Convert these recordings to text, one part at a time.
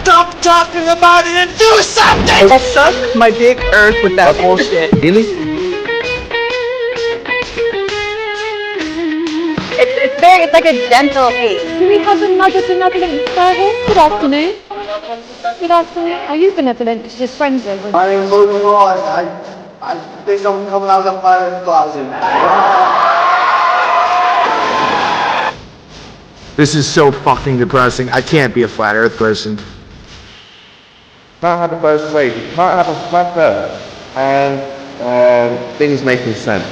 Stop talking about it and do something! Suck my dick, Earth, with that bullshit. Really? It's like a gentle hate. Do we have another benevolent service? Good afternoon. Good afternoon. Are you benevolent? Because you're friends with My name's Moving On. I think I'm coming out of my closet. This is so fucking depressing. I can't be a flat earth person. Can't have a first lady, can't have a flat earth, and things making sense.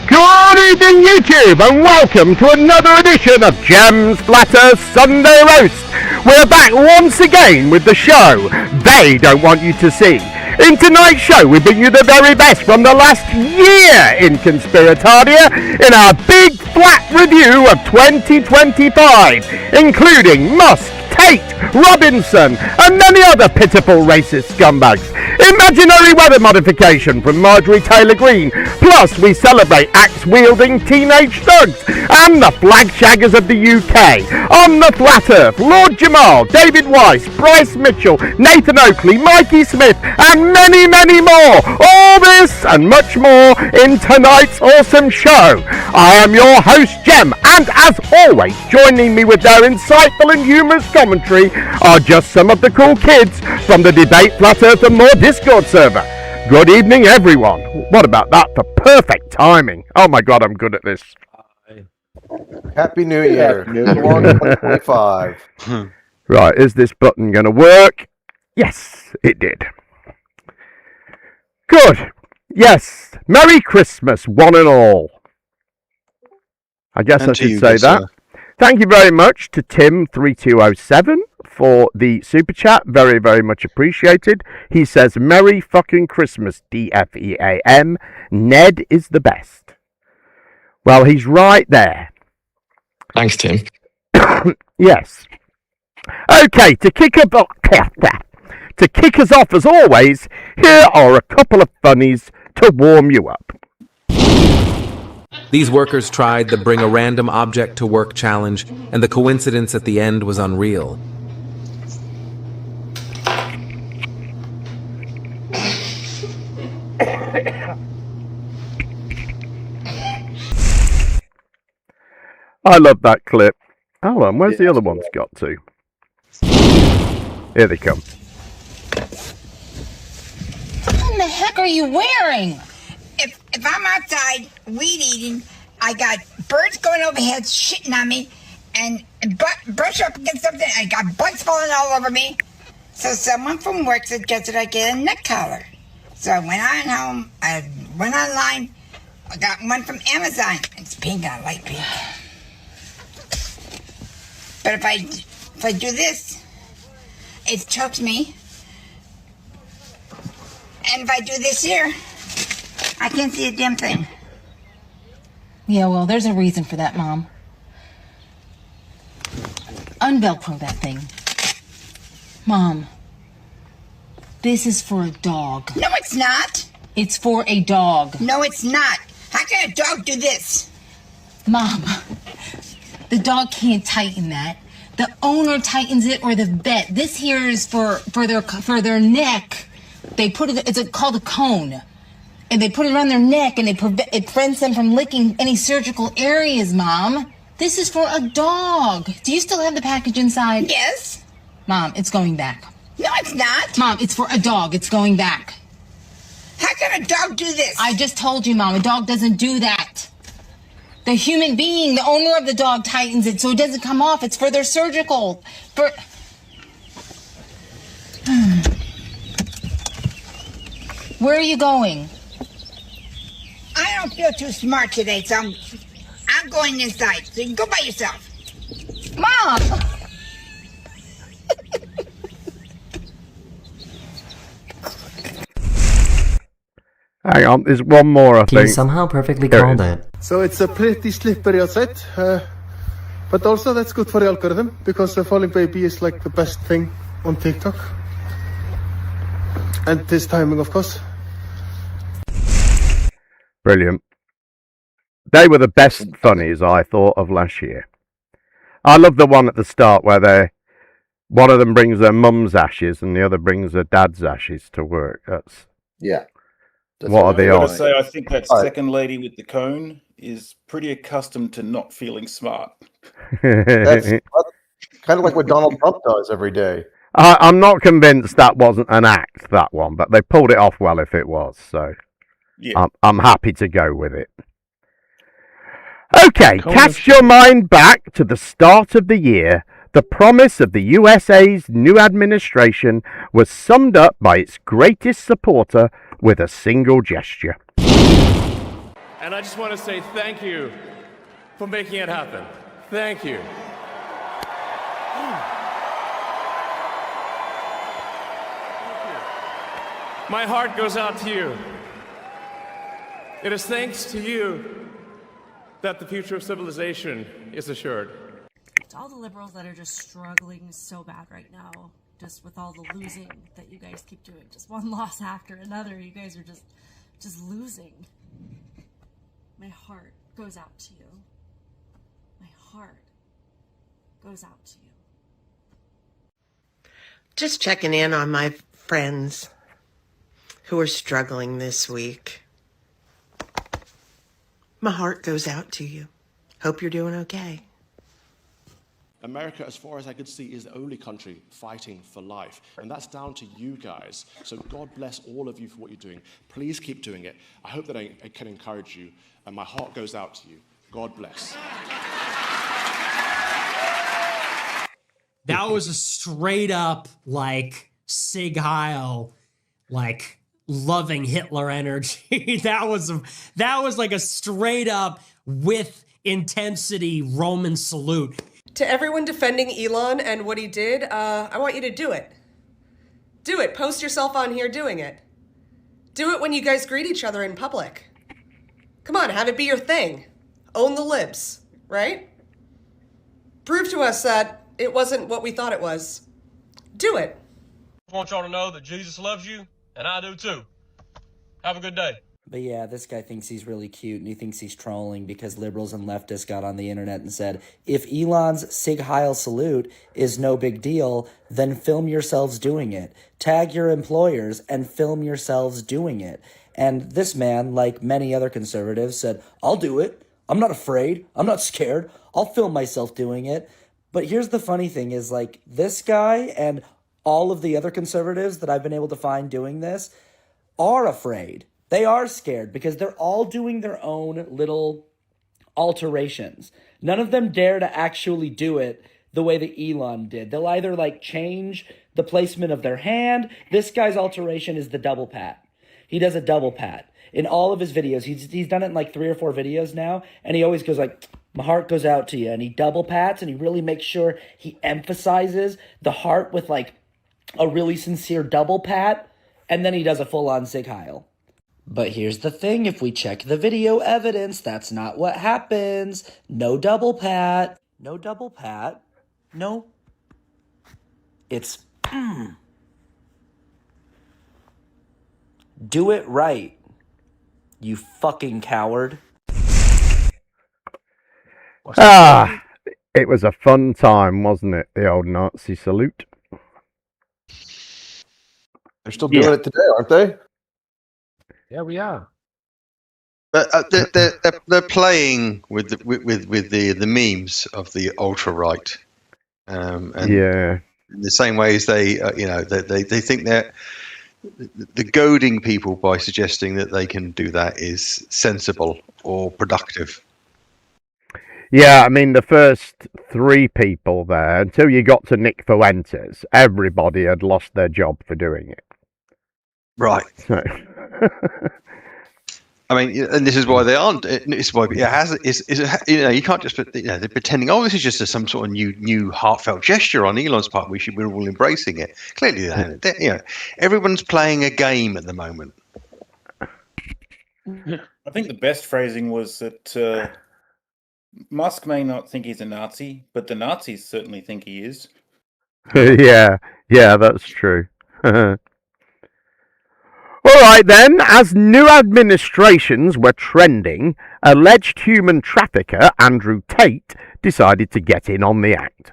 Good evening, YouTube, and welcome to another edition of Gem's Flat Earth Sunday Roast. We're back once again with the show they don't want you to see. In tonight's show, we bring you the very best from the last year in conspiratardia in our big flat review of 2025, including Musk, Tate, Robinson, and many other pitiful racist scumbags. Imaginary weather modification from Marjorie Taylor Greene. Plus, we celebrate axe-wielding teenage thugs and the flagshaggers of the UK. On the Flat Earth, Lord Jamal, David Weiss, Bryce Mitchell, Nathan Oakley, Mikey Smith, and many, many more. All this and much more in tonight's awesome show. I am your host, Gem, and as always, joining me with their insightful and humorous commentary are just some of the cool kids from the Debate Flat Earth and More Discord server. Good evening, everyone. What about that for perfect timing? Oh my god, I'm good at this. Happy New Year. New 2025. Right, is this button going to work? Yes, it did. Good. Yes. Merry Christmas, one and all. I guess I should say that. Thank you very much to Tim3207 for the super chat. Very, very much appreciated. He says, Merry fucking Christmas, DFEAM. Ned is the best. Well, he's right there. Thanks, Tim. Yes. Okay, to kick us off as always, here are a couple of funnies to warm you up. These workers tried the bring a random object to work challenge, and the coincidence at the end was unreal. I love that clip. Hold on, where's the other ones got to? Here they come. What in the heck are you wearing? If I'm outside weed eating, I got birds going overhead shitting on me, and brush up against something. I got bugs falling all over me. So someone from work suggested I get a neck collar. So I went on home. I went online. I got one from Amazon. It's pink, I like pink. But if I do this, it chokes me. And if I do this here, I can't see a damn thing. Yeah, well, there's a reason for that, Mom. Unvelcro that thing. Mom, this is for a dog. No, it's not. It's for a dog. No, it's not. How can a dog do this? Mom, the dog can't tighten that. The owner tightens it, or the vet. This here is for their neck. They put it. It's called a cone. And they put it around their neck, and it prevents them from licking any surgical areas, Mom. This is for a dog. Do you still have the package inside? Yes. Mom, it's going back. No, it's not. Mom, it's for a dog. It's going back. How can a dog do this? I just told you, Mom, a dog doesn't do that. The human being, the owner of the dog, tightens it so it doesn't come off. It's for their surgical. Where are you going? I don't feel too smart today, so I'm going inside. So you can go by yourself. Mom! Hang on, there's one more, I think. He somehow perfectly called it. So it's a pretty slippery outside, but also that's good for the algorithm because the falling baby is like the best thing on TikTok. And this timing, of course. Brilliant. They were the best funnies I thought of last year. I love the one at the start where One of them brings their mum's ashes and the other brings their dad's ashes to work. That's what are the I odds? say, I think that second lady with the cone is pretty accustomed to not feeling smart. That's kind of like what Donald Trump does every day. I'm not convinced that wasn't an act, that one, but they pulled it off well if it was, so Yeah. I'm happy to go with it. Okay, cast your mind back to the start of the year. The promise of the USA's new administration was summed up by its greatest supporter with a single gesture. And I just want to say thank you for making it happen. Thank you. My heart goes out to you. It is thanks to you that the future of civilization is assured. To all the liberals that are just struggling so bad right now, just with all the losing that you guys keep doing, just one loss after another, you guys are just losing. My heart goes out to you. My heart goes out to you. Just checking in on my friends who are struggling this week. My heart goes out to you. Hope you're doing okay. America, as far as I could see, is the only country fighting for life. And that's down to you guys. So God bless all of you for what you're doing. Please keep doing it. I hope that I can encourage you. And my heart goes out to you. God bless. That was a straight up, like, Sig Heil, like, loving Hitler energy. that was like a straight up, with intensity, Roman salute. To everyone defending Elon and what he did, I want you to do it. Do it. Post yourself on here doing it. Do it when you guys greet each other in public. Come on, have it be your thing. Own the libs, right? Prove to us that it wasn't what we thought it was. Do it. I want y'all to know that Jesus loves you, and I do too. Have a good day. But yeah, this guy thinks he's really cute, and he thinks he's trolling because liberals and leftists got on the internet and said, if Elon's Sig Heil salute is no big deal, then film yourselves doing it. Tag your employers and film yourselves doing it. And this man, like many other conservatives, said, I'll do it. I'm not afraid. I'm not scared. I'll film myself doing it. But here's the funny thing is, like, this guy and all of the other conservatives that I've been able to find doing this are afraid. They are scared because they're all doing their own little alterations. None of them dare to actually do it the way that Elon did. They'll either like change the placement of their hand. This guy's alteration is the double pat. He does a double pat in all of his videos. He's done it in like 3 or 4 videos now. And he always goes like, my heart goes out to you. And he double pats and he really makes sure he emphasizes the heart with like a really sincere double pat. And then he does a full on Sig Heil. But here's the thing, if we check the video evidence, that's not what happens. No double pat. No double pat. No. It's, Do it right, you fucking coward. It was a fun time, wasn't it? The old Nazi salute. They're still doing it today, aren't they? Yeah, we are. But they're playing with the memes of the ultra right, and in the same way as they think they're goading people by suggesting that they can do that is sensible or productive. Yeah, I mean, the first 3 people there, until you got to Nick Fuentes, everybody had lost their job for doing it. Right. So. I mean, and this is why they aren't. It's why you can't just they're pretending. Oh, this is just some sort of new heartfelt gesture on Elon's part. We're all embracing it. Clearly, everyone's playing a game at the moment. I think the best phrasing was that Musk may not think he's a Nazi, but the Nazis certainly think he is. yeah, that's true. All right then, as new administrations were trending, alleged human trafficker Andrew Tate decided to get in on the act.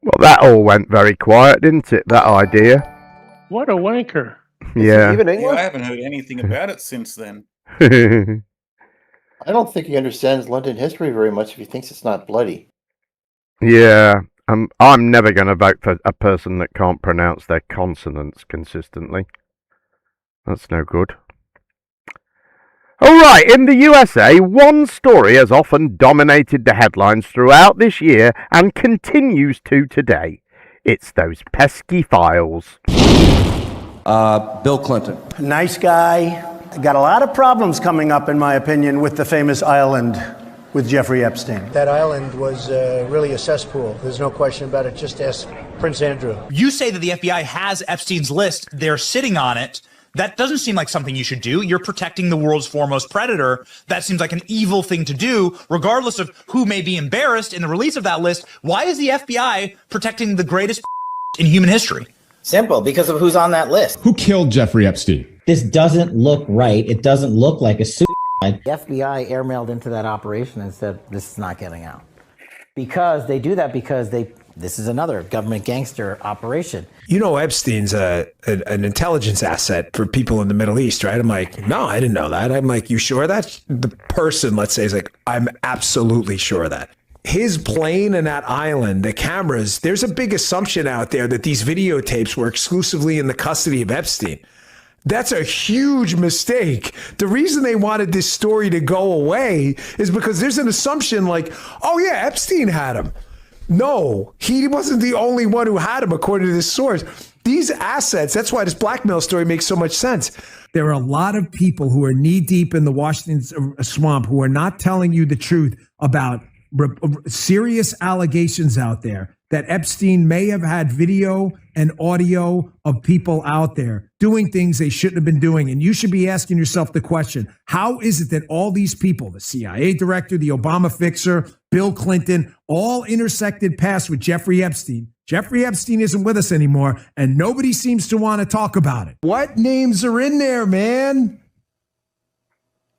Well, that all went very quiet, didn't it, that idea? What a wanker. Yeah. Yeah, I haven't heard anything about it since then. I don't think he understands London history very much if he thinks it's not bloody. Yeah, I'm never going to vote for a person that can't pronounce their consonants consistently. That's no good. Alright, in the USA, one story has often dominated the headlines throughout this year and continues to today. It's those pesky files. Bill Clinton. Nice guy. Got a lot of problems coming up, in my opinion, with the famous island with Jeffrey Epstein. That island was really a cesspool. There's no question about it. Just ask Prince Andrew. You say that the FBI has Epstein's list. They're sitting on it. That doesn't seem like something you should do. You're protecting the world's foremost predator. That seems like an evil thing to do, regardless of who may be embarrassed in the release of that list. Why is the FBI protecting the greatest in human history? Simple, because of who's on that list. Who killed Jeffrey Epstein? This doesn't look right. It doesn't look like a suicide. The FBI airmailed into that operation and said, this is not getting out. Because they do that because this is another government gangster operation. You know, Epstein's an intelligence asset for people in the Middle East, right? I'm like, no, I didn't know that. I'm like, you sure that? The person, let's say, is like, I'm absolutely sure of that. His plane and that island, the cameras, there's a big assumption out there that these videotapes were exclusively in the custody of Epstein. That's a huge mistake. The reason they wanted this story to go away is because there's an assumption like, oh yeah, Epstein had him. No, he wasn't the only one who had him, according to this source. These assets, that's why this blackmail story makes so much sense. There are a lot of people who are knee deep in the Washington swamp who are not telling you the truth about serious allegations out there that Epstein may have had video and audio of people out there doing things they shouldn't have been doing. And you should be asking yourself the question, how is it that all these people, the CIA director, the Obama fixer, Bill Clinton, all intersected paths with Jeffrey Epstein? Jeffrey Epstein isn't with us anymore, and nobody seems to want to talk about it. What names are in there, man?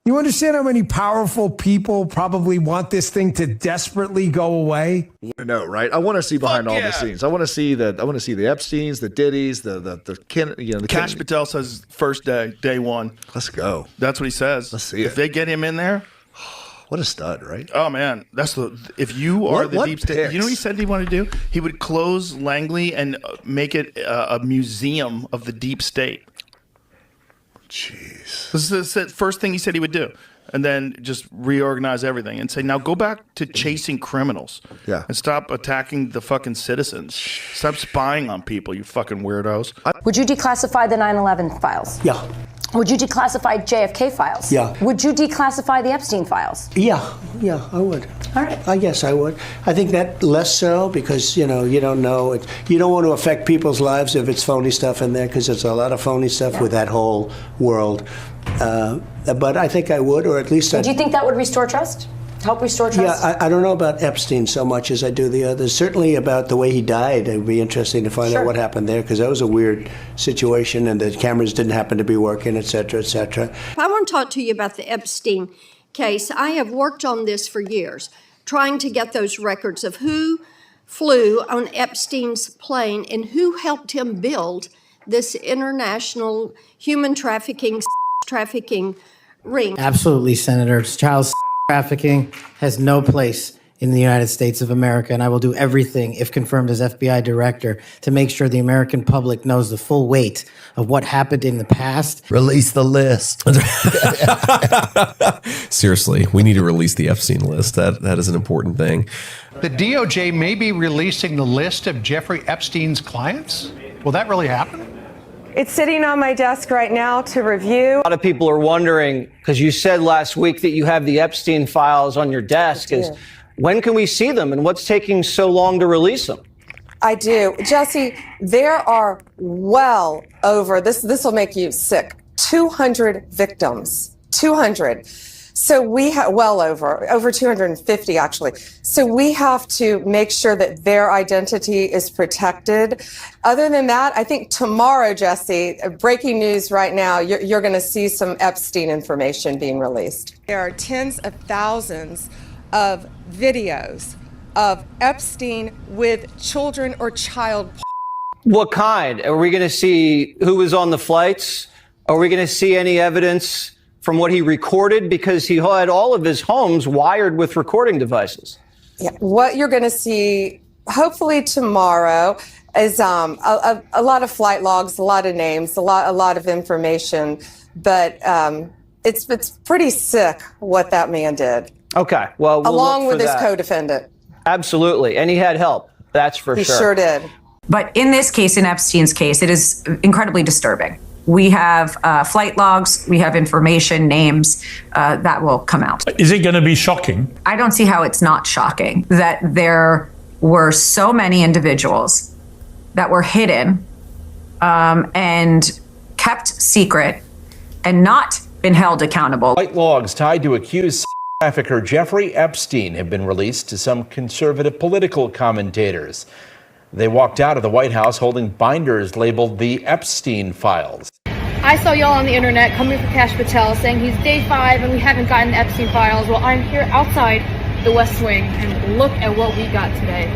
You understand how many powerful people probably want this thing to desperately go away? No, right? I want to see behind all the scenes. I want to see the Epsteins, the Diddies, the Cash Patel says first day one. Let's go. That's what he says. Let's see if they get him in there. What a stud, right? Oh man, if you are the deep state, you know what he said he wanted to do? He would close Langley and make it a museum of the deep state. Jeez. This is the first thing he said he would do. And then just reorganize everything and say, now go back to chasing criminals. Yeah. And stop attacking the fucking citizens. Stop spying on people, you fucking weirdos. Would you declassify the 9/11 files? Yeah. Would you declassify JFK files? Yeah. Would you declassify the Epstein files? Yeah, I would. All right. I guess I would. I think that less so because, you don't know. You don't want to affect people's lives if it's phony stuff in there because there's a lot of phony stuff with that whole world. But I think I would, or at least Do you think that would restore trust? Help restore trust? Yeah, I don't know about Epstein so much as I do the others. Certainly about the way he died. It would be interesting to find out what happened there because that was a weird situation and the cameras didn't happen to be working, et cetera, et cetera. I want to talk to you about the Epstein case. I have worked on this for years, trying to get those records of who flew on Epstein's plane and who helped him build this international human trafficking ring. Absolutely, Senator. Child trafficking has no place in the United States of America, and I will do everything, if confirmed as FBI director, to make sure the American public knows the full weight of what happened in the past. Release the list. Seriously, we need to release the Epstein list. That is an important thing. The DOJ may be releasing the list of Jeffrey Epstein's clients. Will that really happen? It's sitting on my desk right now to review. A lot of people are wondering, because you said last week that you have the Epstein files on your desk, is when can we see them and what's taking so long to release them? I do. Jesse, there are well over, this will make you sick, 200 victims. 200. So we have over 250 actually. So we have to make sure that their identity is protected. Other than that, I think tomorrow, Jesse, breaking news right now, you're going to see some Epstein information being released. There are tens of thousands of videos of Epstein with children or child. What kind? Are we going to see who was on the flights? Are we going to see any evidence from what he recorded? Because he had all of his homes wired with recording devices. Yeah, what you're going to see, hopefully tomorrow, is a lot of flight logs, a lot of names, a lot of information. But it's pretty sick what that man did. Okay, well, along with his co-defendant. Absolutely, and he had help. That's for He sure. sure did. But in this case, in Epstein's case, it is incredibly disturbing. We have flight logs, we have information, names that will come out. Is it going to be shocking? I don't see how it's not shocking that there were so many individuals that were hidden and kept secret and not been held accountable. Flight logs tied to accused trafficker Jeffrey Epstein have been released to some conservative political commentators. They walked out of the White House holding binders labeled the Epstein Files. I saw y'all on the internet coming for Kash Patel saying he's day 5 and we haven't gotten the Epstein Files. Well, I'm here outside the West Wing and look at what we got today.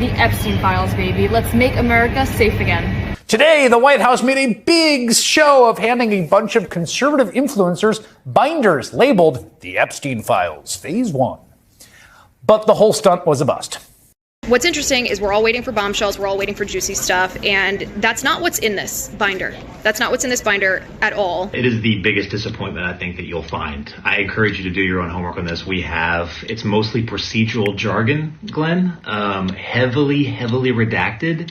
The Epstein Files, baby. Let's make America safe again. Today, the White House made a big show of handing a bunch of conservative influencers binders labeled the Epstein Files, Phase 1. But the whole stunt was a bust. What's interesting is we're all waiting for bombshells, we're all waiting for juicy stuff, and that's not what's in this binder. That's not what's in this binder at all. It is the biggest disappointment I think that you'll find. I encourage you to do your own homework on this. It's mostly procedural jargon, Glenn, heavily redacted.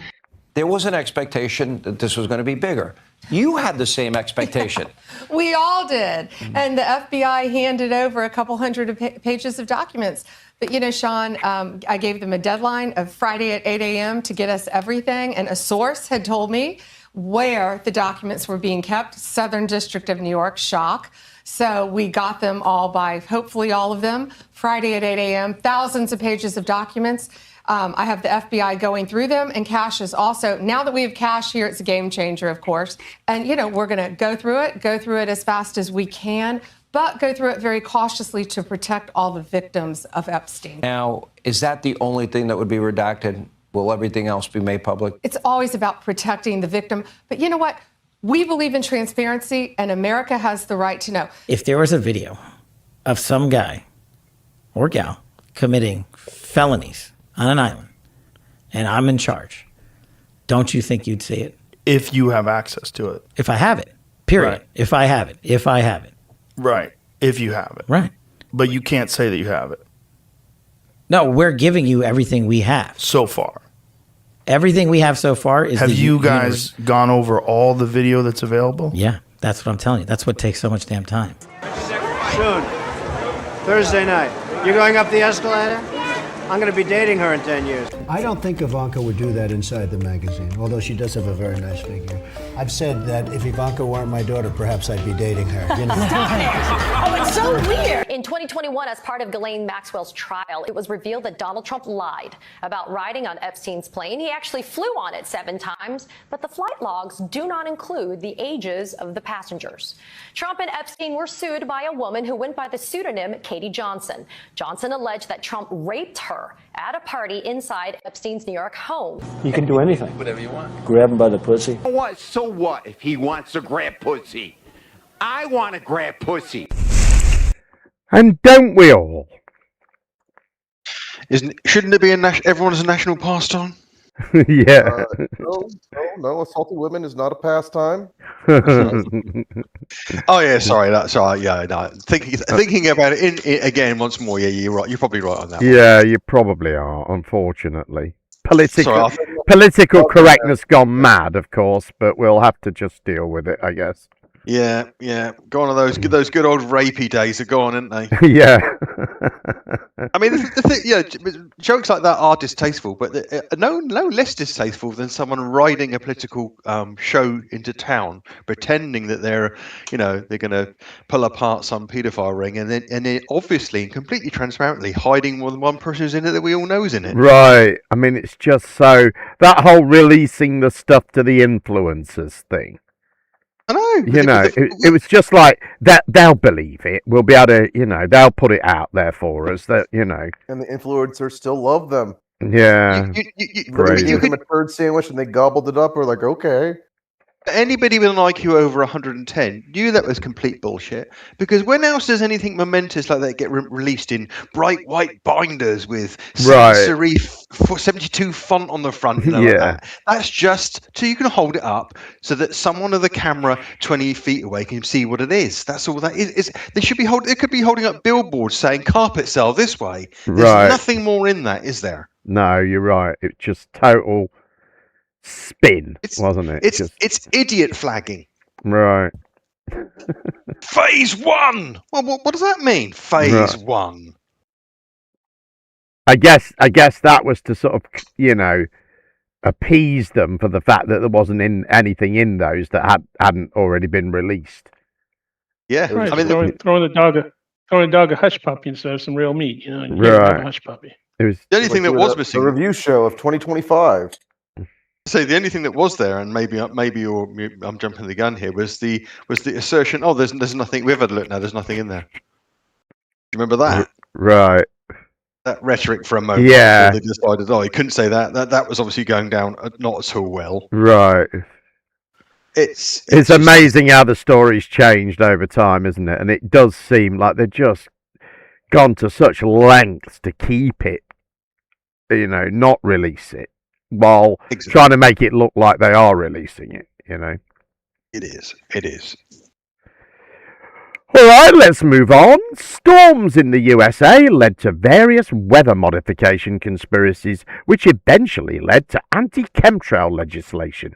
There was an expectation that this was going to be bigger. You had the same expectation. We all did. And the FBI handed over a couple hundred pages of documents. But, you know, Sean, I gave them a deadline of Friday at 8 a.m. to get us everything. And a source had told me where the documents were being kept. Southern District of New York, shock. So we got them all by, hopefully all of them, Friday at 8 a.m. Thousands of pages of documents. I have the FBI going through them, and Kash is also, now that we have Kash here, it's a game changer, of course. And, you know, we're going to go through it as fast as we can, but go through it very cautiously to protect all the victims of Epstein. Now, is that the only thing that would be redacted? Will everything else be made public? It's always about protecting the victim. But you know what? We believe in transparency, and America has the right to know. If there was a video of some guy or gal committing felonies on an island, and I'm in charge, don't you think you'd see it? If you have access to it. If I have it, period. Right. If I have it. Right. If you have it. Right. But you can't say that you have it. No, we're giving you everything we have. So far. Everything we have so far is Have you guys gone over all the video that's available? Yeah, that's what I'm telling you. That's what takes so much damn time. Soon. Thursday night. You're going up the escalator? I'm going to be dating her in 10 years. I don't think Ivanka would do that inside the magazine, although she does have a very nice figure. I've said that if Ivanka weren't my daughter, perhaps I'd be dating her. You know? Oh, it's so weird. In 2021, as part of Ghislaine Maxwell's trial, it was revealed that Donald Trump lied about riding on Epstein's plane. He actually flew on it 7 times, but the flight logs do not include the ages of the passengers. Trump and Epstein were sued by a woman who went by the pseudonym Katie Johnson. Johnson alleged that Trump raped her at a party inside Epstein's New York home. You can do anything. Whatever you want. Grab him by the pussy. What? So what if he wants to grab pussy? I want to grab pussy. And don't we all? Shouldn't it be everyone's national pastime? Yeah. No, assaulting women is not a pastime. Oh yeah, sorry, that's all right. Yeah, no. Thinking about it again once more. Yeah, you're right. You're probably right on that. Yeah, you probably are. Unfortunately, political Sorry, correctness gone mad, of course, but we'll have to just deal with it, I guess. Yeah. Gone are those good old rapey days are gone, aren't they? Yeah. I mean, the thing, yeah, jokes like that are distasteful, but no less distasteful than someone riding a political show into town, pretending that they're going to pull apart some paedophile ring, and then obviously and completely transparently hiding more than one person who's in it that we all know is in it. Right. I mean, it's just so that whole releasing the stuff to the influencers thing. I know. You know, it was just like that. They'll believe it. We'll be able to, you know, they'll put it out there for us. That, you know, And the influencers still love them. yeah, crazy. You give them a turd sandwich and they gobbled it up. We're like, okay. Anybody with an IQ over 110 knew that was complete bullshit, because when else does anything momentous like that get released in bright white binders with sensory 72 font on the front? You know, like that? That's just so you can hold it up so that someone with a camera 20 feet away can see what it is. That's all that is. They should be holding. They could be holding up billboards saying carpet sell this way. There's nothing more in that, is there? No, you're right. It's just total spin, wasn't it? It's idiot flagging. Right. Phase 1. Well, what does that mean? Phase 1. I guess that was to sort of, you know, appease them for the fact that there wasn't anything in those that hadn't already been released. Yeah, right. I mean, throwing a dog a hush puppy instead of some real meat. You know, and a hush puppy. It was the only thing that was missing. The review show of 2025. So the only thing that was there, and maybe I'm jumping the gun here, was the assertion. Oh, there's nothing. We've had a look now. There's nothing in there. Do you remember that? Right. That rhetoric for a moment. Yeah. They decided, oh, he couldn't say that. That was obviously going down not at all well. Right. It's amazing how the story's changed over time, isn't it? And it does seem like they've just gone to such lengths to keep it, you know, not release it, while trying to make it look like they are releasing it, you know. It is. All right, let's move on. Storms in the USA led to various weather modification conspiracies, which eventually led to anti-chemtrail legislation.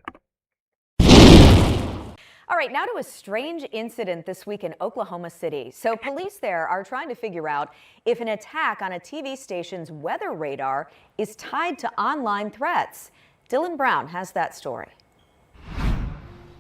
All right, now to a strange incident this week in Oklahoma City. So police there are trying to figure out if an attack on a TV station's weather radar is tied to online threats. Dylan Brown has that story.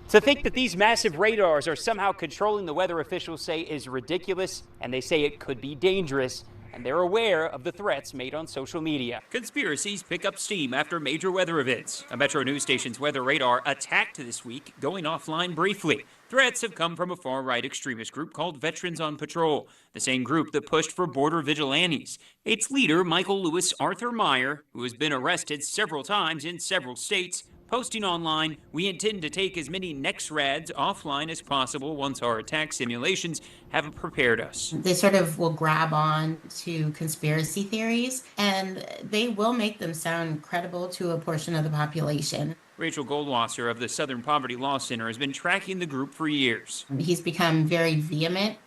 To think that these massive radars are somehow controlling the weather, officials say is ridiculous, and they say it could be dangerous, and they're aware of the threats made on social media. Conspiracies pick up steam after major weather events. A Metro news station's weather radar attacked this week, going offline briefly. Threats have come from a far-right extremist group called Veterans on Patrol, the same group that pushed for border vigilantes. Its leader, Michael Lewis Arthur Meyer, who has been arrested several times in several states, posting online, "We intend to take as many NEXRADs offline as possible once our attack simulations have prepared us." They sort of will grab on to conspiracy theories, and they will make them sound credible to a portion of the population. Rachel Goldwasser of the Southern Poverty Law Center has been tracking the group for years. He's become very vehement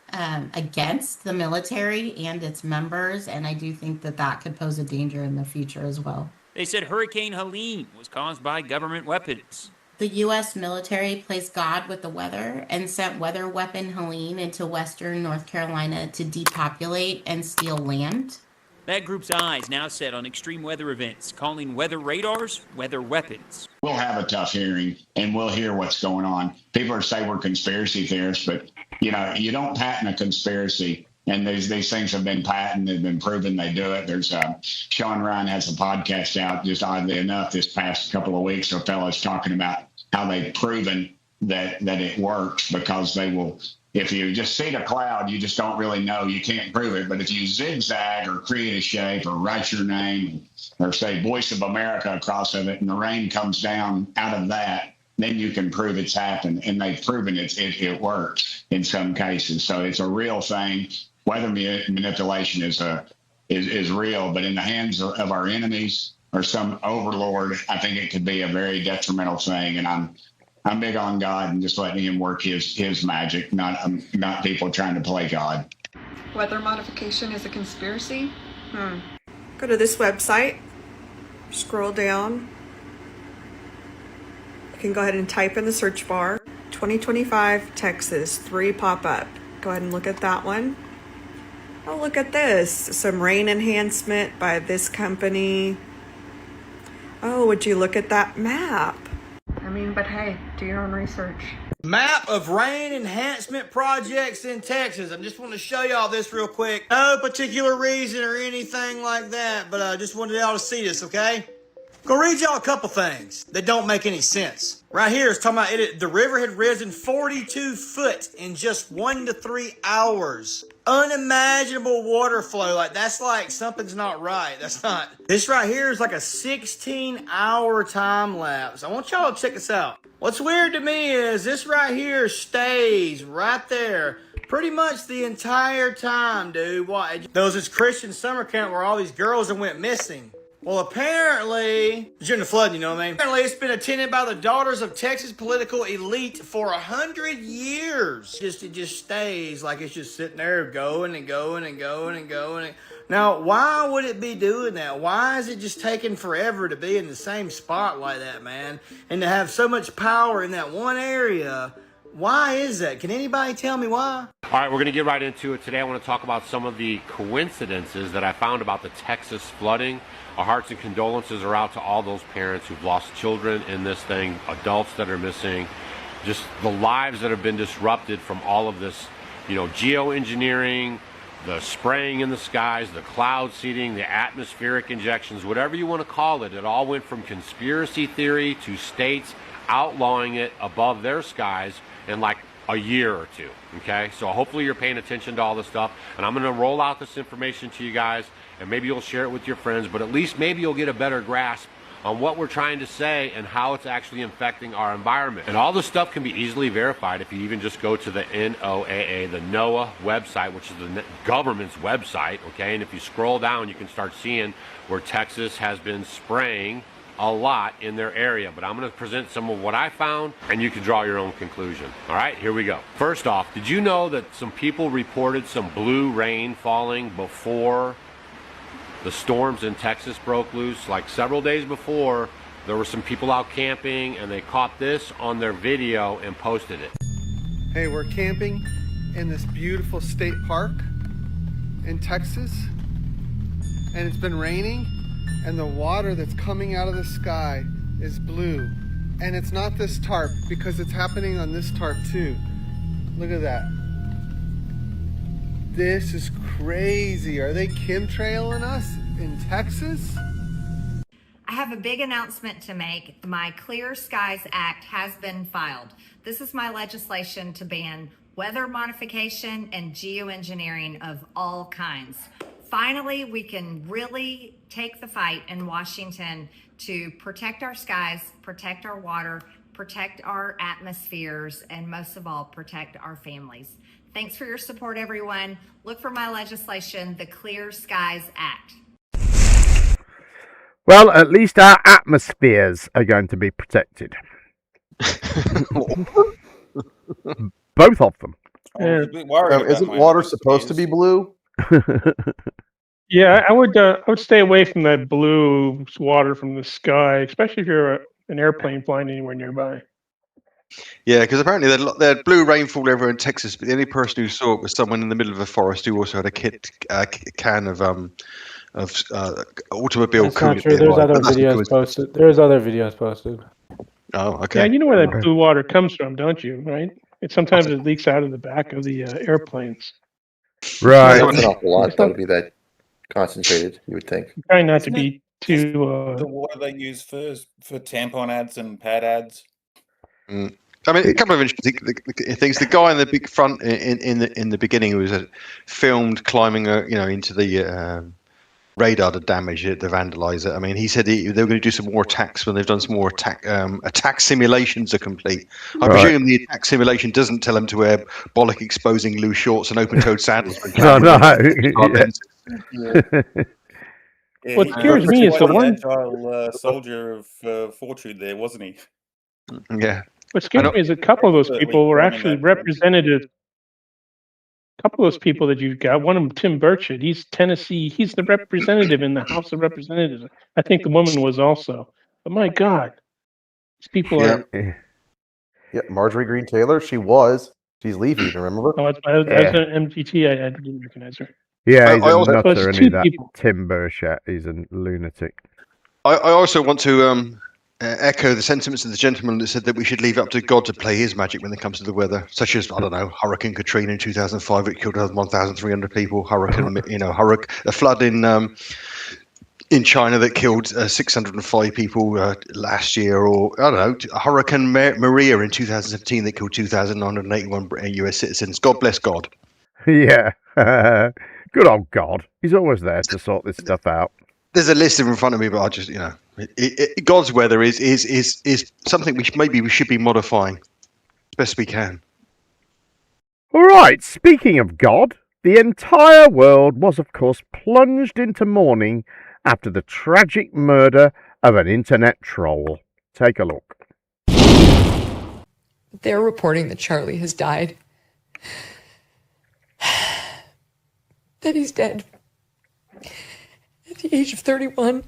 against the military and its members, and I do think that that could pose a danger in the future as well. They said Hurricane Helene was caused by government weapons. The U.S. military plays God with the weather and sent weather weapon Helene into western North Carolina to depopulate and steal land. That group's eyes now set on extreme weather events, calling weather radars weather weapons. We'll have a tough hearing, and we'll hear what's going on. People are saying we're conspiracy theorists, but, you know, you don't patent a conspiracy. And these things have been patented, they've been proven they do it. There's Sean Ryan has a podcast out, just oddly enough, this past couple of weeks. A fella's talking about how they've proven that it works, because they will, if you just see the cloud, you just don't really know. You can't prove it. But if you zigzag or create a shape or write your name or say Voice of America across of it, and the rain comes down out of that, then you can prove it's happened. And they've proven it works in some cases. So it's a real thing. Weather manipulation is real, but in the hands of our enemies or some overlord, I think it could be a very detrimental thing. And I'm big on God and just letting Him work His magic, not people trying to play God. Weather modification is a conspiracy? Go to this website, scroll down. You can go ahead and type in the search bar, 2025 Texas, 3 pop up. Go ahead and look at that one. Oh, look at this. Some rain enhancement by this company. Oh, would you look at that map? I mean, but hey, do your own research. Map of rain enhancement projects in Texas. I just want to show y'all this real quick. No particular reason or anything like that, but I just wanted y'all to see this, okay? Gonna read y'all a couple things that don't make any sense. Right here is talking about the river had risen 42 foot in just 1 to 3 hours. Unimaginable water flow. Like, that's like something's not right. That's not. This right here is like a 16-hour time lapse. I want y'all to check this out. What's weird to me is this right here stays right there pretty much the entire time, dude. What? There was this Christian summer camp where all these girls that went missing. Well, apparently, during the flood, you know what I mean? Apparently, it's been attended by the daughters of Texas political elite for 100 years. It just stays like it's just sitting there going and going and going and going. Now, why would it be doing that? Why is it just taking forever to be in the same spot like that, man? And to have so much power in that one area? Why is that? Can anybody tell me why? All right, we're going to get right into it. Today I want to talk about some of the coincidences that I found about the Texas flooding. Our hearts and condolences are out to all those parents who've lost children in this thing, adults that are missing, just the lives that have been disrupted from all of this, geoengineering, the spraying in the skies, the cloud seeding, the atmospheric injections, whatever you want to call it. It all went from conspiracy theory to states outlawing it above their skies in like a year or two, okay? So hopefully you're paying attention to all this stuff, and I'm going to roll out this information to you guys, and maybe you'll share it with your friends, but at least maybe you'll get a better grasp on what we're trying to say and how it's actually affecting our environment. And all this stuff can be easily verified if you even just go to the NOAA, the NOAA website, which is the government's website, okay? And if you scroll down, you can start seeing where Texas has been spraying a lot in their area. But I'm going to present some of what I found, and you can draw your own conclusion. All right, here we go. First off, did you know that some people reported some blue rain falling before the storms in Texas broke loose? Like several days before, there were some people out camping, and they caught this on their video and posted it. Hey, we're camping in this beautiful state park in Texas, and it's been raining, and the water that's coming out of the sky is blue. And it's not this tarp, because it's happening on this tarp too. Look at that. This is crazy. Are they chemtrailing us in Texas? I have a big announcement to make. My Clear Skies Act has been filed. This is my legislation to ban weather modification and geoengineering of all kinds. Finally, we can really take the fight in Washington to protect our skies, protect our water, protect our atmospheres, and most of all, protect our families. Thanks for your support, everyone. Look for my legislation, the Clear Skies Act. Well, at least our atmospheres are going to be protected. Both of them. Isn't water supposed to be blue? Yeah, I would stay away from that blue water from the sky, especially if you're an airplane flying anywhere nearby. Yeah, because apparently they had blue rainfall everywhere in Texas, but the only person who saw it was someone in the middle of a forest who also had a can of automobile That's coolant. not true. There's other videos posted. There's other videos posted. Oh, okay. Yeah, you know where that blue water comes from, don't you? Right? Sometimes it leaks out of the back of the airplanes. Right. That's an awful lot, though, to be that concentrated, you would think. Trying not to be too. The water they use for tampon ads and pad ads. Mm. I mean, a couple of interesting things. The guy in the big front in the beginning who was filmed climbing, into the radar to damage it, to vandalize it. I mean, he said they were going to do some more attacks when they've done some more attack simulations are complete. I presume the attack simulation doesn't tell them to wear bollock exposing loose shorts and open-toed sandals. No. Yeah, What scares me is the one agile soldier of fortune there, wasn't he? Yeah. What scares me is a couple of those people were actually representative. A couple of those people that you've got, one of them, Tim Burchett, he's Tennessee. He's the representative in the House of Representatives. I think the woman was also. But my God, these people are. Yeah, Marjorie Green Taylor, she's leaving, remember? Oh, that's an MGT. I didn't recognize her. Yeah, he's a So nutter, it's isn't two he, that people. Tim Burchett? He's a lunatic. I also want to echo the sentiments of the gentleman that said that we should leave it up to God to play his magic when it comes to the weather, such as, I don't know, Hurricane Katrina in 2005, it killed 1,300 people. A flood in in China that killed 605 people last year, or I don't know, Hurricane Maria in 2017 that killed 2,981 US citizens. God bless God. Yeah. Good old God. He's always there to sort this stuff out. There's a list in front of me, but I just, God's weather is something maybe we should be modifying as best we can. All right, speaking of God, the entire world was, of course, plunged into mourning after the tragic murder of an internet troll. Take a look. They're reporting that Charlie has died. That he's dead. At the age of 31.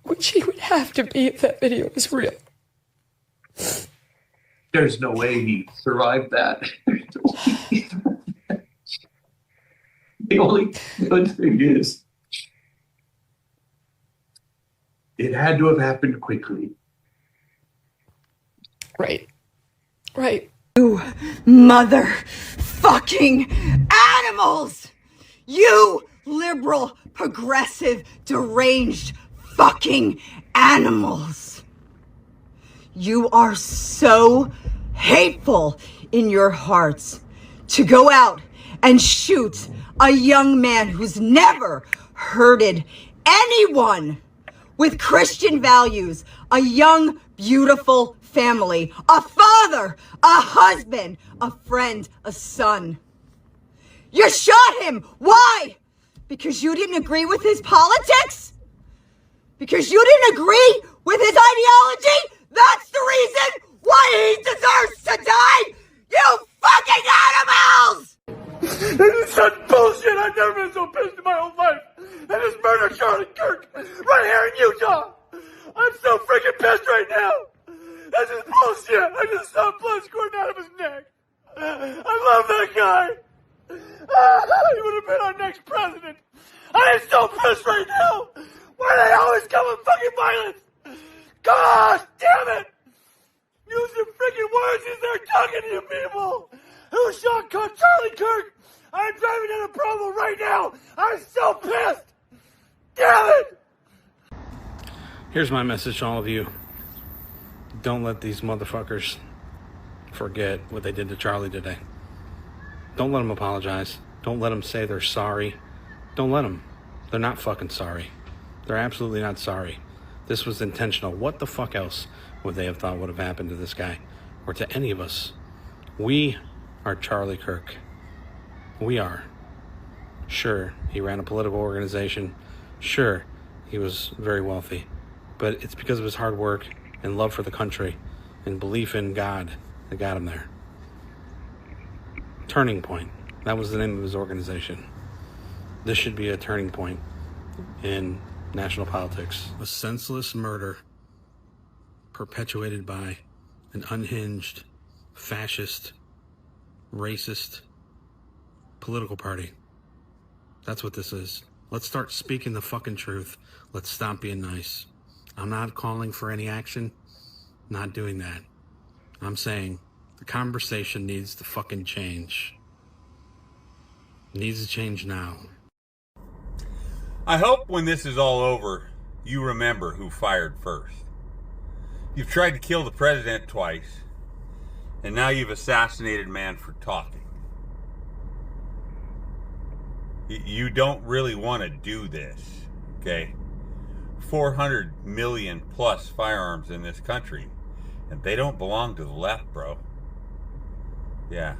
Which he would have to be if that video was real. There's no way he survived that. The only good thing is, it had to have happened quickly. Right. Right. You motherfucking animals! You liberal, progressive, deranged fucking animals! You are so hateful in your hearts to go out and shoot a young man who's never hurted anyone with Christian values, a young, beautiful family, a father, a husband, a friend, a son. You shot him. Why? Because you didn't agree with his politics? Because you didn't agree with his ideology? That's the reason why he deserves to die? You fucking animals! This is such bullshit. I've never been so pissed in my whole life. And this murder Charlie Kirk right here in Utah. I'm so freaking pissed right now. This is bullshit. I just saw blood squirting out of his neck. I love that guy. He would have been our next president. I am so pissed right now. Why do they always come with fucking violence? Gosh damn it. Use your freaking words as they're talking to you people. Who shot Charlie Kirk? I'm driving down a Provo right now. I'm so pissed. Damn it. Here's my message to all of you. Don't let these motherfuckers forget what they did to Charlie today. Don't let them apologize. Don't let them say they're sorry. Don't let them. They're not fucking sorry. They're absolutely not sorry. This was intentional. What the fuck else would they have thought would have happened to this guy or to any of us? We are Charlie Kirk. We are. Sure, he ran a political organization. Sure, he was very wealthy. But it's because of his hard work and love for the country and belief in God that got him there. Turning Point. That was the name of his organization. This should be a turning point in national politics. A senseless murder perpetuated by an unhinged, fascist, racist political party. That's what this is. Let's start speaking the fucking truth. Let's stop being nice. I'm not calling for any action. Not doing that. I'm saying the conversation needs to fucking change. It needs to change now. I hope when this is all over, you remember who fired first. You've tried to kill the president twice, and now you've assassinated man for talking. You don't really want to do this, okay? 400 million plus firearms in this country, and they don't belong to the left, bro. Yeah.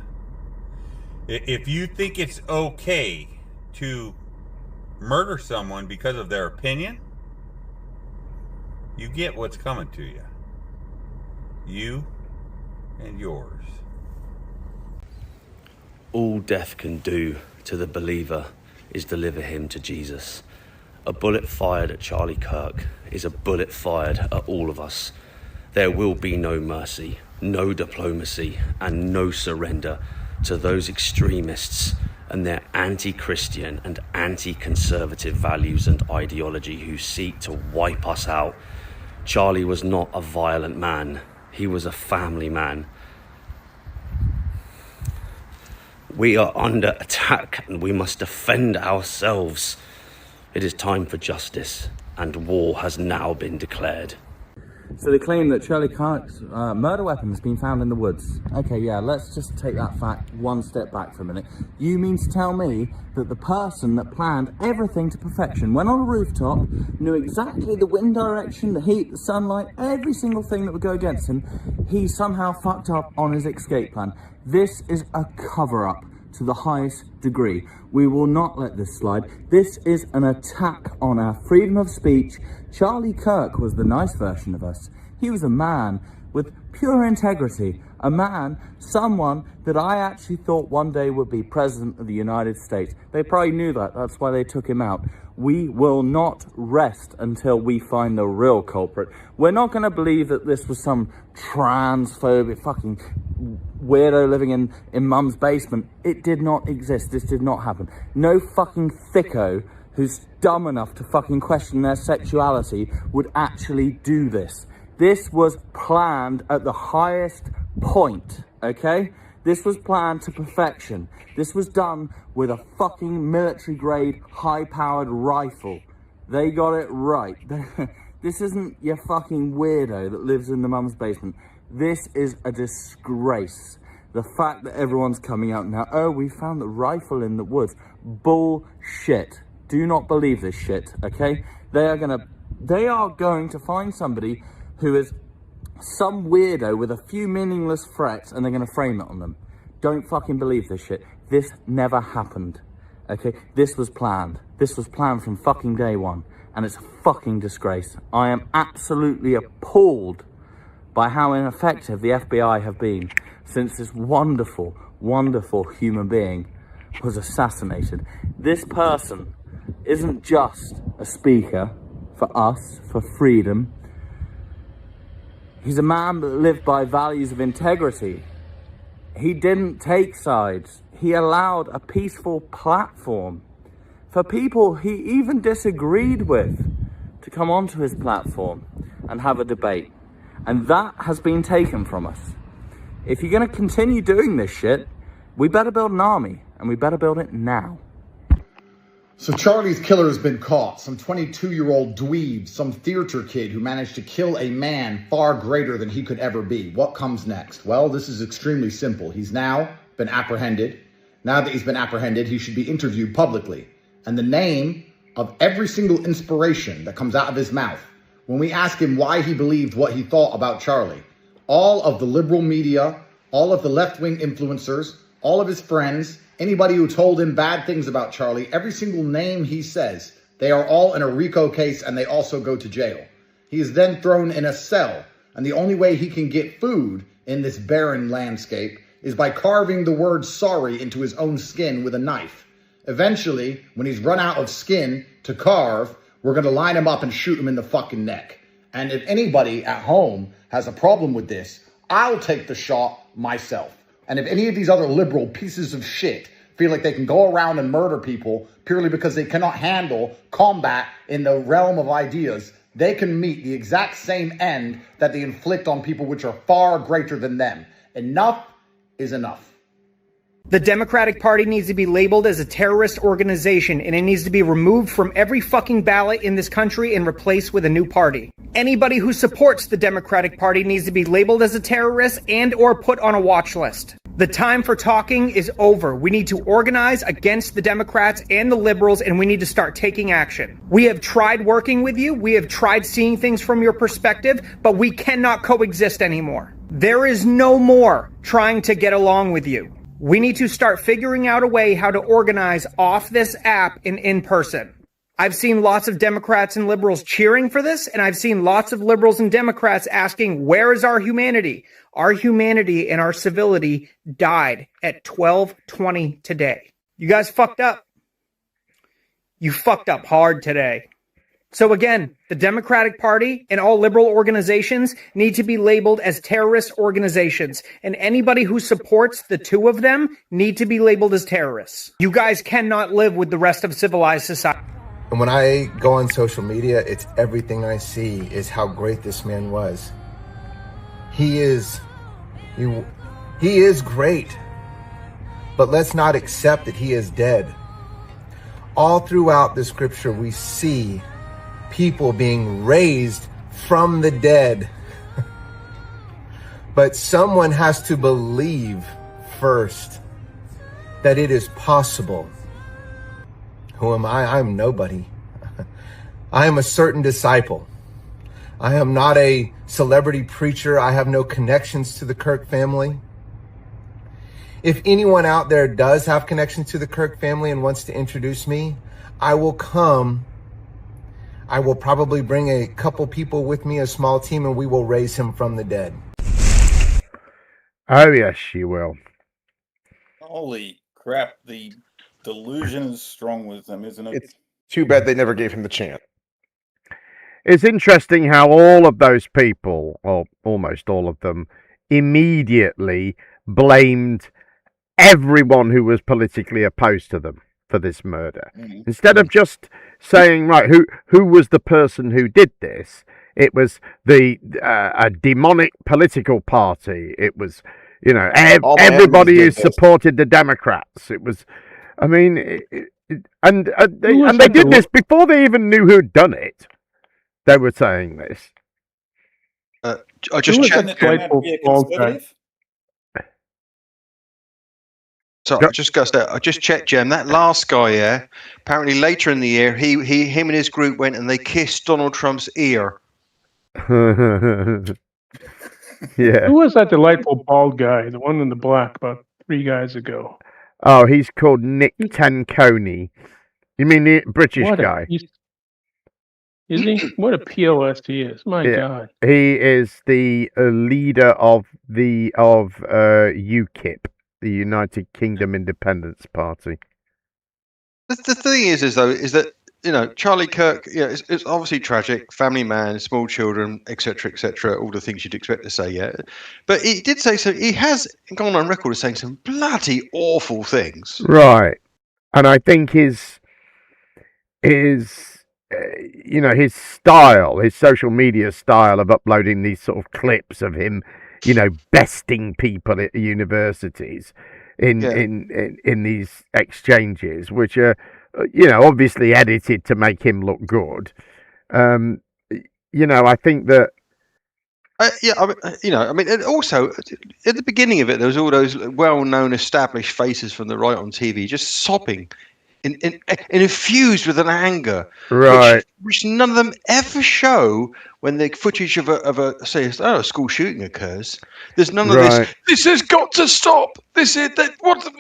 If you think it's okay to murder someone because of their opinion, you get what's coming to you. You and yours. All death can do to the believer is deliver him to Jesus. A bullet fired at Charlie Kirk is a bullet fired at all of us. There will be no mercy, no diplomacy, and no surrender to those extremists and their anti-Christian and anti-conservative values and ideology who seek to wipe us out. Charlie was not a violent man. He was a family man. We are under attack and we must defend ourselves. It is time for justice, and war has now been declared. So they claim that Charlie Kirk's murder weapon has been found in the woods. Okay, yeah, let's just take that fact one step back for a minute. You mean to tell me that the person that planned everything to perfection, went on a rooftop, knew exactly the wind direction, the heat, the sunlight, every single thing that would go against him, he somehow fucked up on his escape plan? This is a cover-up to the highest degree. We will not let this slide. This is an attack on our freedom of speech. Charlie Kirk was the nice version of us. He was a man with pure integrity, a man, someone that I actually thought one day would be president of the United States. They probably knew that, that's why they took him out. We will not rest until we find the real culprit. We're not going to believe that this was some transphobic fucking weirdo living in mum's basement. It did not exist. This did not happen. No fucking thicko who's dumb enough to fucking question their sexuality would actually do this. This was planned at the highest point, okay? This was planned to perfection. This was done with a fucking military-grade, high-powered rifle. They got it right. This isn't your fucking weirdo that lives in the mum's basement. This is a disgrace. The fact that everyone's coming out now, oh, we found the rifle in the woods. Bullshit. Do not believe this shit, okay? They are going to find somebody who is some weirdo with a few meaningless threats, and they're going to frame it on them. Don't fucking believe this shit. This never happened, okay? This was planned. This was planned from fucking day one, and it's a fucking disgrace. I am absolutely appalled by how ineffective the FBI have been since this wonderful, wonderful human being was assassinated. This person isn't just a speaker for us, for freedom. He's a man that lived by values of integrity. He didn't take sides. He allowed a peaceful platform for people he even disagreed with to come onto his platform and have a debate. And that has been taken from us. If you're going to continue doing this shit, we better build an army, and we better build it now. So Charlie's killer has been caught. Some 22-year-old dweeb, some theater kid who managed to kill a man far greater than he could ever be. What comes next? Well, this is extremely simple. He's now been apprehended. Now that he's been apprehended, he should be interviewed publicly. And the name of every single inspiration that comes out of his mouth, when we ask him why he believed what he thought about Charlie, all of the liberal media, all of the left-wing influencers, all of his friends, anybody who told him bad things about Charlie, every single name he says, they are all in a RICO case and they also go to jail. He is then thrown in a cell, and the only way he can get food in this barren landscape is by carving the word sorry into his own skin with a knife. Eventually, when he's run out of skin to carve, we're going to line him up and shoot him in the fucking neck. And if anybody at home has a problem with this, I'll take the shot myself. And if any of these other liberal pieces of shit feel like they can go around and murder people purely because they cannot handle combat in the realm of ideas, they can meet the exact same end that they inflict on people which are far greater than them. Enough is enough. The Democratic Party needs to be labeled as a terrorist organization, and it needs to be removed from every fucking ballot in this country and replaced with a new party. Anybody who supports the Democratic Party needs to be labeled as a terrorist and or put on a watch list. The time for talking is over. We need to organize against the Democrats and the liberals, and we need to start taking action. We have tried working with you. We have tried seeing things from your perspective, but we cannot coexist anymore. There is no more trying to get along with you. We need to start figuring out a way how to organize off this app and in person. I've seen lots of Democrats and liberals cheering for this, and I've seen lots of liberals and Democrats asking, where is our humanity? Our humanity and our civility died at 12:20 today. You guys fucked up. You fucked up hard today. So again, the Democratic Party and all liberal organizations need to be labeled as terrorist organizations, and anybody who supports the two of them need to be labeled as terrorists. You guys cannot live with the rest of civilized society. And when I go on social media, it's everything I see is how great this man was. He is great. but let's not accept that he is dead. All throughout the scripture, we see people being raised from the dead. But someone has to believe first that it is possible. Who am I? I'm nobody. I am a certain disciple. I am not a celebrity preacher. I have no connections to the Kirk family. If anyone out there does have connections to the Kirk family and wants to introduce me, I will come. I will probably bring a couple people with me, a small team, and we will raise him from the dead. Oh, yes, you will. Holy crap, the delusion is strong with them, isn't it? It's too bad they never gave him the chance. It's interesting how all of those people, or almost all of them, immediately blamed everyone who was politically opposed to them for this murder. Instead of just saying, right, who was the person who did this, it was a demonic political party. It was, everybody who supported the Democrats. It was, I mean, and they did this before they even knew who'd done it. They were saying this. I just checked. So I just checked, Jem. That last guy, yeah. Apparently, later in the year, him and his group went and they kissed Donald Trump's ear. Yeah. Who was that delightful bald guy? The one in the black about 3 guys ago. Oh, he's called Nick Tanconi. You mean the British guy? Is he? What a POS he is! My God. He is the leader of UKIP, the United Kingdom Independence Party. The thing is that Charlie Kirk, it's obviously tragic, family man, small children, etc., all the things you'd expect to say, yeah. But he did say so. He has gone on record as saying some bloody awful things, right? And I think his style, his social media style of uploading these sort of clips of him, besting people at universities in these exchanges, which are, obviously edited to make him look good. I think that. And also at the beginning of it, there was all those well-known established faces from the right on TV just sobbing. And infused with an anger, right? Which none of them ever show when the footage of a school shooting occurs. There's none of this. This has got to stop. This is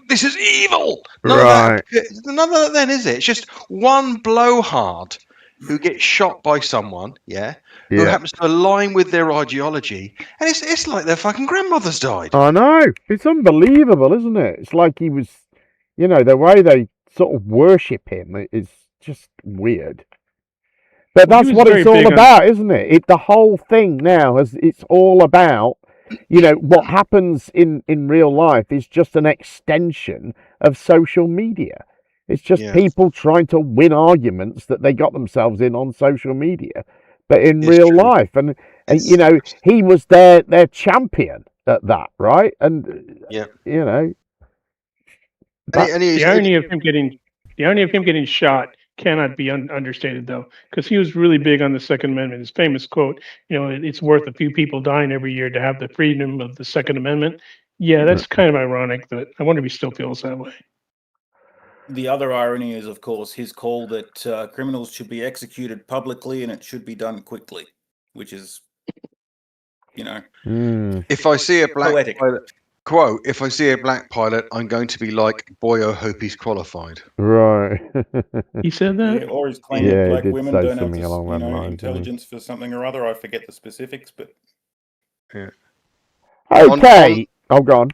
This is evil. None of that. Then is it? It's just one blowhard who gets shot by someone, who happens to align with their ideology, and it's like their fucking grandmothers died. I know. It's unbelievable, isn't it? It's like he was, the way they sort of worship him is just weird. But that's what it's all about, isn't it? The whole thing now it's all about, what happens in real life is just an extension of social media. It's just people trying to win arguments that they got themselves in on social media, but in real life. And he was their champion at that, right? And The irony of him getting shot cannot be understated, though, because he was really big on the Second Amendment. His famous quote, it's worth a few people dying every year to have the freedom of the Second Amendment. Yeah, that's kind of ironic, but I wonder if he still feels that way. The other irony is, of course, his call that criminals should be executed publicly and it should be done quickly, which is, If I see a black pilot, quote, if I see a black pilot, I'm going to be like, boy, I hope he's qualified. Right. He said that? Yeah, or he's claiming that black women don't have lines, intelligence for something or other. I forget the specifics, but... Yeah. Okay. Go on.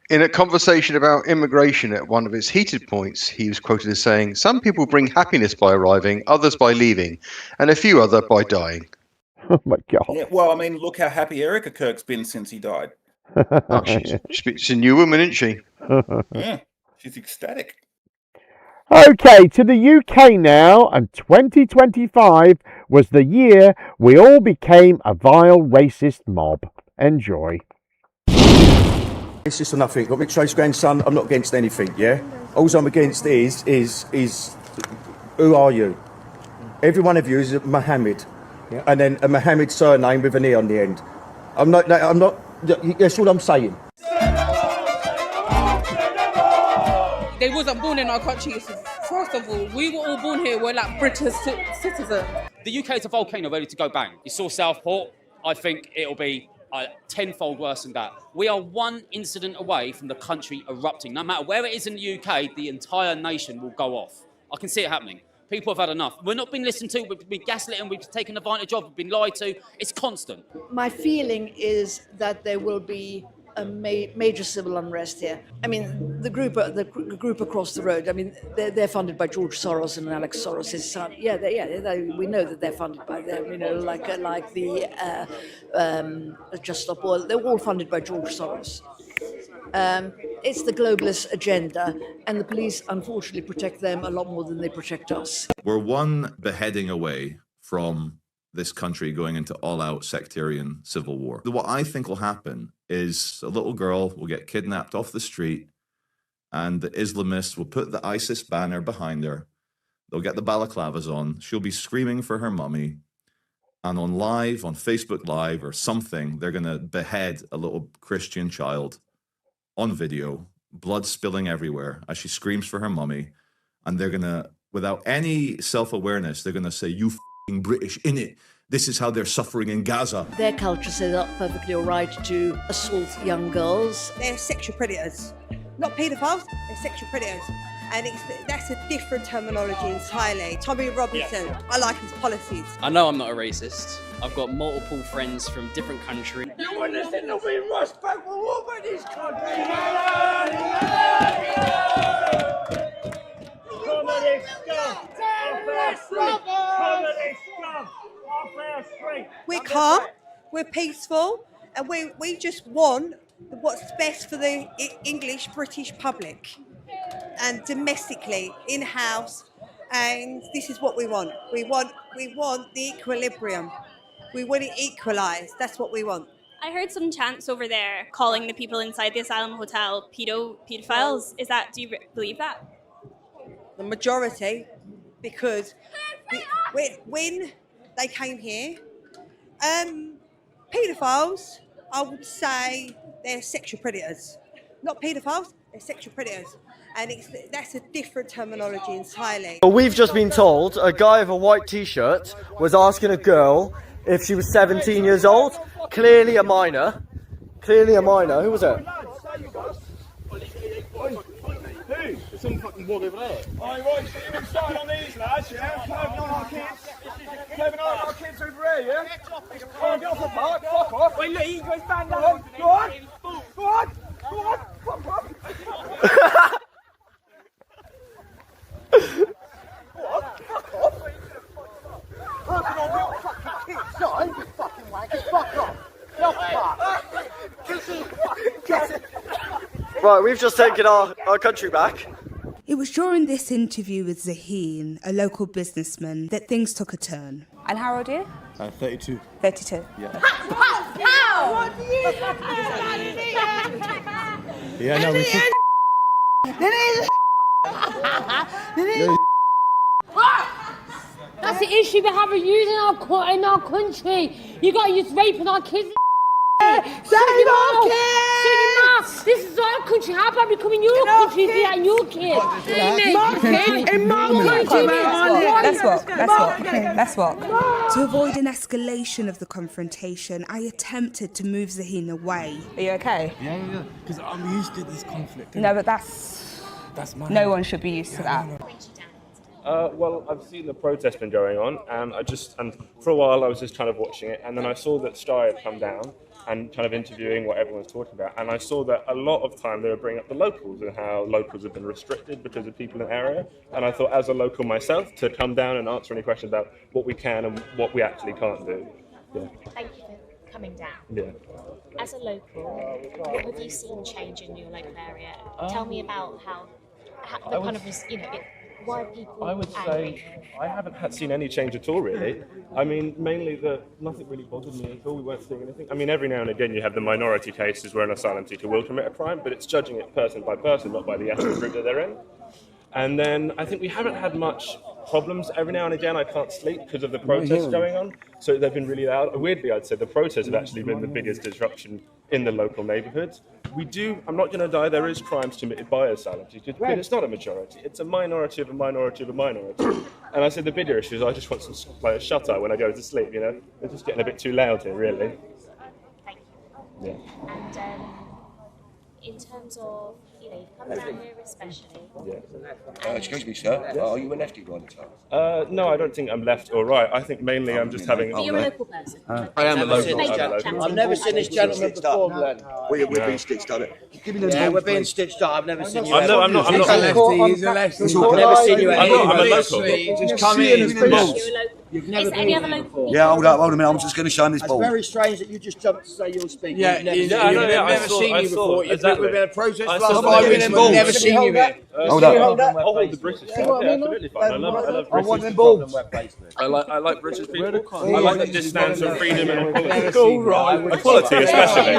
In a conversation about immigration at one of its heated points, he was quoted as saying, some people bring happiness by arriving, others by leaving, and a few other by dying. Oh, my God. Yeah, well, I mean, look how happy Erica Kirk's been since he died. She's a new woman, isn't she? Yeah, she's ecstatic. Okay, to the UK now, and 2025 was the year we all became a vile racist mob. Enjoy. It's just nothing. Got Rick Tracy's grandson. I'm not against anything. Yeah. All I'm against is who are you? Every one of you is Mohammed, and then a Mohammed surname with an E on the end. I'm not. That's all I'm saying. They wasn't born in our country. First of all, we were all born here. We're like British citizens. The UK is a volcano ready to go bang. You saw Southport. I think it'll be tenfold worse than that. We are one incident away from the country erupting. No matter where it is in the UK, the entire nation will go off. I can see it happening. People have had enough. We're not being listened to. We've been gaslit and we've taken advantage of. We've been lied to. It's constant. My feeling is that there will be a major civil unrest here. I mean, the group across the road. I mean, they're funded by George Soros and Alex Soros' son. We know that they're funded by them. You know, like the Just Stop Oil. They're all funded by George Soros. It's the globalist agenda, and the police, unfortunately, protect them a lot more than they protect us. We're one beheading away from this country going into all-out sectarian civil war. What I think will happen is a little girl will get kidnapped off the street, and the Islamists will put the ISIS banner behind her. They'll get the balaclavas on. She'll be screaming for her mummy. And on Facebook Live or something, they're going to behead a little Christian child on video, blood spilling everywhere as she screams for her mummy. And they're going to, without any self-awareness, they're going to say, "You f***ing British, innit? This is how they're suffering in Gaza." Their culture says it's perfectly all right to assault young girls. They're sexual predators. Not paedophiles, they're sexual predators. And that's a different terminology entirely. Tommy Robinson, I like his policies. I know I'm not a racist. I've got multiple friends from different countries. You want to send over in respect for all over this country? We're calm, we're peaceful, and we just want what's best for the English British public and domestically, in-house, and this is what we want. We want the equilibrium. We want it equalised. That's what we want. I heard some chants over there calling the people inside the Asylum Hotel pedophiles. Do you believe that? The majority, because when they came here, paedophiles, I would say they're sexual predators. Not paedophiles, they're sexual predators. And that's a different terminology entirely. We've just been told a guy with a white t-shirt was asking a girl if she was 17 years old. Clearly a minor. Who was it? Hey, there's some fucking wog over there. Right, so you've been starting on these lads, yeah? Clothing on our kids. Clothing on our kids over here, yeah? Oh, get off the park, fuck off. Wait, look, you guys stand down. Go on. Fuck off. Right, we've just taken our country back. It was during this interview with Zaheen, a local businessman, that things took a turn. And how old are you? 32. 32. Yeah. How? Yeah, no, we should... That's the issue we have using in our country. You got to use raping our kids. This is our country. How about becoming your country if you're your kid? Let's walk. To avoid an escalation of the confrontation, I attempted to move Zaheen away. Are you okay? Yeah. Because I'm used to this conflict. No, but that's no one should be used to that. Well, I've seen the protest been going on, and for a while I was just kind of watching it, and then I saw that Sky had come down and kind of interviewing what everyone's talking about, and I saw that a lot of time they were bringing up the locals and how locals have been restricted because of people in the area, and I thought as a local myself to come down and answer any questions about what we can and what we actually can't do. Yeah. Thank you for coming down. Yeah. As a local, what have you seen change in your local area? Tell me about how the kind of, why people I would angry? say I haven't seen any change at all, really. I mean, mainly nothing really bothered me at all. We weren't seeing anything. I mean, every now and again you have the minority cases where an asylum seeker will commit a crime, but it's judging it person by person, not by the ethnic group that they're in. And then I think we haven't had much problems. Every now and again I can't sleep because of the protests going on. So they've been really loud. Weirdly, I'd say the protests have actually been the biggest disruption in the local neighbourhoods. I'm not going to die, there is crimes committed by asylum seekers, but it's not a majority. It's a minority of a minority of a minority. And I said the bigger issue is I just want some shut-eye when I go to sleep, They're just getting a bit too loud here, really. Thank you. Yeah. And in terms of, you've come down here especially. Excuse me, sir. Are you a lefty by the time? No, I don't think I'm left or right. I think mainly I'm just having... But you're a local person. I am a local. I've never seen this gentleman before, Glenn. We're being stitched up. Yeah, we're being stitched up. I've never seen you. I'm not He's a lefty. I've never seen you. I'm a local. Just come in. You've never been any other local? Yeah, hold up, hold a minute. I'm just going to show him this ball. It's very strange that you just jumped to say you're speaking. Yeah, I've never seen you before. Exactly. We've been a protest I last saw 5 the minutes, balls. we've never seen you here. Hold up. I'll hold the British people. Yeah, absolutely fine. I love British want them people. balls. I like British people. I like that this stands for freedom and equality. Equality especially,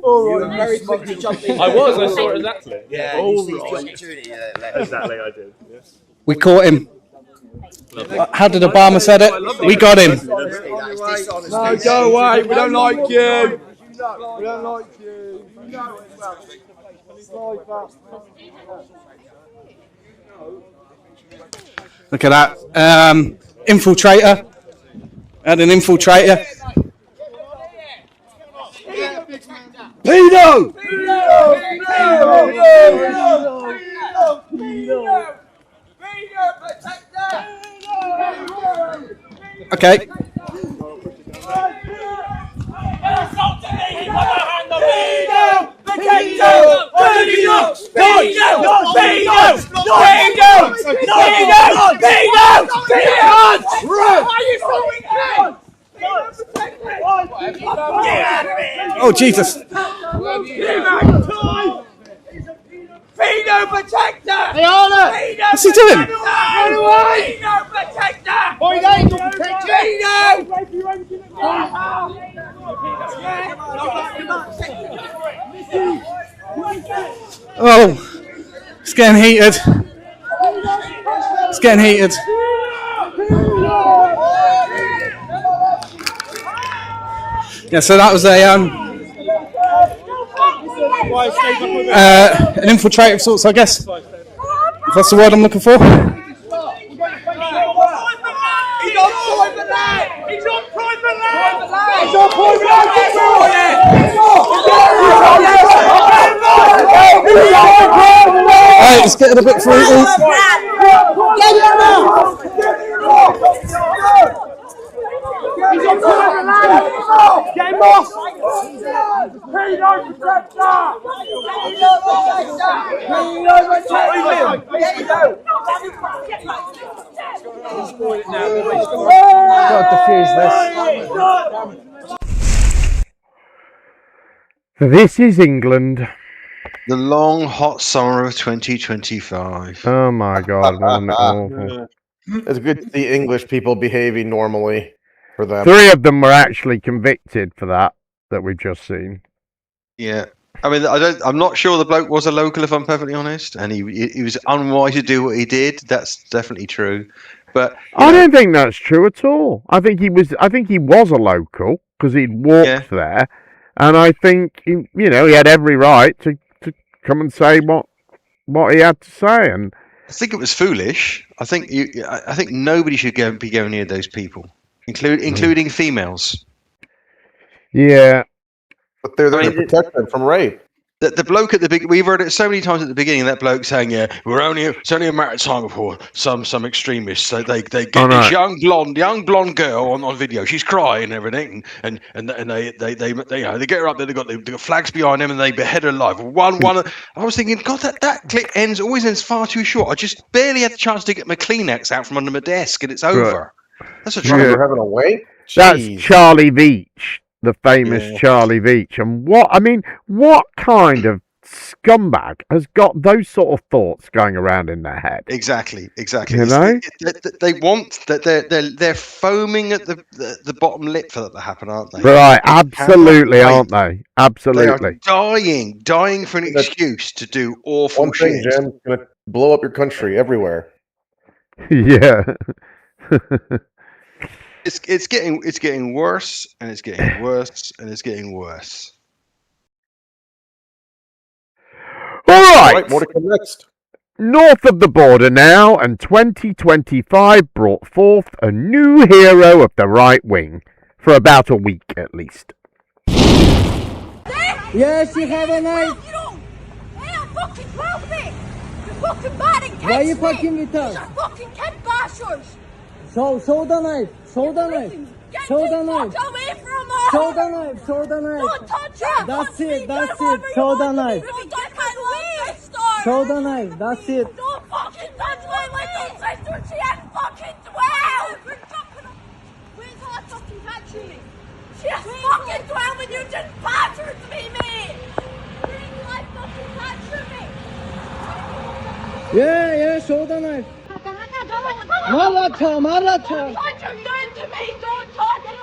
All right, very quick to jump in. I saw it exactly. Yeah, all you right. Exactly, I did. Yes. We caught him. How did Obama said it? We got him. No, go away. We don't like you. We don't like you. Look at that. Infiltrator. Had an infiltrator. Pino! Okay. Oh, Jesus. Pino protector! Hey, Arnold! What's he doing? Pino protector! Boy, angel protector! Oh, it's getting heated. It's getting heated. Yeah, so that was an infiltrator of sorts, I guess. If that's the word I'm looking for. He's on private land! He's on private land! He's on private land! Alright, it's getting a bit fruity. He's on private land! Get him off! Pino protector! Pino protector! Got to defuse this. This is England. The long, hot summer of 2025. Oh my God! Wasn't it awful? It's good to see English people behaving normally for them. 3 of them were actually convicted for that we've just seen. Yeah. I mean, I'm not sure the bloke was a local, if I'm perfectly honest, and he was unwise to do what he did. That's definitely true. But I don't think that's true at all. I think he was a local because he'd walked there, and I think he had every right to come and say what he had to say. And I think it was foolish. I think nobody should be going near those people, including females. Yeah. But they're there to protect them from rape. The bloke at the beginning, we've heard it so many times at the beginning, that bloke saying, "Yeah, it's only a matter of time before some extremists they get this young blonde girl on video. She's crying and everything, and they get her up there. They got flags behind them and they behead her alive. I was thinking, God, that clip always ends far too short. I just barely had the chance to get my Kleenex out from under my desk and it's over. That's a trouble. You're having a wait. That's Charlie Veitch, the famous Charlie Veitch. And what kind of scumbag has got those sort of thoughts going around in their head? Exactly. You know? They want that. They're foaming at the bottom lip for that to happen, aren't they? Right, absolutely, aren't they? Absolutely. They are dying for an excuse to do awful One thing, shit. Jim, it's gonna blow up your country everywhere. Yeah. It's getting worse, and it's getting worse, and it's getting worse. All right. More to come next. North of the border now, and 2025 brought forth a new hero of the right wing for about a week at least. Yes, you have a knife. I'm fucking proud of it. You're fucking bad and Why are you fucking with us? You're fucking kid bashers. Show the knife. Show the knife. Show the knife. Get away from us. Show the knife. Show the knife. Don't touch it. That's it. That's it. Show the knife. Don't touch my little sister. Show the knife. That's it. Don't fucking touch my little sister. She ain't fucking 12. Where's her fucking catching me? She's fucking 12 and you just battered me, mate. Where's her fucking catching me? Yeah, show the knife. Malata. Don't touch her. Don't to me. Don't touch her.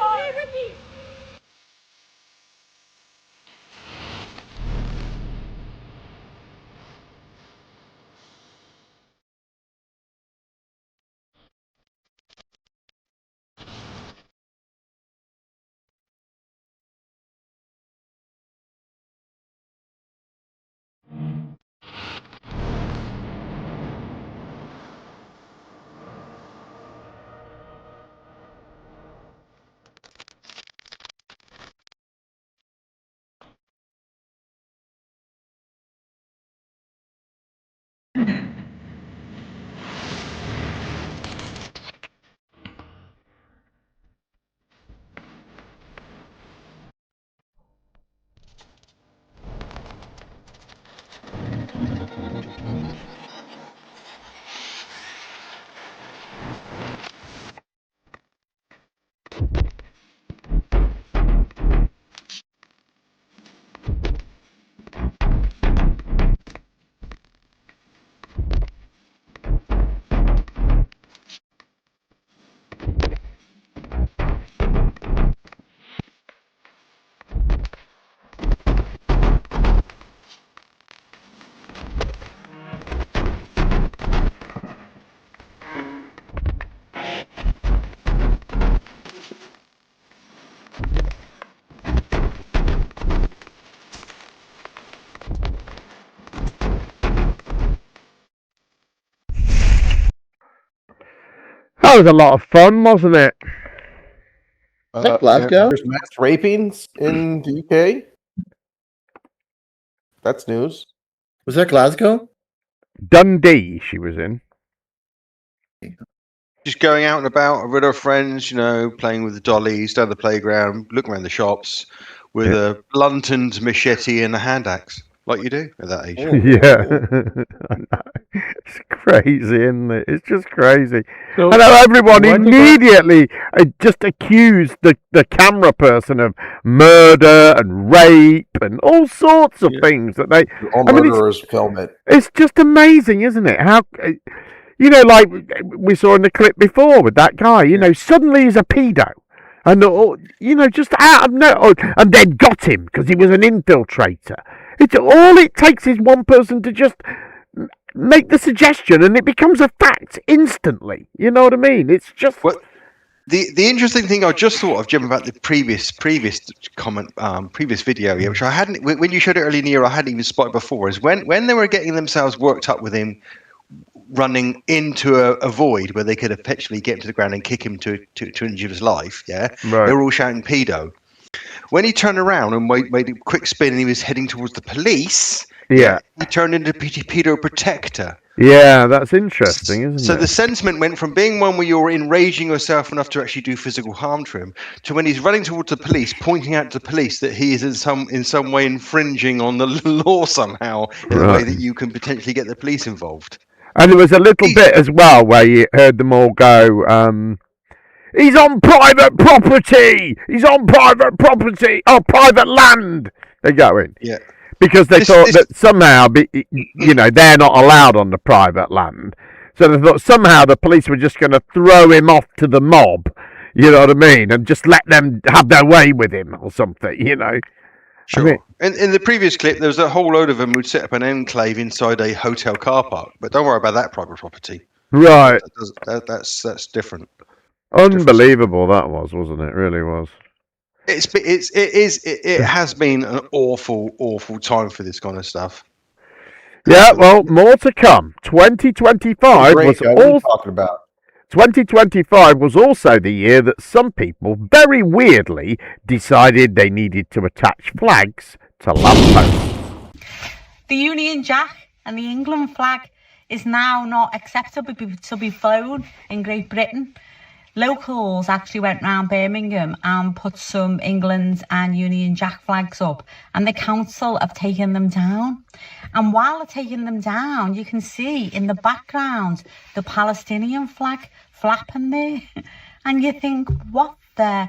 That was a lot of fun, wasn't it? Glasgow? There's mass rapings in the UK. That's news. Was that Glasgow? Dundee, she was in. Just going out and about with her friends, playing with the dollies down the playground, looking around the shops with a blunted machete and a hand axe, like you do at that age. Yeah. I know. It's crazy, isn't it? It's just crazy. So, I know everyone immediately just accused the camera person of murder and rape and all sorts of things that they. All murderers film it. It's just amazing, isn't it? How. Like we saw in the clip before with that guy, suddenly he's a pedo. And, just out of no, and then got him because he was an infiltrator. All it takes is one person to just make the suggestion and it becomes a fact instantly. You know what I mean? It's just... Well, the interesting thing I just thought of, Jim, about the previous comment, previous video, which I hadn't, when you showed it earlier in the year, I hadn't even spotted before, is when they were getting themselves worked up with him running into a void where they could effectively get him to the ground and kick him to injure his life, right. They were all shouting pedo. When he turned around and made a quick spin and he was heading towards the police, he turned into pedo protector. Yeah, that's interesting, isn't it? So the sentiment went from being one where you're enraging yourself enough to actually do physical harm to him, to when he's running towards the police, pointing out to the police that he is in some way infringing on the law somehow, in a way that you can potentially get the police involved. And there was a little bit as well where you heard them all go, he's on private property! He's on private property! Oh, private land! They're going. Yeah. because they thought that somehow, they're not allowed on the private land. So they thought somehow the police were just going to throw him off to the mob, you know what I mean, and just let them have their way with him or something, Sure. I mean, in the previous clip, there was a whole load of them who'd set up an enclave inside a hotel car park. But don't worry about that private property. Right. That's different. Unbelievable that was, wasn't it? It really was. It has been an awful time for this kind of stuff. Yeah, well, more to come. 2025 was all talking about. 2025 was also the year that some people, very weirdly, decided they needed to attach flags to lampposts. The Union Jack and the England flag is now not acceptable to be flown in Great Britain. Locals actually went round Birmingham and put some England and Union Jack flags up, and the council have taken them down. And while they're taking them down, you can see in the background the Palestinian flag flapping there. And you think, what the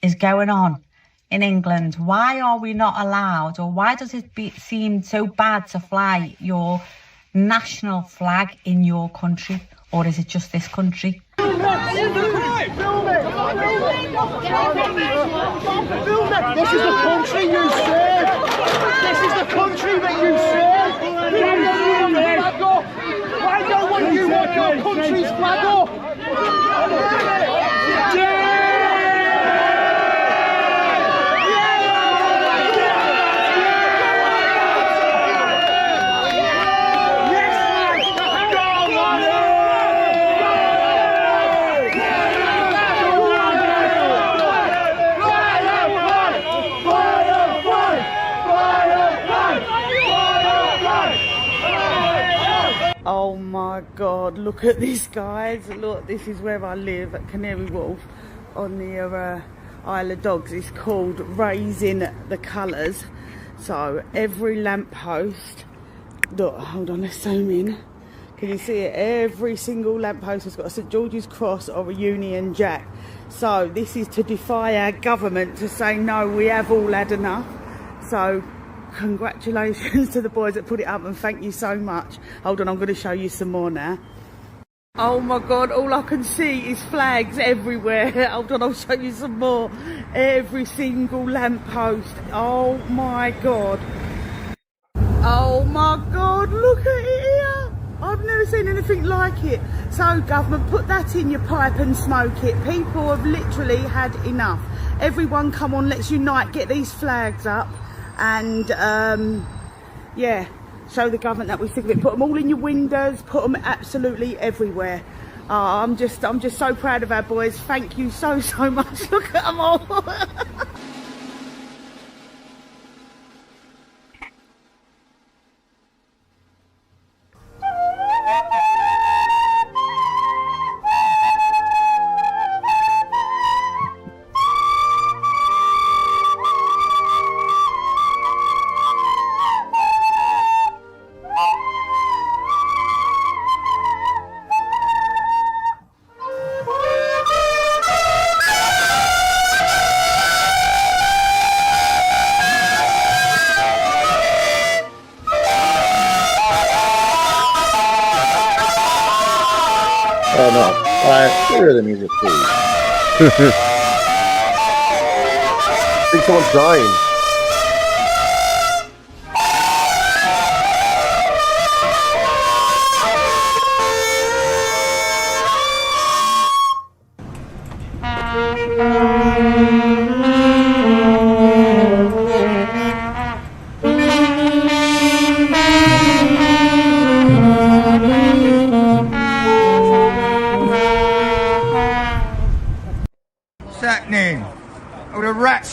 is going on in England? Why are we not allowed, or why does it seem so bad to fly your national flag in your country? Or is it just this country? Film it! This is the country you serve! This is the country that you serve! Why don't you want your country's flag up? Oh my God, look at this, guys. Look, this is where I live at Canary Wharf on the Isle of Dogs. It's called Raising the Colours. So every lamppost, look, hold on, let's zoom in. Can you see it? Every single lamppost has got a St George's Cross or a Union Jack. So this is to defy our government to say, no, we have all had enough. So congratulations to the boys that put it up, and thank you so much. Hold on, I'm going to show you some more now. Oh my God, all I can see is flags everywhere. Hold on, I'll show you some more. Every single lamppost. Oh my God. Oh my God, look at it here. I've never seen anything like it. So government, put that in your pipe and smoke it. People have literally had enough. Everyone come on, let's unite, get these flags up. And yeah, show the government that we're sick of it. Put them all in your windows, put them absolutely everywhere. I'm just so proud of our boys. Thank you so much. Look at them all. Oh no! Hear the music, please. I think someone's dying.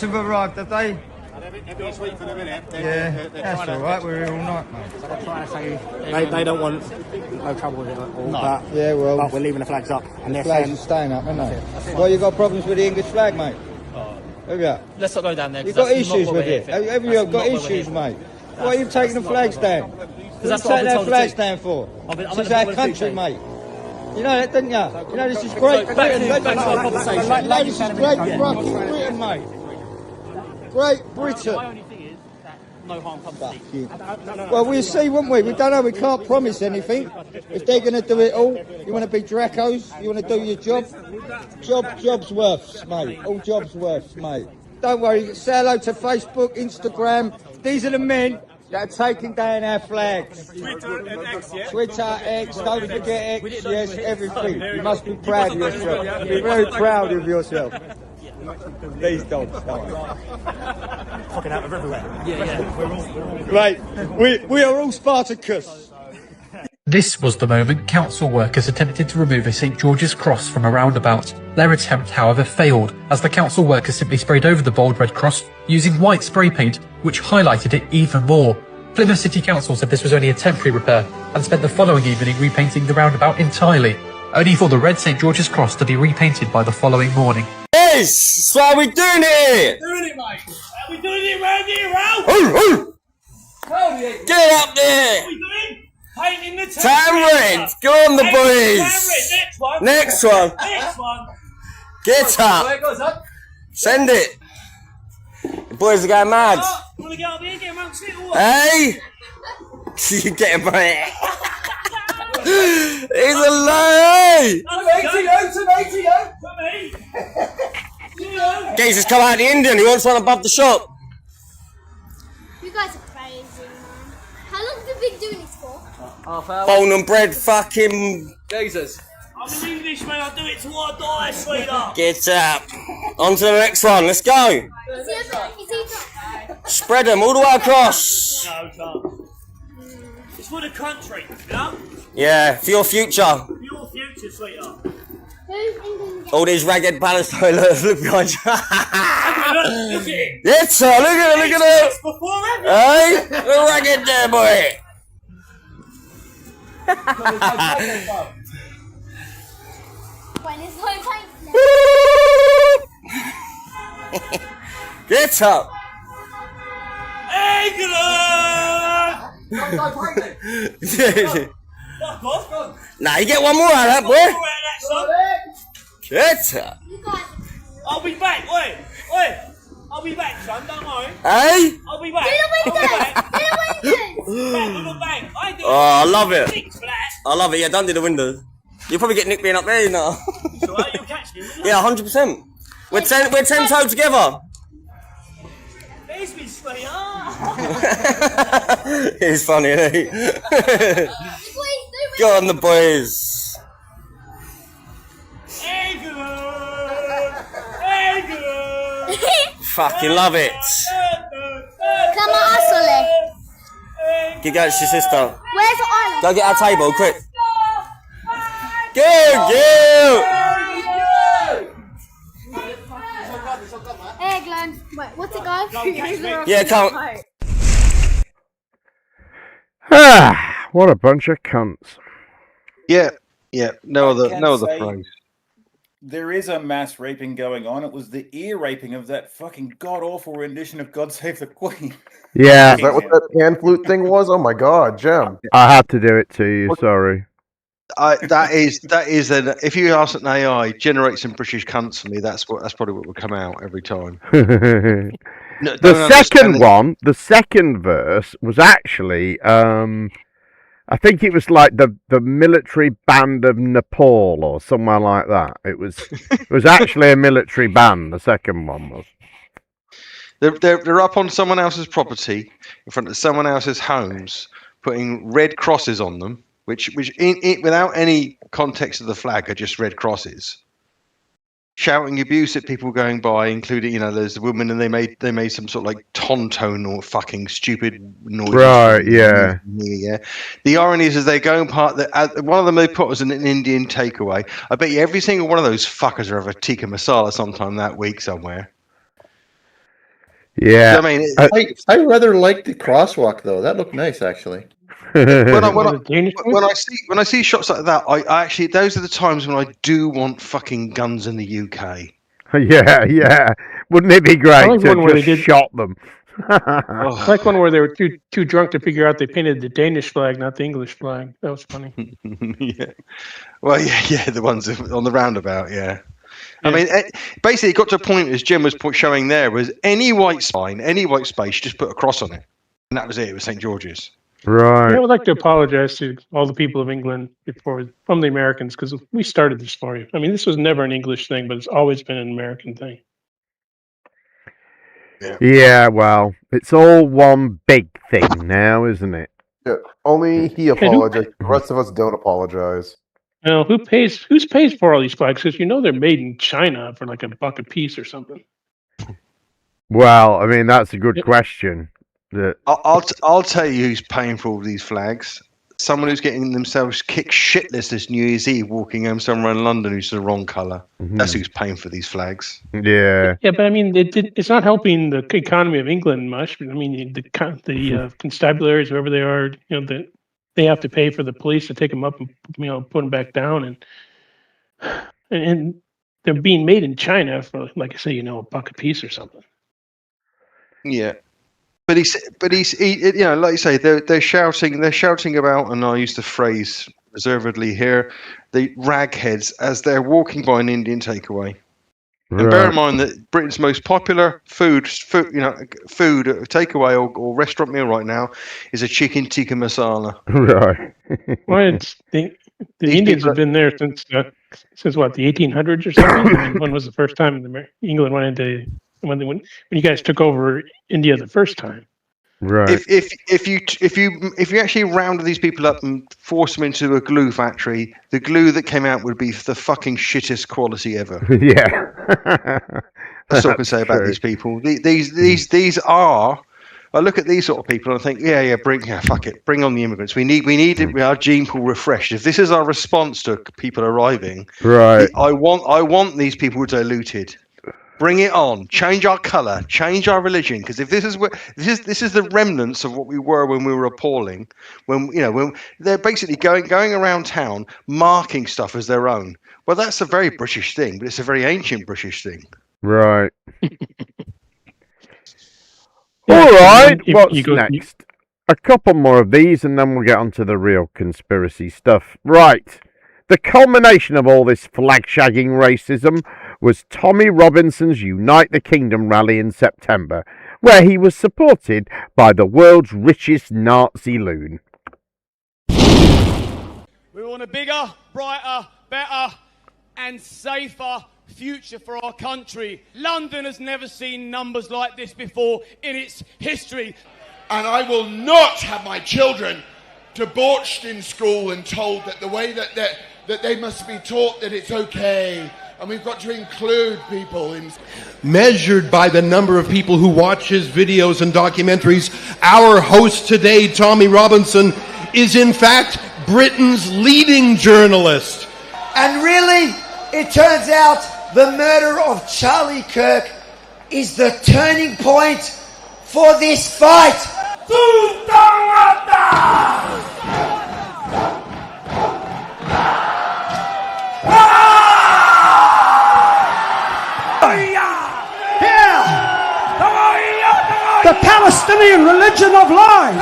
Have arrived, have they? Every week for the minute. Yeah, that's all right. We're here all night, mate. So they're trying to say they don't want no trouble with it at all. No. Yeah, well, but we're leaving the flags up, and the they're flags saying, are staying up, aren't they? Well, you got problems with the English flag, mate? Have you? Let's not go down there. You've got issues with it. Have you got issues, mate? Why are you taking the flags down? What are you taking our flags down for? This is our country, mate. You know that, didn't you? You know this is Great Britain. You know this is Great Britain, mate. Great Britain. My only thing is that no harm comes to me. Well, we'll see, won't we? We don't know. We can't promise anything. If they're going to do it all, you want to be Dracos, you want to do your job. Job's worth, mate. All jobs worth, mate. Don't worry. Say hello to Facebook, Instagram. These are the men that are taking down our flags. Twitter and X, yeah? Twitter, X, don't forget X, yes, everything. You must be proud of yourself. Be very proud of yourself. These dogs, Fucking out of everywhere. Right, we are all Spartacus. This was the moment council workers attempted to remove a St George's cross from a roundabout. Their attempt, however, failed, as the council workers simply sprayed over the bold red cross using white spray paint, which highlighted it even more. Plymouth City Council said this was only a temporary repair and spent the following evening repainting the roundabout entirely, only for the red St George's cross to be repainted by the following morning. Yes! So are we doing it here? Doing it, mate. Are we doing it round here, Ralph? Get up there! What are we doing? Painting the Tan red! Go on the boys! Next one. Next one! Next one. Get up! Send it! The boys are going mad! You want to get up here, get amongst it, or Hey! You get him right. He's a lie! Jesus, come out the Indian, he wants one above the shop. You guys are crazy, man. How long have you been doing this for? Half hour. Bone and bread, fucking... Jesus. I'm an Englishman, I'll do it till I die, sweetheart. Get up. On to the next one, let's go. Is he Spread them all the way across. No, can't. It's for the country, you know? Yeah, for your future. For your future, sweetheart. All these ragged Palestine, look behind you. Look at it. Yes, sir, look at it, look at it. Hey, look ragged there, boy. When it's no time. Get up. Nah, you get one more out of that, boy. Get up. I'll be back, wait. I'll be back, son, don't worry. Hey? I'll be back. Do the windows. Back with a bang. Oh, I love it. I love it, yeah, don't do the windows. You'll probably get Nick being up there, you know. It's alright, you'll catch me, won't you? Yeah, 100%. We're 10 toe together. There's me, sweetheart. He's funny, isn't he? Go on the boys. Hey, girl. Hey, girl. Fucking love it. Come on, Asole. You go to your sister. Where's the island? Go get our table, quick. Go! Hey, Glenn. Wait, what's it, guys? Yeah, come. What a bunch of cunts. Yeah, no other phrase. There is a mass raping going on. It was the ear raping of that fucking god-awful rendition of God Save the Queen. Yeah, is that what that pan flute thing was? Oh my god, Jem. I had to do it to you, sorry. That is an, if you ask an AI, generate some British cunts for me, that's probably what will come out every time. No, the second verse was actually I think it was like the military band of Nepal or somewhere like that. It was actually a military band, the second one was. They're up on someone else's property in front of someone else's homes, putting red crosses on them, which without any context of the flag are just red crosses. Shouting abuse at people going by, including, there's the woman, and they made some sort of like ton or fucking stupid noise. Right, yeah. Yeah. The irony is, as they go and part, one of them they put as an Indian takeaway. I bet you every single one of those fuckers are of a tikka masala sometime that week somewhere. Yeah. I mean, I rather like the crosswalk though. That looked nice actually. when I see shots like that, I actually, those are the times when I do want fucking guns in the UK. Yeah. Wouldn't it be great to just shot them? I like one where they were too drunk to figure out they painted the Danish flag, not the English flag. That was funny. Yeah. Well, yeah, the ones on the roundabout, yeah. I mean, basically, it got to a point, as Jim was showing there, was any white space, just put a cross on it. And that was it. It was St. George's. I would like to apologize to all the people of England from the Americans, because we started this for you. I mean, this was never an English thing, but it's always been an American thing. Yeah, well, it's all one big thing now, isn't it? Yeah, only he apologized. The rest of us don't apologize. Now, who's pays for all these flags? Because they're made in China for like $1 a piece or something. Well, I mean, that's a good question. I'll tell you who's paying for all these flags. Someone who's getting themselves kicked shitless this New Year's Eve walking home somewhere in London who's the wrong colour. That's who's paying for these flags. Yeah. Yeah, but I mean, it's not helping the economy of England much. I mean, the constabularies, whoever they are, they have to pay for the police to take them up and put them back down, and they're being made in China for, like I say, $1 a piece or something. Yeah. But he's like you say, they're shouting about, and I use the phrase reservedly here, the ragheads as they're walking by an Indian takeaway. Right. And bear in mind that Britain's most popular food takeaway or restaurant meal right now is a chicken tikka masala. Right. Well, the Indians have been there since what, the 1800s or something. I mean, when was the first time England went into when you guys took over India the first time? Right. If you actually rounded these people up and forced them into a glue factory, the glue that came out would be the fucking shittest quality ever. Yeah. That's all I can say about these people. These are. I look at these sort of people and I think, fuck it, bring on the immigrants. We need our gene pool refreshed. If this is our response to people arriving, right? I want these people diluted. Bring it on. Change our colour. Change our religion. Because if this is the remnants of what we were when we were appalling, when they're basically going around town marking stuff as their own. Well, that's a very British thing, but it's a very ancient British thing. Right. All right. What's next? A couple more of these, and then we'll get on to the real conspiracy stuff. Right. The culmination of all this flag-shagging racism was Tommy Robinson's Unite the Kingdom rally in September, where he was supported by the world's richest Nazi loon. We want a bigger, brighter, better and safer future for our country. London has never seen numbers like this before in its history. And I will not have my children debauched in school and told that the way that they must be taught that it's okay, and we've got to include people in. Measured by the number of people who watch his videos and documentaries, our host today, Tommy Robinson, is in fact Britain's leading journalist. And really, it turns out the murder of Charlie Kirk is the turning point for this fight. The Palestinian religion of lies.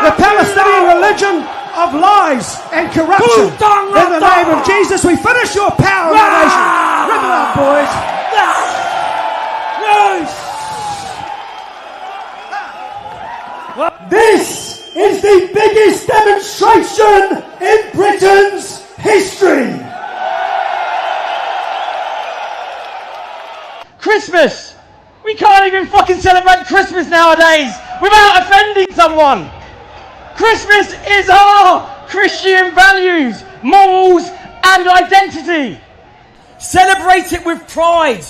The Palestinian religion of lies and corruption. In the name of Jesus, we finish your power in the nation. Rip it up, boys. This is the biggest demonstration in Britain's history. Christmas! We can't even fucking celebrate Christmas nowadays without offending someone! Christmas is our Christian values, morals and identity! Celebrate it with pride.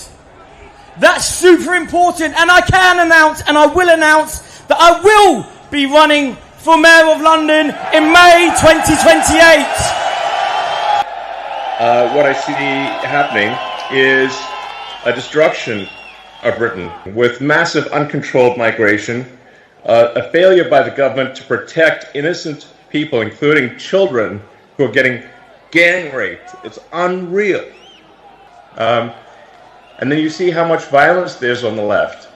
That's super important, and I can announce and I will announce that I will be running for Mayor of London in May 2028. What I see happening is a destruction of Britain with massive uncontrolled migration, a failure by the government to protect innocent people, including children who are getting gang raped. It's unreal. And then you see how much violence there's on the left,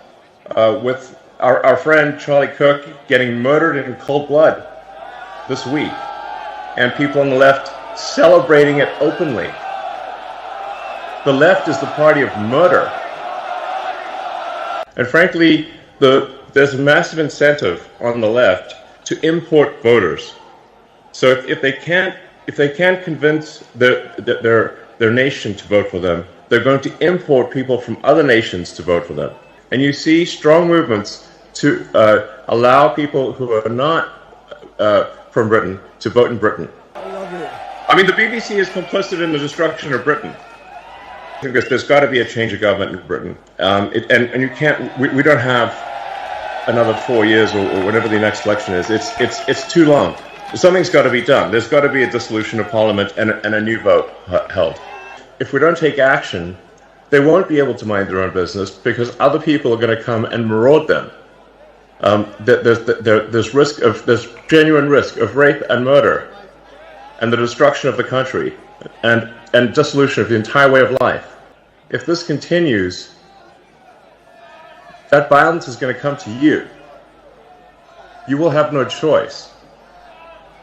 with our friend Charlie Kirk getting murdered in cold blood this week, and people on the left celebrating it openly. The left is the party of murder. And frankly, the there's a massive incentive on the left to import voters. So if they can't convince their nation to vote for them, they're going to import people from other nations to vote for them. And you see strong movements to allow people who are not from Britain to vote in Britain. I mean, the BBC is complicit in the destruction of Britain. I think there's got to be a change of government in Britain. And you can't, we don't have another 4 years or whenever the next election is. It's too long. Something's got to be done. There's got to be a dissolution of Parliament and a new vote held. If we don't take action, they won't be able to mind their own business because other people are going to come and maraud them. There's genuine risk of rape and murder, and the destruction of the country, and dissolution of the entire way of life. If this continues, that violence is going to come to you. You will have no choice.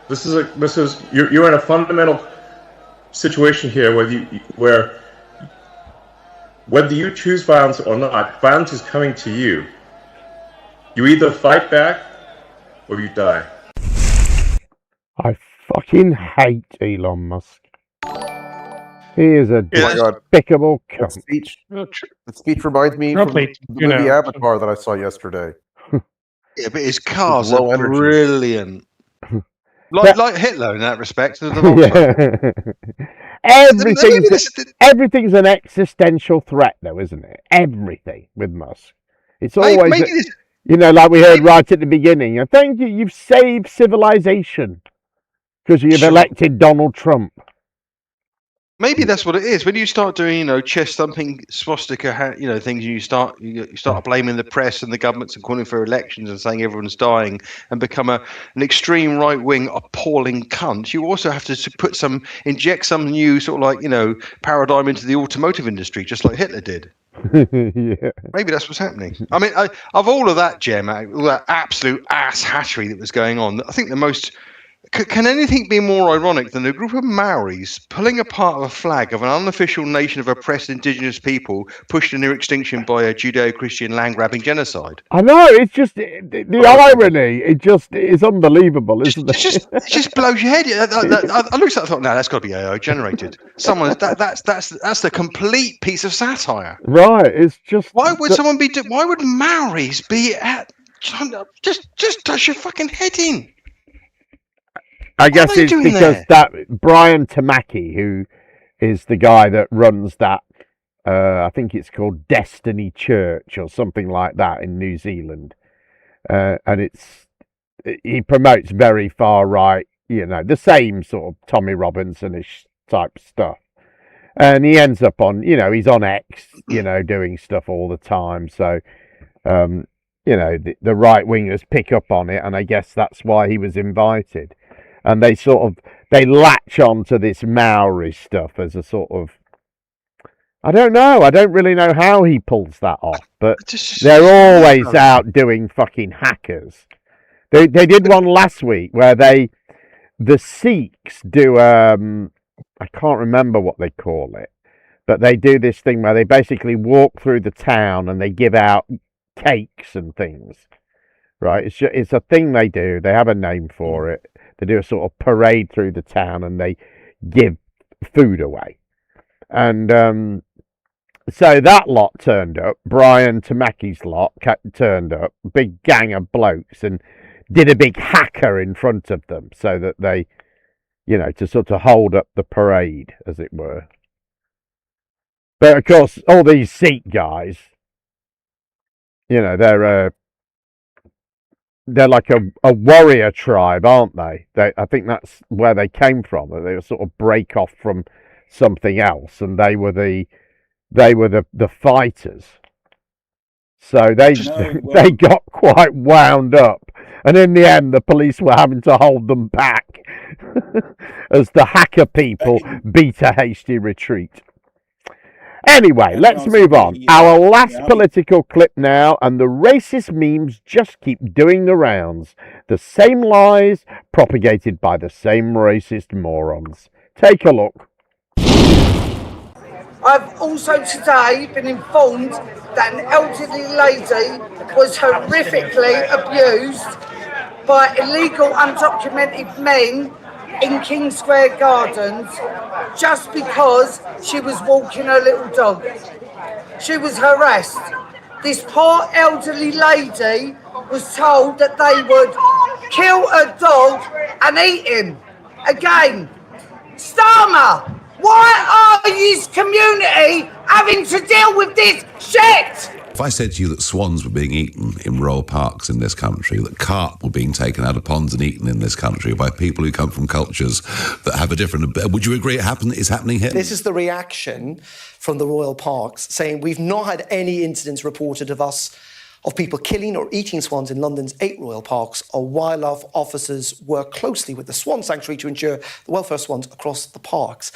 You're in a fundamental situation here where whether you choose violence or not, violence is coming to you. You either fight back or you die. I fucking hate Elon Musk. He is a despicable cunt. The speech reminds me of the movie Avatar that I saw yesterday. Yeah, but his cars are brilliant. Like Hitler in that respect. Everything's an existential threat, though, isn't it? Everything with Musk. It's always, like we heard right at the beginning. And thank you, you've saved civilization because you've elected Donald Trump. Maybe that's what it is. When you start doing, chest thumping, swastika, things, you start blaming the press and the governments and calling for elections and saying everyone's dying and become an extreme right wing, appalling cunt. You also have to inject some new sort of paradigm into the automotive industry, just like Hitler did. Yeah. Maybe that's what's happening. I mean, of all of that, Jem, all that absolute ass hatchery that was going on, I think the most. Can anything be more ironic than a group of Maoris pulling apart a flag of an unofficial nation of oppressed indigenous people pushed near extinction by a Judeo-Christian land-grabbing genocide? I know, it's just the irony. It is unbelievable, isn't it? It just blows your head. I looked at it and thought, no, that's got to be AI generated. That's the complete piece of satire. Right, it's just. Why would why would Maoris be at? Just touch your fucking head in. I guess it's because that Brian Tamaki, who is the guy that runs that, I think it's called Destiny Church or something like that in New Zealand, and he promotes very far right, the same sort of Tommy Robinson-ish type stuff, and he ends up on, he's on X, doing stuff all the time, so. The right wingers pick up on it, and I guess that's why he was invited. And they latch on to this Maori stuff as a sort of, I don't know. I don't really know how he pulls that off, but they're always out doing fucking hackers. They did one last week where the Sikhs do, I can't remember what they call it, but they do this thing where they basically walk through the town and they give out cakes and things, right? It's a thing they do. They have a name for it. They do a sort of parade through the town and they give food away. And so that lot turned up. Brian Tamaki's lot turned up. Big gang of blokes and did a big hacker in front of them so that they, to sort of hold up the parade, as it were. But of course, all these Sikh guys, they're like a warrior tribe, aren't they? I think that's where they came from. They were sort of break off from something else, and they were the fighters. So they got quite wound up, and in the end, the police were having to hold them back as the hacker people beat a hasty retreat. Anyway, let's move on. Our last political clip now, and the racist memes just keep doing the rounds. The same lies propagated by the same racist morons. Take a look. I've also today been informed that an elderly lady was horrifically abused by illegal undocumented men in King Square Gardens just because she was walking her little dog. She was harassed. This poor elderly lady was told that they would kill her dog and eat him. Again, Starmer, why are this community having to deal with this shit? If I said to you that swans were being eaten in royal parks in this country, that carp were being taken out of ponds and eaten in this country by people who come from cultures that have a different... Would you agree it's happening here? This is the reaction from the royal parks, saying we've not had any incidents reported of people killing or eating swans in London's 8 royal parks. Our wildlife officers work closely with the Swan Sanctuary to ensure the welfare of swans across the parks.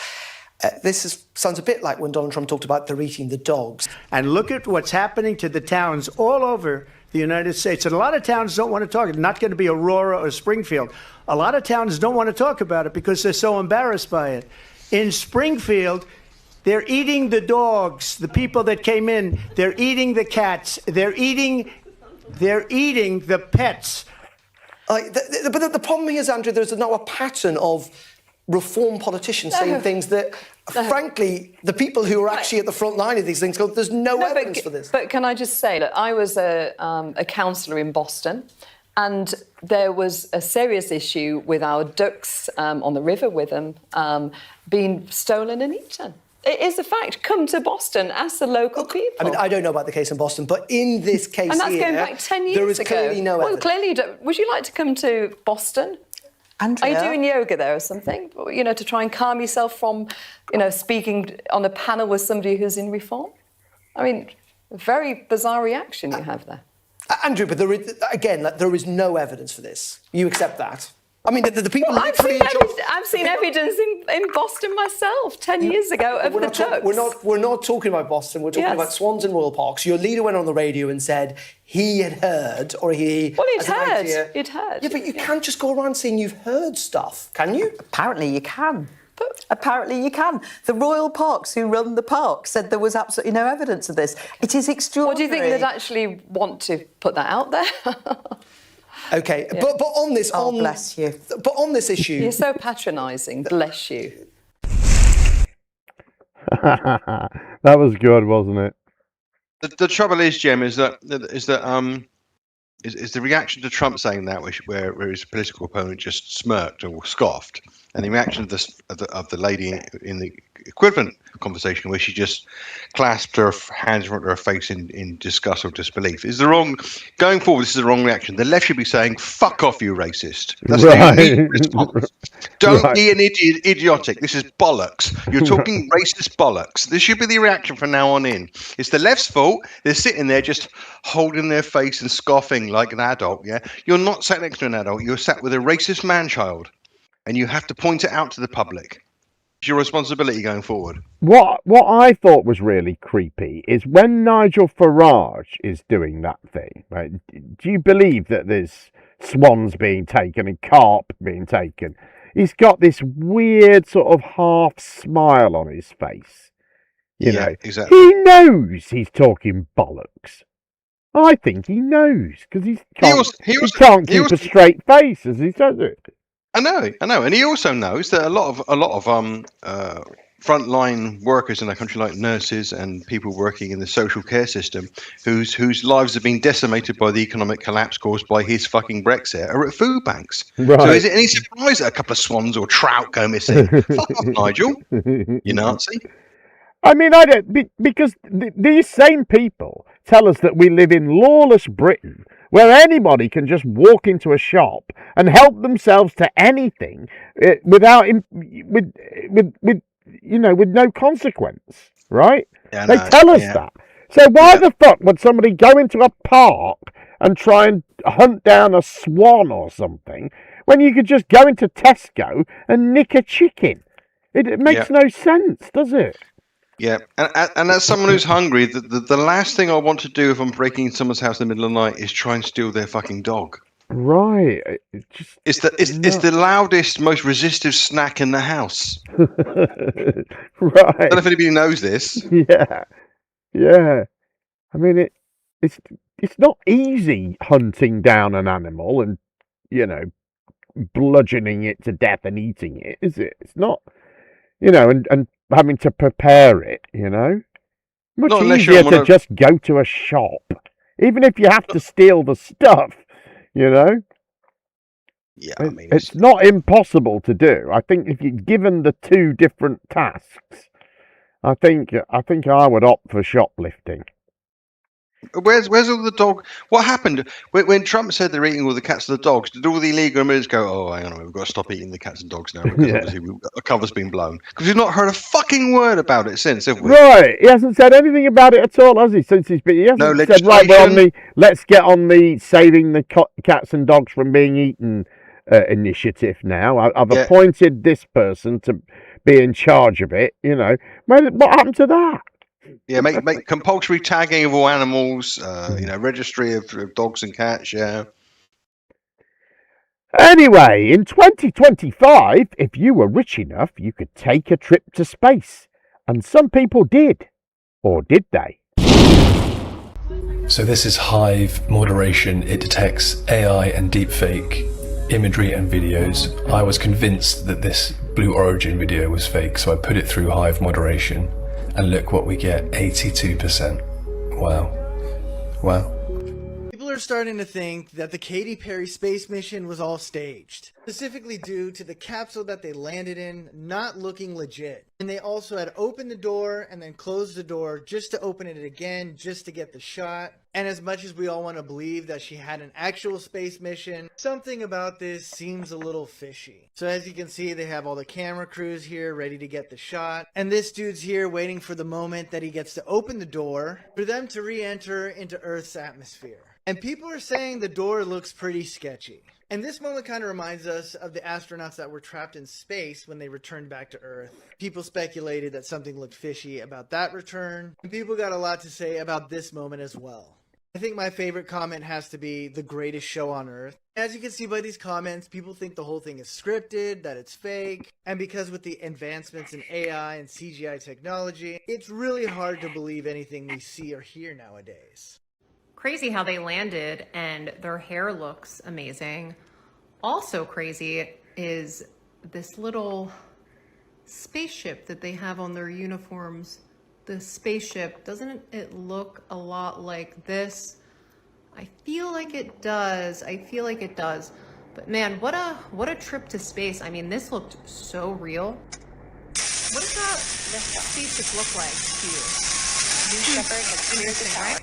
Sounds a bit like when Donald Trump talked about they're eating the dogs. And look at what's happening to the towns all over the United States. And a lot of towns don't want to talk. It's not going to be Aurora or Springfield. A lot of towns don't want to talk about it because they're so embarrassed by it. In Springfield, they're eating the dogs. The people that came in, they're eating the cats. They're eating the pets. But the problem here is, Andrew, there's now a pattern of reform politicians saying things that, frankly, the people who are actually at the front line of these things go, there's no evidence for this. But can I just say, look, I was a councillor in Boston, and there was a serious issue with our ducks on the river with them being stolen and eaten. It is a fact. Come to Boston, ask the local people. I mean, I don't know about the case in Boston, but in this case and that's here, going back 10 years ago. there is clearly no evidence. Well, clearly, would you like to come to Boston? Andrea? Are you doing yoga there or something? You know, to try and calm yourself from, speaking on a panel with somebody who's in reform? I mean, very bizarre reaction you have there. Andrew, but there is no evidence for this. You accept that? I mean, the people... Well, I've seen evidence in Boston myself 10 years ago of the ducks. We're not talking about Boston. We're talking about swans in royal parks. Your leader went on the radio and said he had heard, or he... Well, he'd heard. Yeah, but you can't just go around saying you've heard stuff, can you? Apparently you can. Apparently you can. The royal parks who run the park said there was absolutely no evidence of this. It is extraordinary. What do you think they'd actually want to put that out there? Okay, yeah. but on this... bless you. But on this issue... You're so patronising. Bless you. That was good, wasn't it? The trouble is, Jem, is the reaction to Trump saying that, where his political opponent just smirked or scoffed, and the reaction of the lady in the equivalent conversation where she just clasped her hands in front of her face in disgust or disbelief is the wrong. Going forward, this is the wrong reaction. The left should be saying, "Fuck off, you racist." That's the immediate response. Don't be an idiotic. This is bollocks. You're talking racist bollocks. This should be the reaction from now on in. It's the left's fault. They're sitting there just holding their face and scoffing like an adult. Yeah, you're not sat next to an adult. You're sat with a racist man-child, and you have to point it out to the public. It's your responsibility going forward. What I thought was really creepy is when Nigel Farage is doing that thing. Right? Do you believe that there's swans being taken and carp being taken? He's got this weird sort of half smile on his face. You know, exactly. He knows he's talking bollocks. I think he knows because he can't keep a straight face as he says it. I know, and he also knows that a lot of frontline workers in our country, like nurses and people working in the social care system, whose lives have been decimated by the economic collapse caused by his fucking Brexit, are at food banks. Right. So is it any surprise that a couple of swans or trout go missing? Fuck off, Nigel, you Nazi. I mean, I don't, because these same people tell us that we live in lawless Britain, where anybody can just walk into a shop and help themselves to anything with no consequence, right? Yeah, they tell us that. So why the fuck would somebody go into a park and try and hunt down a swan or something when you could just go into Tesco and nick a chicken? It makes no sense, does it? Yeah, and as someone who's hungry, the last thing I want to do if I'm breaking into someone's house in the middle of the night is try and steal their fucking dog. Right. It's the loudest, most resistive snack in the house. Right. I don't know if anybody knows this. Yeah. I mean, it's not easy hunting down an animal and, bludgeoning it to death and eating it, is it? It's not, and having to prepare it, Much Not unless easier you're to just go to a shop, even if you have to steal the stuff, Yeah, I mean, It's not impossible to do. I think if you're given the two different tasks, I think I would opt for shoplifting. where's all the dog? What happened when Trump said they're eating all the cats and the dogs? Did all the illegal immigrants go, "Oh, hang on a minute, we've got to stop eating the cats and dogs now because obviously a cover's been blown"? Because we've not heard a fucking word about it since, have we? Right, he hasn't said anything about it at all, has he? Since he's been, he hasn't said, right, let's get on the saving the cats and dogs from being eaten initiative now. I've appointed this person to be in charge of it. What happened to that? Yeah, make compulsory tagging of all animals. Registry of dogs and cats. Yeah. Anyway, in 2025, if you were rich enough, you could take a trip to space, and some people did, or did they? So this is Hive moderation. It detects AI and deepfake imagery and videos. I was convinced that this Blue Origin video was fake, so I put it through Hive moderation, and look what we get, 82%. Wow. People are starting to think that the Katy Perry space mission was all staged, specifically due to the capsule that they landed in not looking legit. And they also had opened the door and then closed the door just to open it again, just to get the shot. And as much as we all want to believe that she had an actual space mission, something about this seems a little fishy. So as you can see, they have all the camera crews here ready to get the shot. And this dude's here waiting for the moment that he gets to open the door for them to re-enter into Earth's atmosphere. And people are saying the door looks pretty sketchy. And this moment kind of reminds us of the astronauts that were trapped in space when they returned back to Earth. People speculated that something looked fishy about that return, and people got a lot to say about this moment as well. I think my favorite comment has to be the greatest show on Earth. As you can see by these comments, people think the whole thing is scripted, that it's fake, and because with the advancements in AI and CGI technology, it's really hard to believe anything we see or hear nowadays. Crazy how they landed and their hair looks amazing. Also crazy is this little spaceship that they have on their uniforms. The spaceship, doesn't it look a lot like this? I feel like it does. But man, what a trip to space. I mean, this looked so real. What does that spaceship look like to you? Interesting, right?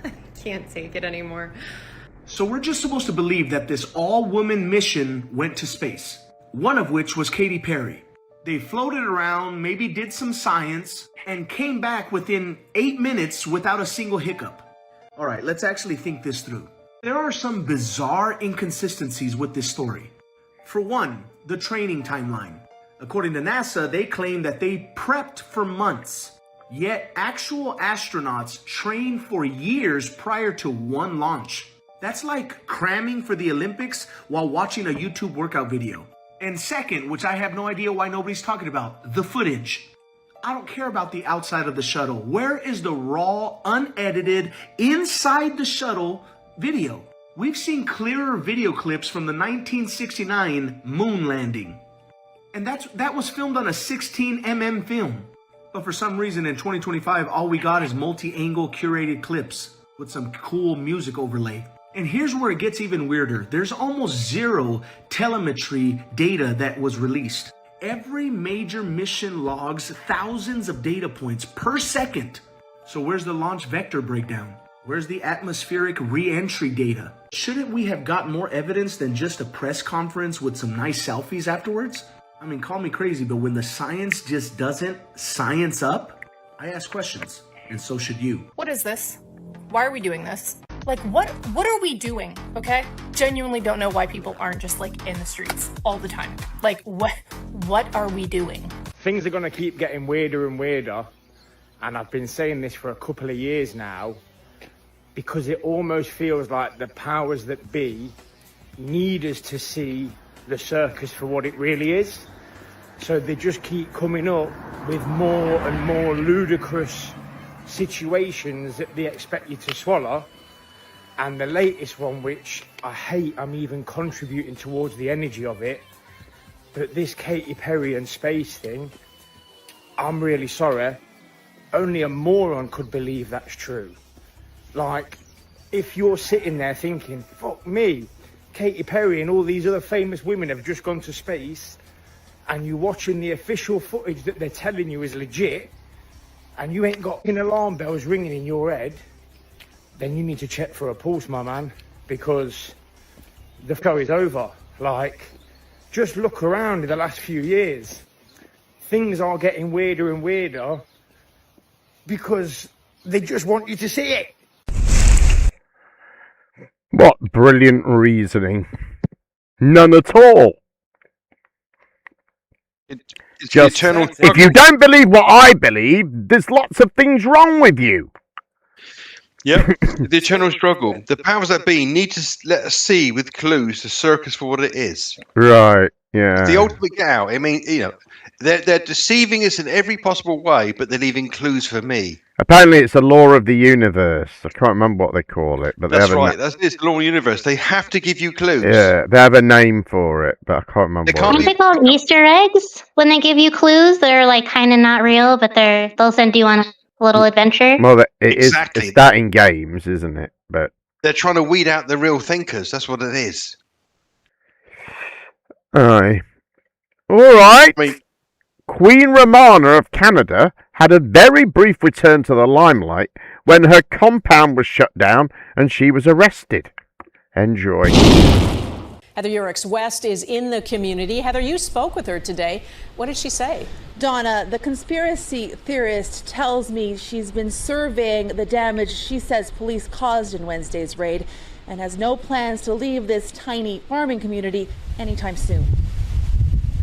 I can't take it anymore. So we're just supposed to believe that this all-woman mission went to space, one of which was Katy Perry. They floated around, maybe did some science, and came back within 8 minutes without a single hiccup. All right, let's actually think this through. There are some bizarre inconsistencies with this story. For one, the training timeline. According to NASA, they claim that they prepped for months. Yet actual astronauts trained for years prior to one launch. That's like cramming for the Olympics while watching a YouTube workout video. And second, which I have no idea why nobody's talking about, the footage. I don't care about the outside of the shuttle. Where is the raw, unedited, inside the shuttle video? We've seen clearer video clips from the 1969 moon landing. And that was filmed on a 16mm film. But for some reason in 2025, all we got is multi-angle curated clips with some cool music overlay. And here's where it gets even weirder. There's almost zero telemetry data that was released. Every major mission logs thousands of data points per second. So where's the launch vector breakdown? Where's the atmospheric re-entry data? Shouldn't we have got more evidence than just a press conference with some nice selfies afterwards? I mean, call me crazy, but when the science just doesn't science up, I ask questions, and so should you. What is this? Why are we doing this? Like, what are we doing, okay? Genuinely don't know why people aren't just, like, in the streets all the time. Like, what are we doing? Things are going to keep getting weirder and weirder, and I've been saying this for a couple of years now, because it almost feels like the powers that be need us to see the circus for what it really is. So they just keep coming up with more and more ludicrous situations that they expect you to swallow. And the latest one, which I hate, I'm even contributing towards the energy of it, but this Katy Perry and space thing, I'm really sorry, only a moron could believe that's true. Like, if you're sitting there thinking, fuck me, Katy Perry and all these other famous women have just gone to space, and you're watching the official footage that they're telling you is legit, and you ain't got alarm bells ringing in your head, then you need to check for a pulse, my man, because the show is over. Like, just look around in the last few years. Things are getting weirder and weirder because they just want you to see it. What brilliant reasoning. None at all. Just, if you don't believe what I believe, there's lots of things wrong with you. Yep, the eternal struggle. The powers that be need to let us see with clues the circus for what it is. Right, yeah. It's the ultimate get out. I mean, you know, they're deceiving us in every possible way, but they're leaving clues for me. Apparently it's a law of the universe. I can't remember what they call it. But That's they have right. That's the law of the universe. They have to give you clues. Yeah, they have a name for it, but I can't remember what Aren't they called Easter eggs? When they give you clues, they're like kind of not real, but they'll send you on a little adventure. Well, it's that in games, isn't it? But they're trying to weed out the real thinkers. That's what it is. Aye. All right. Queen Romana of Canada had a very brief return to the limelight when her compound was shut down and she was arrested. Enjoy. Heather Urix West is in the community. Heather, you spoke with her today. What did she say? Donna, the conspiracy theorist tells me she's been surveying the damage she says police caused in Wednesday's raid and has no plans to leave this tiny farming community anytime soon.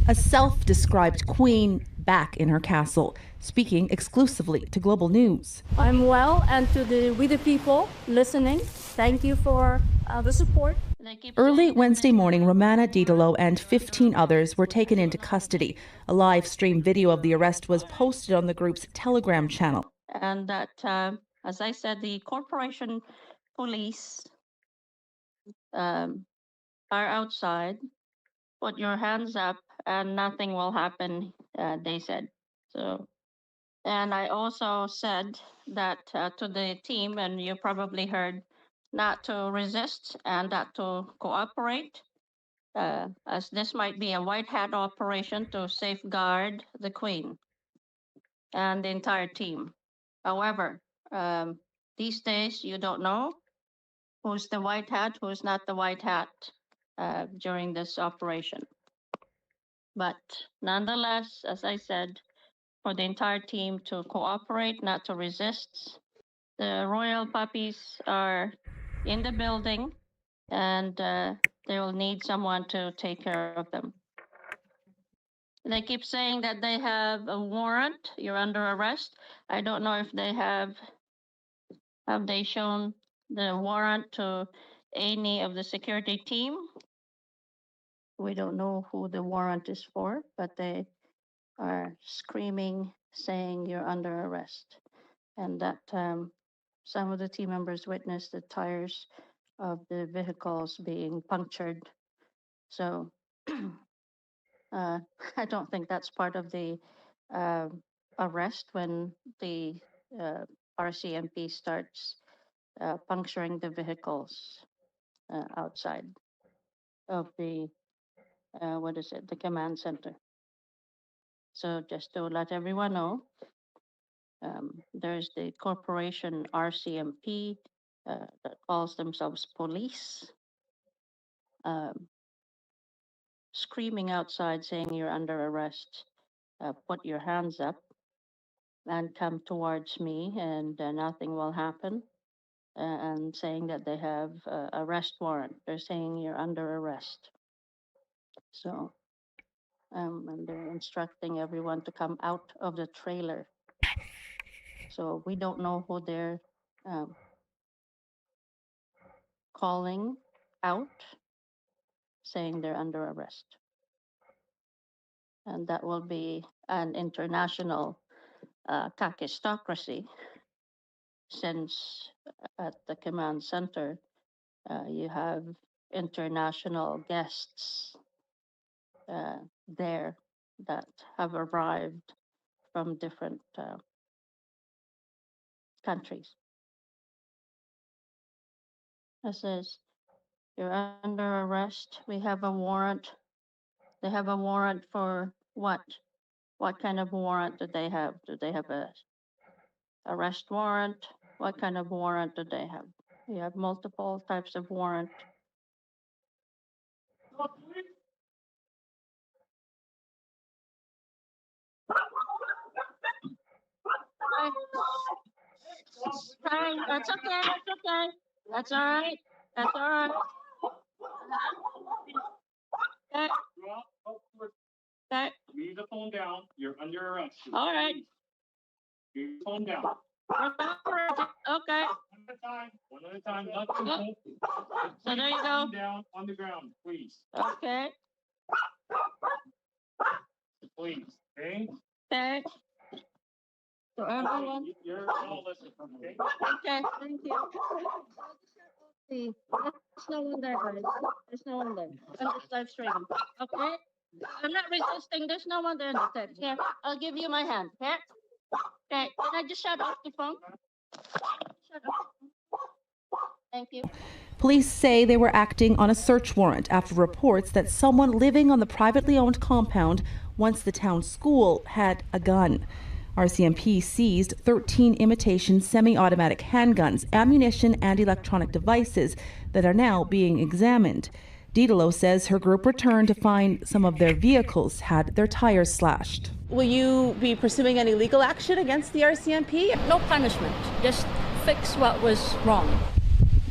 A self-described queen back in her castle, speaking exclusively to Global News. I'm well, and with the people listening, thank you for the support. Early Wednesday morning, Romana Didolo and 15 others were taken into custody. A live stream video of the arrest was posted on the group's Telegram channel. And that, as I said, the corporation police are outside. Put your hands up and nothing will happen, they said. So, and I also said that to the team, and you probably heard, not to resist and not to cooperate, as this might be a white hat operation to safeguard the Queen and the entire team. However, these days you don't know who's the white hat, who's not the white hat during this operation. But nonetheless, as I said, for the entire team to cooperate, not to resist. The royal puppies are in the building, and they will need someone to take care of them. They keep saying that they have a warrant. You're under arrest. I don't know if they have they shown the warrant to any of the security team. We don't know who the warrant is for, but they are screaming, saying you're under arrest. And that some of the team members witnessed the tires of the vehicles being punctured. So I don't think that's part of the arrest when the RCMP starts puncturing the vehicles outside of the, the command center. So just to let everyone know, there's the corporation RCMP that calls themselves police, screaming outside saying you're under arrest, put your hands up and come towards me and nothing will happen, and saying that they have arrest warrant. They're saying you're under arrest. So, and they're instructing everyone to come out of the trailer. So we don't know who they're calling out saying they're under arrest. And that will be an international kakistocracy, since at the command center you have international guests there that have arrived from different countries. It says, you're under arrest. We have a warrant. They have a warrant for what? What kind of warrant do they have? Do they have a arrest warrant? What kind of warrant do they have? You have multiple types of warrant. Fine, that's okay, that's okay. That's all right. That's all right. Okay. Okay. Leave the phone down. You're under arrest. All right. Leave the phone down. Okay. One at a time. Nothing. So there you go. Down on the ground, please. Okay. Please. Okay. Okay. So everyone. You're all listening. Okay. Okay. Thank you. See, there's no one there, guys. There's no one there. I'm just live streaming. Okay. I'm not resisting. There's no one there in the text. Here, I'll give you my hand. Okay. Okay. Can I just shut off the phone? Shut off. Thank you. Police say they were acting on a search warrant after reports that someone living on the privately owned compound once the town school had a gun. RCMP seized 13 imitation semi-automatic handguns, ammunition, and electronic devices that are now being examined. Didolo says her group returned to find some of their vehicles had their tires slashed. Will you be pursuing any legal action against the RCMP? No punishment. Just fix what was wrong.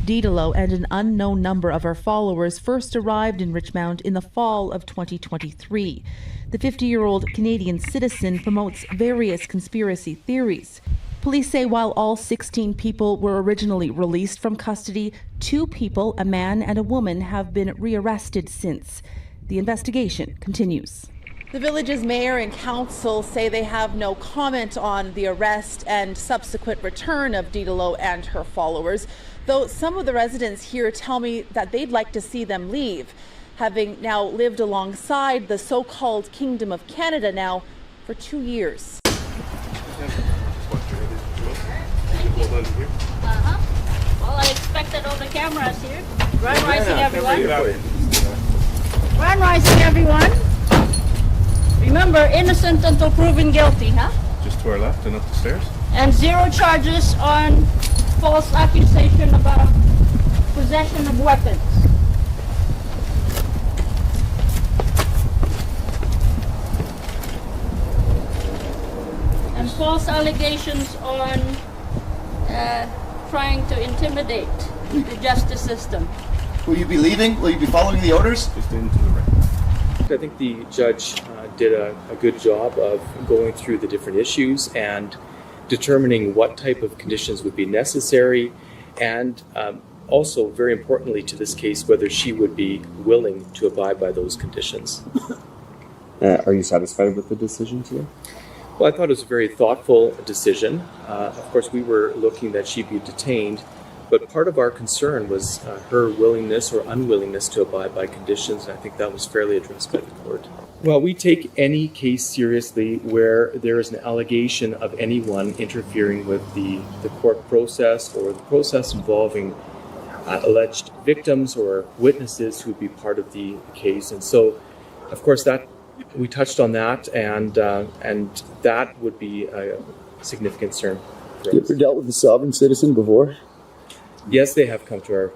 Didolo and an unknown number of her followers first arrived in Richmond in the fall of 2023. The 50-year-old Canadian citizen promotes various conspiracy theories. Police say while all 16 people were originally released from custody, 2 people, a man and a woman, have been rearrested since. The investigation continues. The village's mayor and council say they have no comment on the arrest and subsequent return of Didolo and her followers, though some of the residents here tell me that they'd like to see them leave, having now lived alongside the so-called Kingdom of Canada now for 2 years. Well, I expected all the cameras here. Grand rising, everyone. Grand rising, everyone. Remember, innocent until proven guilty, huh? Just to our left and up the stairs. And 0 charges on false accusation about possession of weapons. And false allegations on trying to intimidate the justice system. Will you be leaving? Will you be following the orders? Just into the right. I think the judge did a good job of going through the different issues and determining what type of conditions would be necessary, and also, very importantly to this case, whether she would be willing to abide by those conditions. Are you satisfied with the decision today? Well, I thought it was a very thoughtful decision. Of course, we were looking that she be detained, but part of our concern was her willingness or unwillingness to abide by conditions, and I think that was fairly addressed by the court. Well, we take any case seriously where there is an allegation of anyone interfering with the court process or the process involving alleged victims or witnesses who would be part of the case. And so, of course, that we touched on that, and that would be a significant concern for us. You ever dealt with a sovereign citizen before? Yes, they have come to our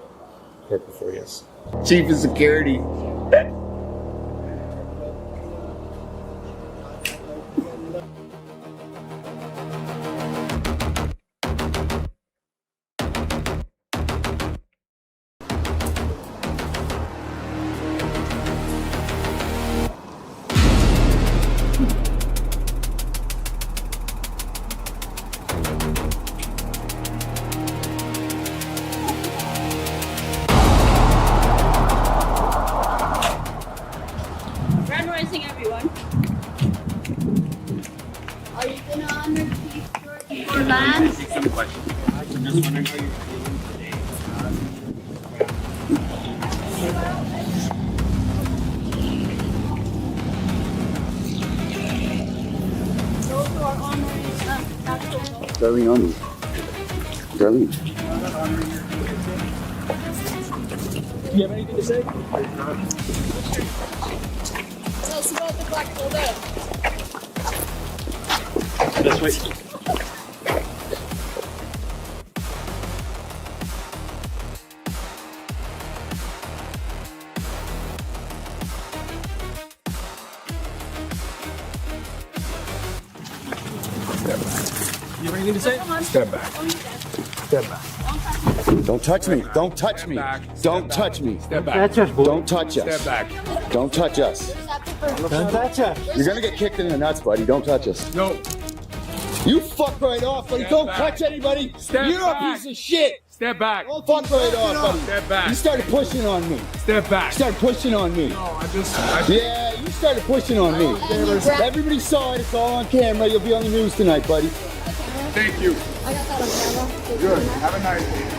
court before, yes. Chief of Security. Darlene, Darlene. Do you have anything to say? Tell us about the Black Bulldog. This way. You have anything to say? Step back. Step back. Don't touch me. Don't touch me. Don't touch me. Step back. Don't touch us. Step back. Don't touch us. Don't touch us. You're gonna get kicked in the nuts, buddy. Don't touch us. No. You fuck right off, buddy. Step Don't back. touch anybody. Step You're back. a piece of shit. Step back. Don't fuck right off, buddy. Step back. You started pushing on me. Step back. You started pushing on me. No, Yeah, you started pushing on me. Everybody saw it. It's all on camera. You'll be on the news tonight, buddy. Thank you. Good. Have a nice day.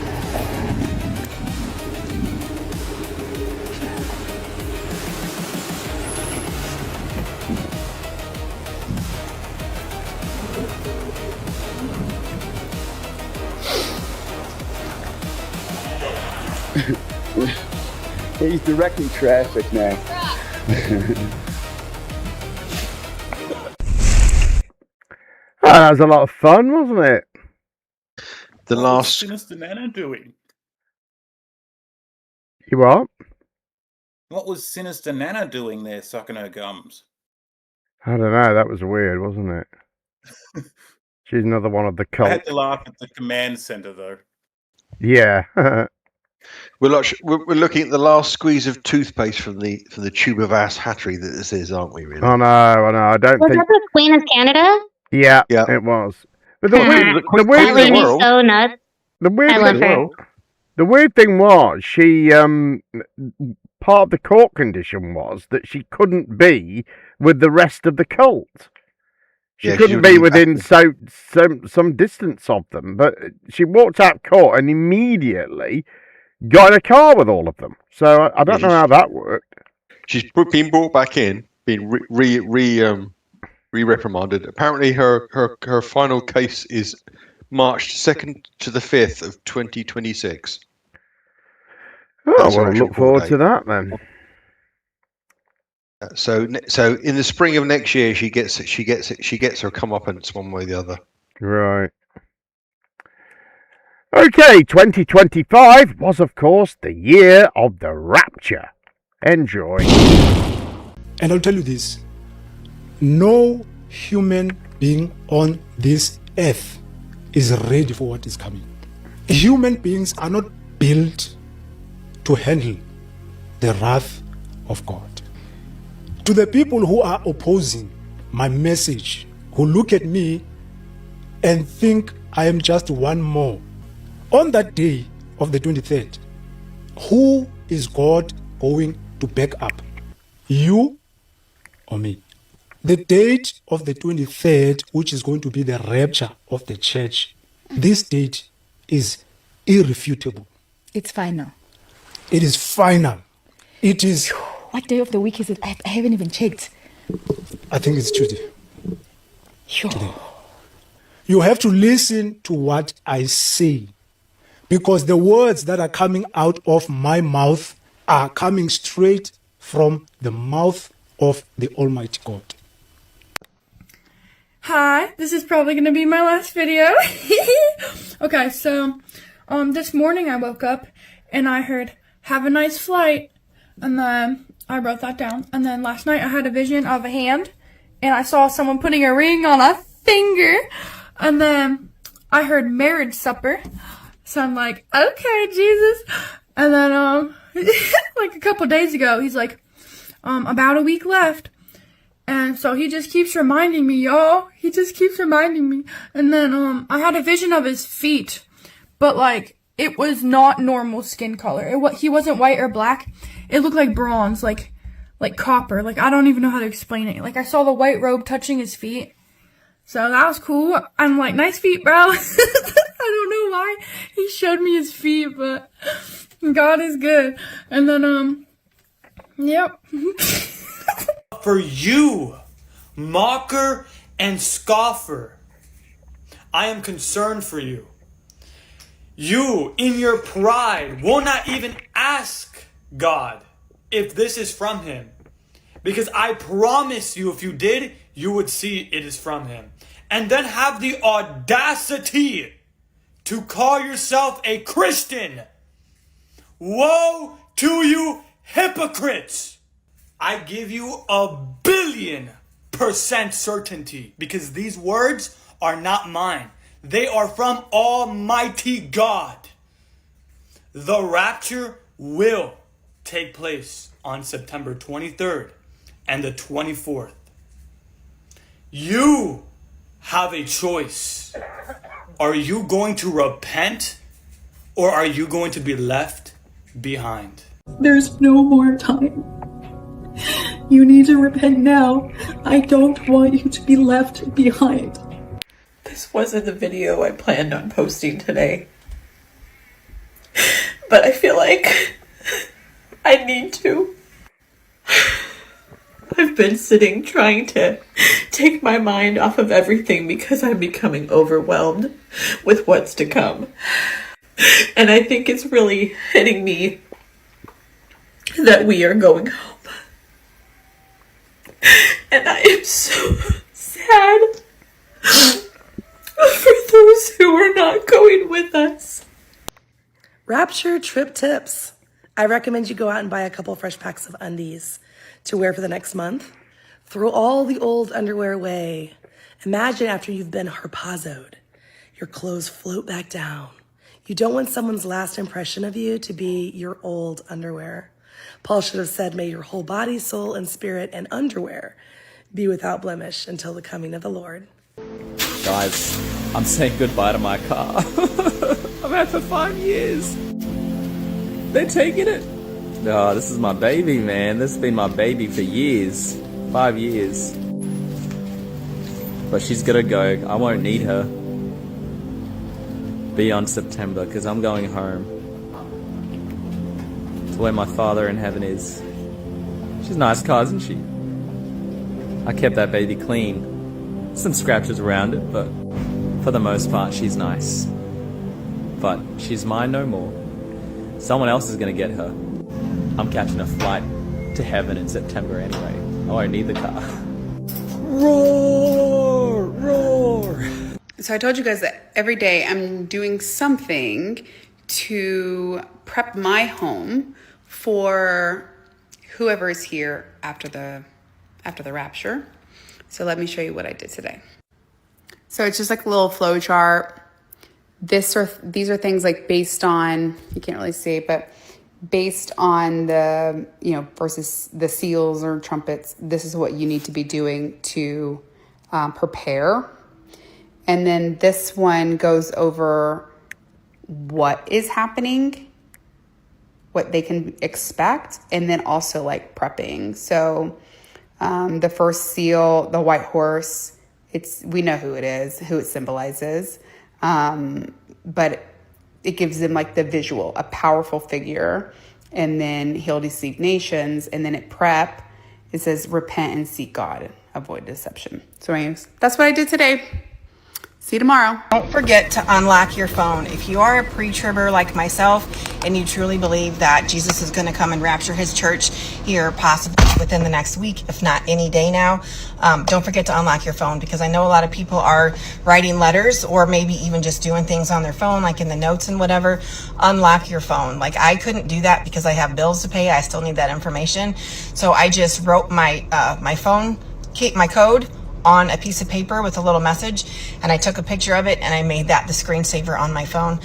He's directing traffic now. That was a lot of fun, wasn't it? The last. Sinister Nana doing? You what? What was Sinister Nana doing there, sucking her gums? I don't know. That was weird, wasn't it? She's another one of the I cult. had to laugh at the command center, though. Yeah. We're looking at the last squeeze of toothpaste from the tube of ass hattery that this is, aren't we? Really? I know. I don't Was think. that the Queen of Canada? Yeah, Yeah. it was. But the That lady is so nuts. The weird I love thing, her. the weird thing was she part of the court condition was that she couldn't be with the rest of the cult. She Yeah, she couldn't would be be within some distance of them. But she walked out court and immediately got in a car with all of them. So I don't know how that worked. She's been brought back in, been re-reprimanded. Apparently, her final case is March 2nd to the 5th of 2026. Oh, That's her well, actual look forward court to date. that then. So in the spring of next year, she gets her comeuppance one way or the other. Right. Okay, 2025 was, of course, the year of the rapture. Enjoy. And I'll tell you this. No human being on this earth is ready for what is coming. Human beings are not built to handle the wrath of God. To the people who are opposing my message, who look at me and think I am just one more, on that day of the 23rd, who is God going to back up? You or me? The date of the 23rd, which is going to be the rapture of the church, this date is irrefutable. It's final. It is final. It is. What day of the week is it? I haven't even checked. I think it's Tuesday. Sure. Today. You have to listen to what I say, because the words that are coming out of my mouth are coming straight from the mouth of the Almighty God. Hi, this is probably going to be my last video. Okay, so this morning I woke up and I heard, "Have a nice flight," and then I wrote that down. And then last night I had a vision of a hand and I saw someone putting a ring on a finger, and then I heard marriage supper. So I'm like, okay, Jesus. And then like a couple days ago, he's like, about a week left. And so he just keeps reminding me, y'all. He just keeps reminding me. And then I had a vision of his feet, but like it was not normal skin color. He wasn't white or black. It looked like bronze, like copper. Like I don't even know how to explain it. Like I saw the white robe touching his feet. So that was cool. I'm like, nice feet, bro. I don't know why he showed me his feet, but God is good. And then, yep. For you, mocker and scoffer, I am concerned for you. You, in your pride, will not even ask God if this is from him. Because I promise you, if you did, you would see it is from him. And then have the audacity to call yourself a Christian. Woe to you hypocrites! I give you 1,000,000,000% certainty, because these words are not mine. They are from Almighty God. The rapture will take place on September 23rd and the 24th. You have a choice. Are you going to repent, or are you going to be left behind? There's no more time. You need to repent now. I don't want you to be left behind. This wasn't the video I planned on posting today. But I feel like I need to. I've been sitting trying to take my mind off of everything because I'm becoming overwhelmed with what's to come. And I think it's really hitting me that we are going home. And I am so sad for those who are not going with us. Rapture trip tips. I recommend you go out and buy a couple fresh packs of undies to wear for the next month. Throw all the old underwear away. Imagine after you've been harpazoed, your clothes float back down. You don't want someone's last impression of you to be your old underwear. Paul should have said, may your whole body, soul, and spirit and underwear be without blemish until the coming of the Lord. Guys, I'm saying goodbye to my car. I've had it for 5 years. They're taking it. Oh, this is my baby, man. This has been my baby for years. 5 years. But she's gotta go. I won't need her beyond September, because I'm going home to where my Father in heaven is. She's a nice car, isn't she? I kept that baby clean. Some scratches around it, but for the most part, she's nice. But she's mine no more. Someone else is going to get her. I'm catching a flight to heaven in September anyway. I won't need the car. Roar! Roar! So I told you guys that every day I'm doing something to prep my home for whoever is here after the rapture. So let me show you what I did today. So it's just like a little flow chart. These are things like based on, you can't really see, but based on the, versus the seals or trumpets, this is what you need to be doing to prepare. And then this one goes over what is happening, what they can expect, and then also like prepping. So the first seal, the white horse, we know who it is, who it symbolizes. But it gives them like the visual, a powerful figure, and then he'll deceive nations. And then at prep, it says repent and seek God, avoid deception. So anyways, that's what I did today. See you tomorrow. Don't forget to unlock your phone. If you are a pre-tribber like myself and you truly believe that Jesus is going to come and rapture his church here possibly within the next week, if not any day now, don't forget to unlock your phone, because I know a lot of people are writing letters or maybe even just doing things on their phone, like in the notes and whatever. Unlock your phone. Like I couldn't do that because I have bills to pay. I still need that information. So I just wrote my phone, my code on a piece of paper with a little message, and I took a picture of it and I made that the screensaver on my phone.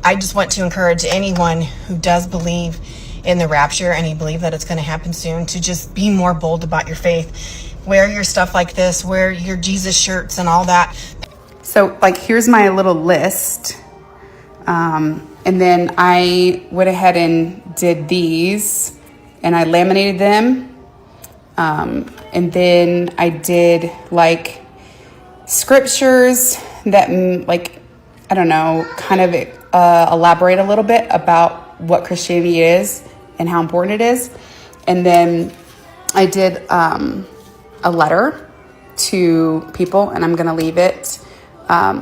I just want to encourage anyone who does believe in the rapture and you believe that it's going to happen soon to just be more bold about your faith. Wear your stuff like this, wear your Jesus shirts and all that. So like here's my little list. And then I went ahead and did these and I laminated them. And then I did like scriptures that, like, I don't know, kind of elaborate a little bit about what Christianity is and how important it is. And then I did a letter to people, and I'm gonna leave it. I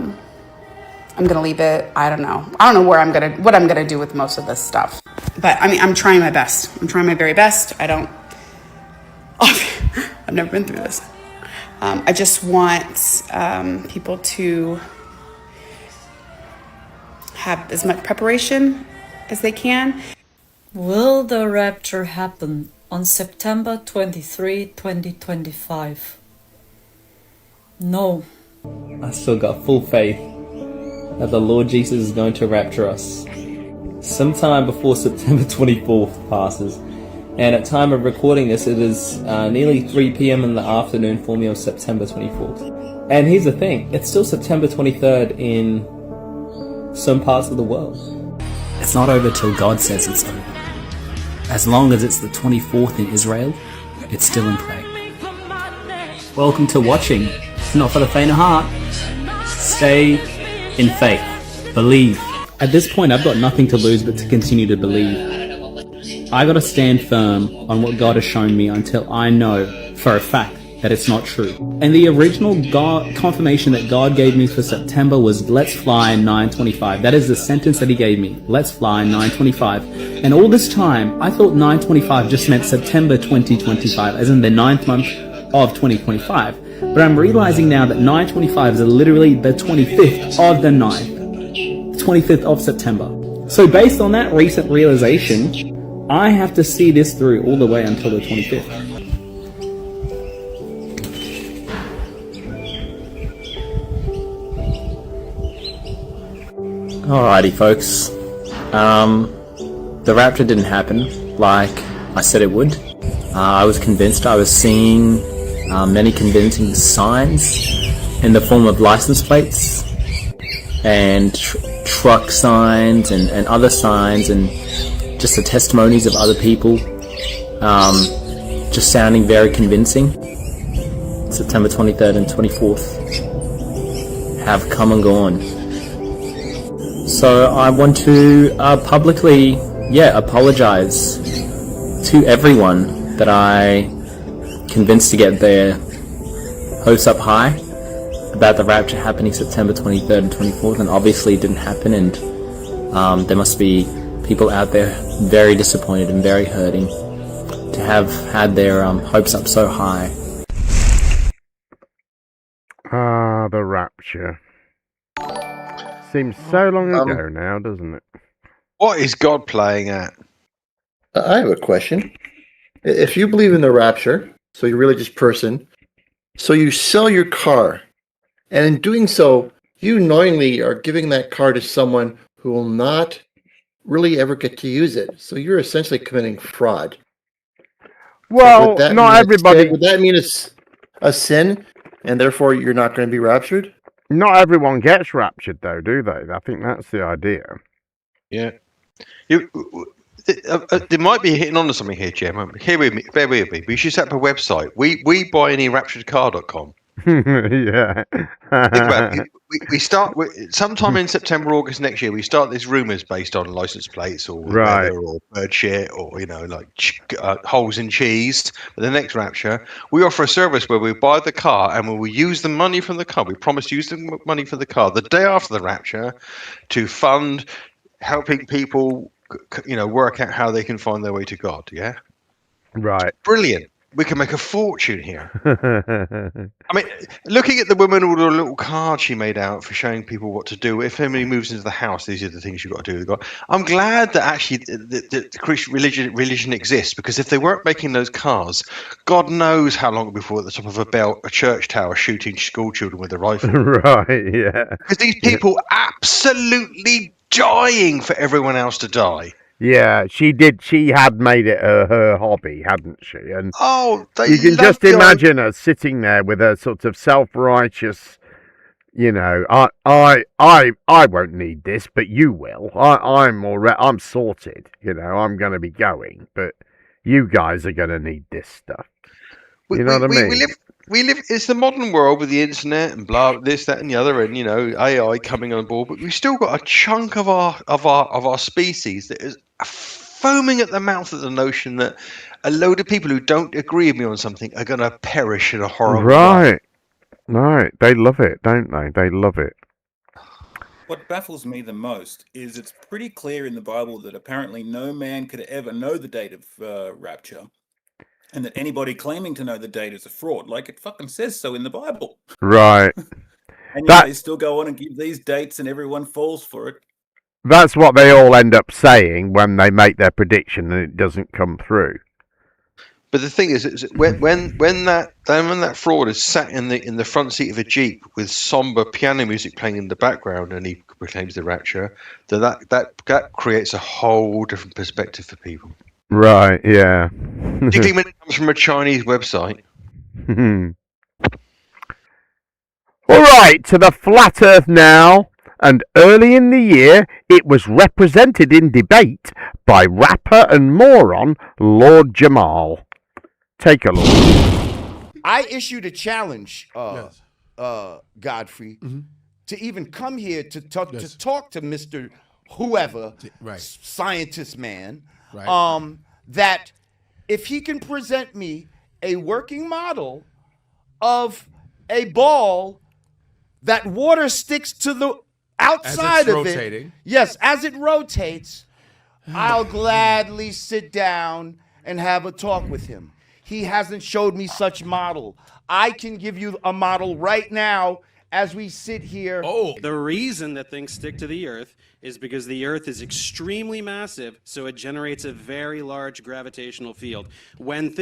don't know what I'm gonna do with most of this stuff. But I mean, I'm trying my best. I'm trying my very best. I've never been through this. I just want people to have as much preparation as they can. Will the rapture happen on September 23, 2025? No. I still got full faith that the Lord Jesus is going to rapture us sometime before September 24th passes. And at time of recording this, it is nearly 3 p.m. in the afternoon for me on September 24th. And here's the thing, it's still September 23rd in some parts of the world. It's not over till God says it's over. As long as it's the 24th in Israel, it's still in play. Welcome to watching. It's not for the faint of heart. Stay in faith. Believe. At this point, I've got nothing to lose but to continue to believe. I gotta stand firm on what God has shown me until I know for a fact that it's not true. And the original confirmation that God gave me for September was let's fly 9/25. That is the sentence that he gave me. Let's fly 9/25. And all this time, I thought 9/25 just meant September 2025, as in the 9th month of 2025. But I'm realizing now that 9/25 is literally the 25th of the 9th. 25th of September. So based on that recent realization, I have to see this through all the way until the 25th. Alrighty, folks. The rapture didn't happen like I said it would. I was convinced. I was seeing many convincing signs in the form of license plates and truck signs and other signs, and just the testimonies of other people just sounding very convincing. September 23rd and 24th have come and gone. So I want to publicly, apologize to everyone that I convinced to get their hopes up high about the rapture happening September 23rd and 24th, and obviously it didn't happen, and there must be people out there very disappointed and very hurting to have had their hopes up so high. The rapture. Seems so long ago now, doesn't it? What is God playing at? I have a question. If you believe in the rapture, so you're a religious person, so you sell your car, and in doing so, you knowingly are giving that car to someone who will not really ever get to use it. So you're essentially committing fraud. Well, not everybody. Would that mean it's a sin, and therefore you're not going to be raptured? Not everyone gets raptured, though, do they? I think that's the idea. Yeah. They might be hitting on to something here, Jim. Bear with me. We should set up a website. We buyanyRapturedcar.com. Yeah. Think about it. We start sometime in September, August next year. We start these rumors based on license plates or weather or bird shit or holes in cheese. But the next rapture, we offer a service where we buy the car and we will use the money from the car. We promise to use the money for the car the day after the rapture to fund helping people, work out how they can find their way to God. Yeah. Right. Brilliant. We can make a fortune here. I mean, looking at the woman with a little card she made out for showing people what to do. If somebody moves into the house, these are the things you've got to do with God. I'm glad that actually the Christian religion exists, because if they weren't making those cars, God knows how long before at the top of a church tower shooting school children with a rifle. Right, yeah. Because these people absolutely dying for everyone else to die. Yeah, she did. She had made it her hobby, hadn't she? And you can just imagine her sitting there with her sort of self-righteous, I won't need this, but you will. I'm sorted. I'm going to be going, but you guys are going to need this stuff. You know what I mean? we live. It's the modern world with the internet and blah, this, that, and the other, and AI coming on board. But we've still got a chunk of our species that is foaming at the mouth at the notion that a load of people who don't agree with me on something are going to perish in a horrible way. Right. They love it, don't they? They love it. What baffles me the most is it's pretty clear in the Bible that apparently no man could ever know the date of rapture, and that anybody claiming to know the date is a fraud. Like, it fucking says so in the Bible. Right. And yet they still go on and give these dates, and everyone falls for it. That's what they all end up saying when they make their prediction and it doesn't come through. But the thing is when that fraud is sat in the front seat of a Jeep with somber piano music playing in the background and he proclaims the rapture, then that creates a whole different perspective for people. Right, yeah. Particularly when it comes from a Chinese website. All right, to the flat Earth now. And early in the year, it was represented in debate by rapper and moron Lord Jamal. Take a look. I issued a challenge, Godfrey, to even come here to talk to Mr. Whoever, scientist man, that if he can present me a working model of a ball that water sticks to the outside of it. Yes, as it rotates, I'll gladly sit down and have a talk with him. He hasn't showed me such model. I can give you a model right now as we sit here. The reason that things stick to the Earth is because the Earth is extremely massive, so it generates a very large gravitational field. When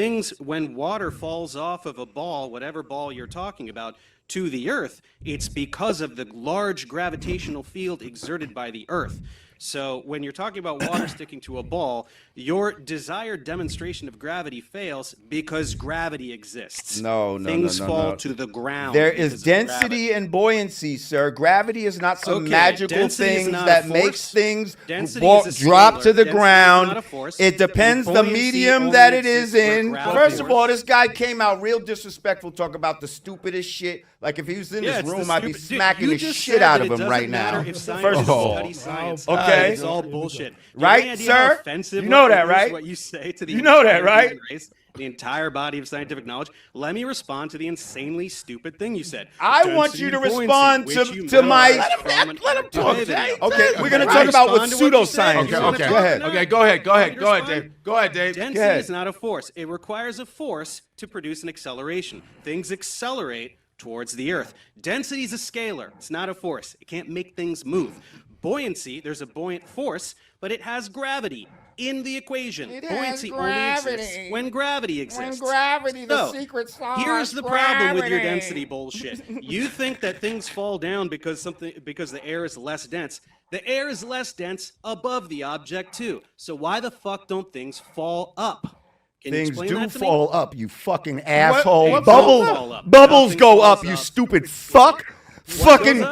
water falls off of a ball, whatever ball you're talking about, to the Earth, it's because of the large gravitational field exerted by the Earth. So when you're talking about water sticking to a ball, your desired demonstration of gravity fails because gravity exists. No. Things fall to the ground. There is density and buoyancy, sir. Gravity is not some magical thing that makes things drop to the ground. It depends the medium that it is in. First of all, this guy came out real disrespectful, talking about the stupidest shit. Like if he was in this room, I'd be smacking the shit out of him right now. First of all, okay, it's all bullshit. Right, sir? You know that, right? What you say to the you know that, right? Race, the entire body of scientific knowledge. Let me respond to the insanely stupid thing you said. I want you to respond to my. Let him talk. Okay, we're gonna talk about what pseudoscience. Okay, go ahead, Dave. Go ahead, Dave. Density is not a force. It requires a force to produce an acceleration. Things accelerate towards the Earth. Density is a scalar. It's not a force. It can't make things move. Buoyancy, there's a buoyant force, but it has gravity in the equation. Buoyancy only exists when gravity exists. When gravity, the So, secret sauce. here's the problem with your density bullshit. You think that things fall down because the air is less dense. The air is less dense above the object too. So why the fuck don't things fall up? Can you Things explain do that to me? fall up, you fucking asshole. What Bubbles, fall up? bubbles Nothing go falls up, you up. stupid fuck. Fucking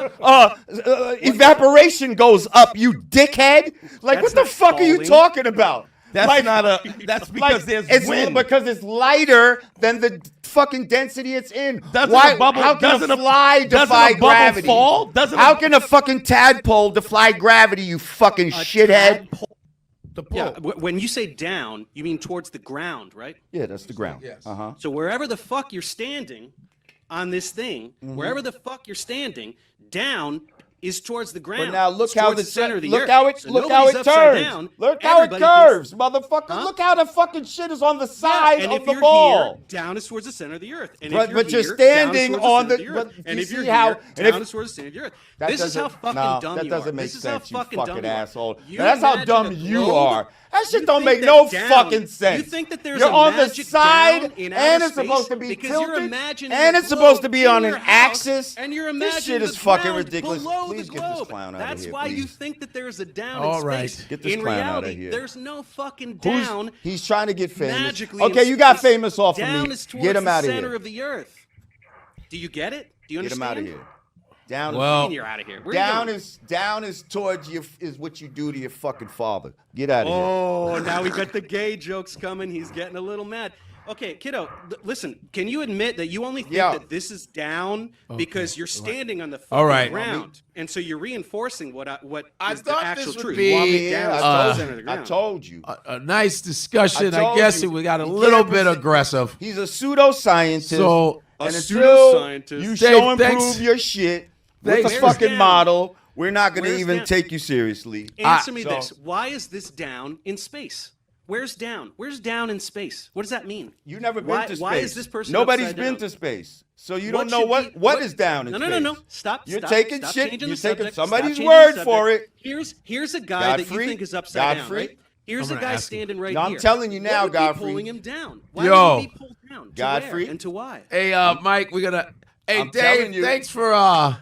evaporation goes up, you dickhead. Like, what the fuck are you talking about? That's because there's wind. Because it's lighter than the fucking density it's in. How can a fly defy gravity? Fall? How can a fucking tadpole defy gravity, you fucking shithead? Yeah, when you say down, you mean towards the ground, right? Yeah, that's the ground. Yes. So wherever the fuck you're standing on this thing, wherever the fuck you're standing, down is towards the ground. But now look It's how towards the center of the look earth. how it So look how nobody's it upside turns. down. Look how it Everybody curves, thinks- motherfucker. Look how the fucking shit is on the side and of if the you're ball. Here, down is towards the center of the earth. And But- if but you're here, standing down is towards on the the- center of but the earth. And you if you're see how- here, and if- down is towards the center of the earth. That This is how doesn't- fucking no, dumb that you doesn't are. make This is how sense, you fucking fucking dumb you are. asshole. You That's how imagine dumb a you globe. are. That shit You don't think make no that down- fucking sense. You think that there's You're a on the magic side, down in and outer it's supposed to space be because you're tilted, imagining and a it's supposed to globe be on in an your house, axis. and you're This imagining shit is the fucking ground ridiculous. below Please the get this globe. clown out of That's here, why you please. think that there's a down All in right. space. Get this in clown out of reality, here. there's no fucking down. He's trying to get famous. Magically, Okay, you got famous off of down me. is towards Get him the out of center here. of the earth. Do you get it? Do you Get understand? him out of here. Down. What do you mean you're out of here. Where are you going? Down is towards you is what you do to your fucking father. Get out of here. Oh, now we got the gay jokes coming. He's getting a little mad. Okay, kiddo, listen, can you admit that you only think that this is down because you're standing on the fucking ground? And so you're reinforcing what is the actual truth. Be, you want me down I center of the ground. I told you. A nice discussion. I guess we got a little bit aggressive. He's a pseudoscientist. So, and until you show and prove your shit with a fucking model, we're not going to even take you seriously. Answer me this. Why is this down in space? Where's down? Where's down in space? What does that mean? You never been to space. Why is this person Nobody's upside been down? to space. So you don't know what is down in space. No. Stop. You're stop, taking stop shit. changing You're the taking subject. somebody's Stop word changing the for subject. it. Here's a guy that you think is upside down, right? Here's a guy standing right here. I'm telling you now, what would Godfrey. Be pulling him down. Why would he be pulled down? To Godfrey. where and to why? Hey, Mike, we're gonna. Hey, I'm Dave, thanks for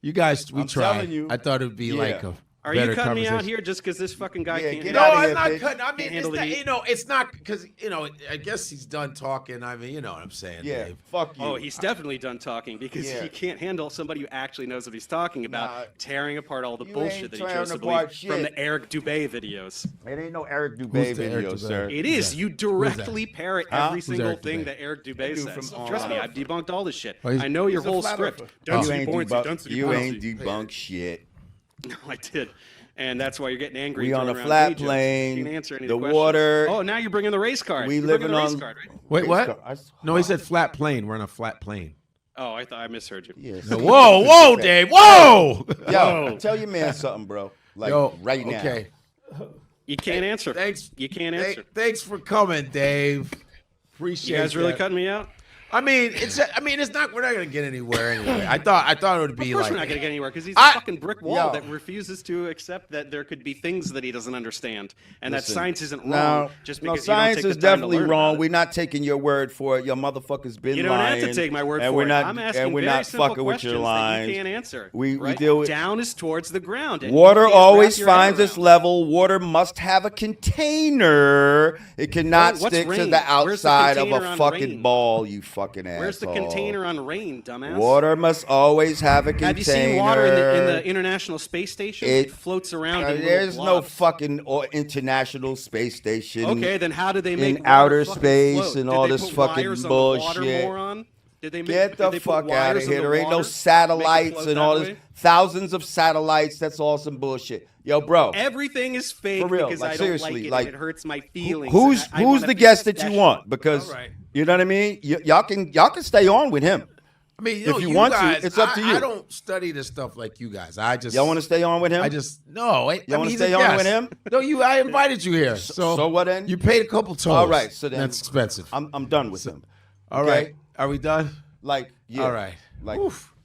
you guys. We I'm tried. telling you. I thought it'd be like a. Are you cutting me out here just because this fucking guy can't? get No, out of I'm here, not bitch. cutting. I mean, handle it's not, the heat. it's not because I guess he's done talking. I mean, you know what I'm saying, Dave. Fuck you. Oh, he's definitely done talking because he can't handle somebody who actually knows what he's talking about, tearing apart all the bullshit that he chose to believe from the Eric Dubé videos. It ain't no Eric Dubé video, sir. It is. You directly parrot every single Eric thing Dubé? that Eric Dubé says. from, Trust me, I've debunked all this shit. Oh, he's- I know your He's a whole flat script. earther. Density You points, ain't density debunked shit. No, I did. And that's why you're getting angry. We on a throwing around flat Egypt. plane. You can't answer any The of questions. water. Oh, now you're bringing the race card. We You're living bringing the race on. card, right? Wait, what? No, he said flat plane. We're on a flat plane. Oh, I thought I misheard you. Yes. No, whoa, Dave, whoa! Yo, tell your man something, bro. Like right now. Okay. You can't answer. Thanks. You can't answer. Thanks for coming, Dave. Appreciate You guys really that. cutting me out? I mean, it's not. We're not gonna get anywhere anyway. I thought it would be Of course like. we're not going to get anywhere because he's a fucking brick wall that refuses to accept that there could be things that he doesn't understand and that science isn't wrong just because science you don't is take the time to definitely learn wrong. about it. We're not taking your word for it. Your motherfuckers been lying. You don't have to take my word and for we're it. not, I'm asking and we're very not simple fucking with your questions lines. that you can't answer. We right? deal with down is towards the ground. and water you can't always wrap your head finds its around. level. Water must have a container. It cannot What's stick to rain? the Where's the outside of container a on fucking rain? ball. You fucking asshole. Where's the container on rain, dumbass? Water must always have a container. Have you seen water in the International Space Station? It floats around. In there's little no blobs. fucking International Space Station. Okay, then how do they make in water outer fucking space float? and Did all they this put fucking wires on the water, bullshit? moron? Did they make, Get did the they put fuck out of wires in here. the There ain't no water? satellites Make it float and that all this. way? Thousands of satellites. That's all some bullshit. Yo, bro. Everything is fake For real, because like, I don't seriously, like it like, and it hurts my feelings. Who's and I wanna the be guest that you special. want? Because you know what I mean. Y'all can stay on with him. I mean, if you want guys, to, it's up to you. I don't study this stuff like you guys. Y'all want to stay on with him? No. Y'all want to stay on with him? No, I invited you here. So what then? You paid a couple tolls. All right, so then that's expensive. I'm done with him. All right, are we done? Like, yeah. All right. Like,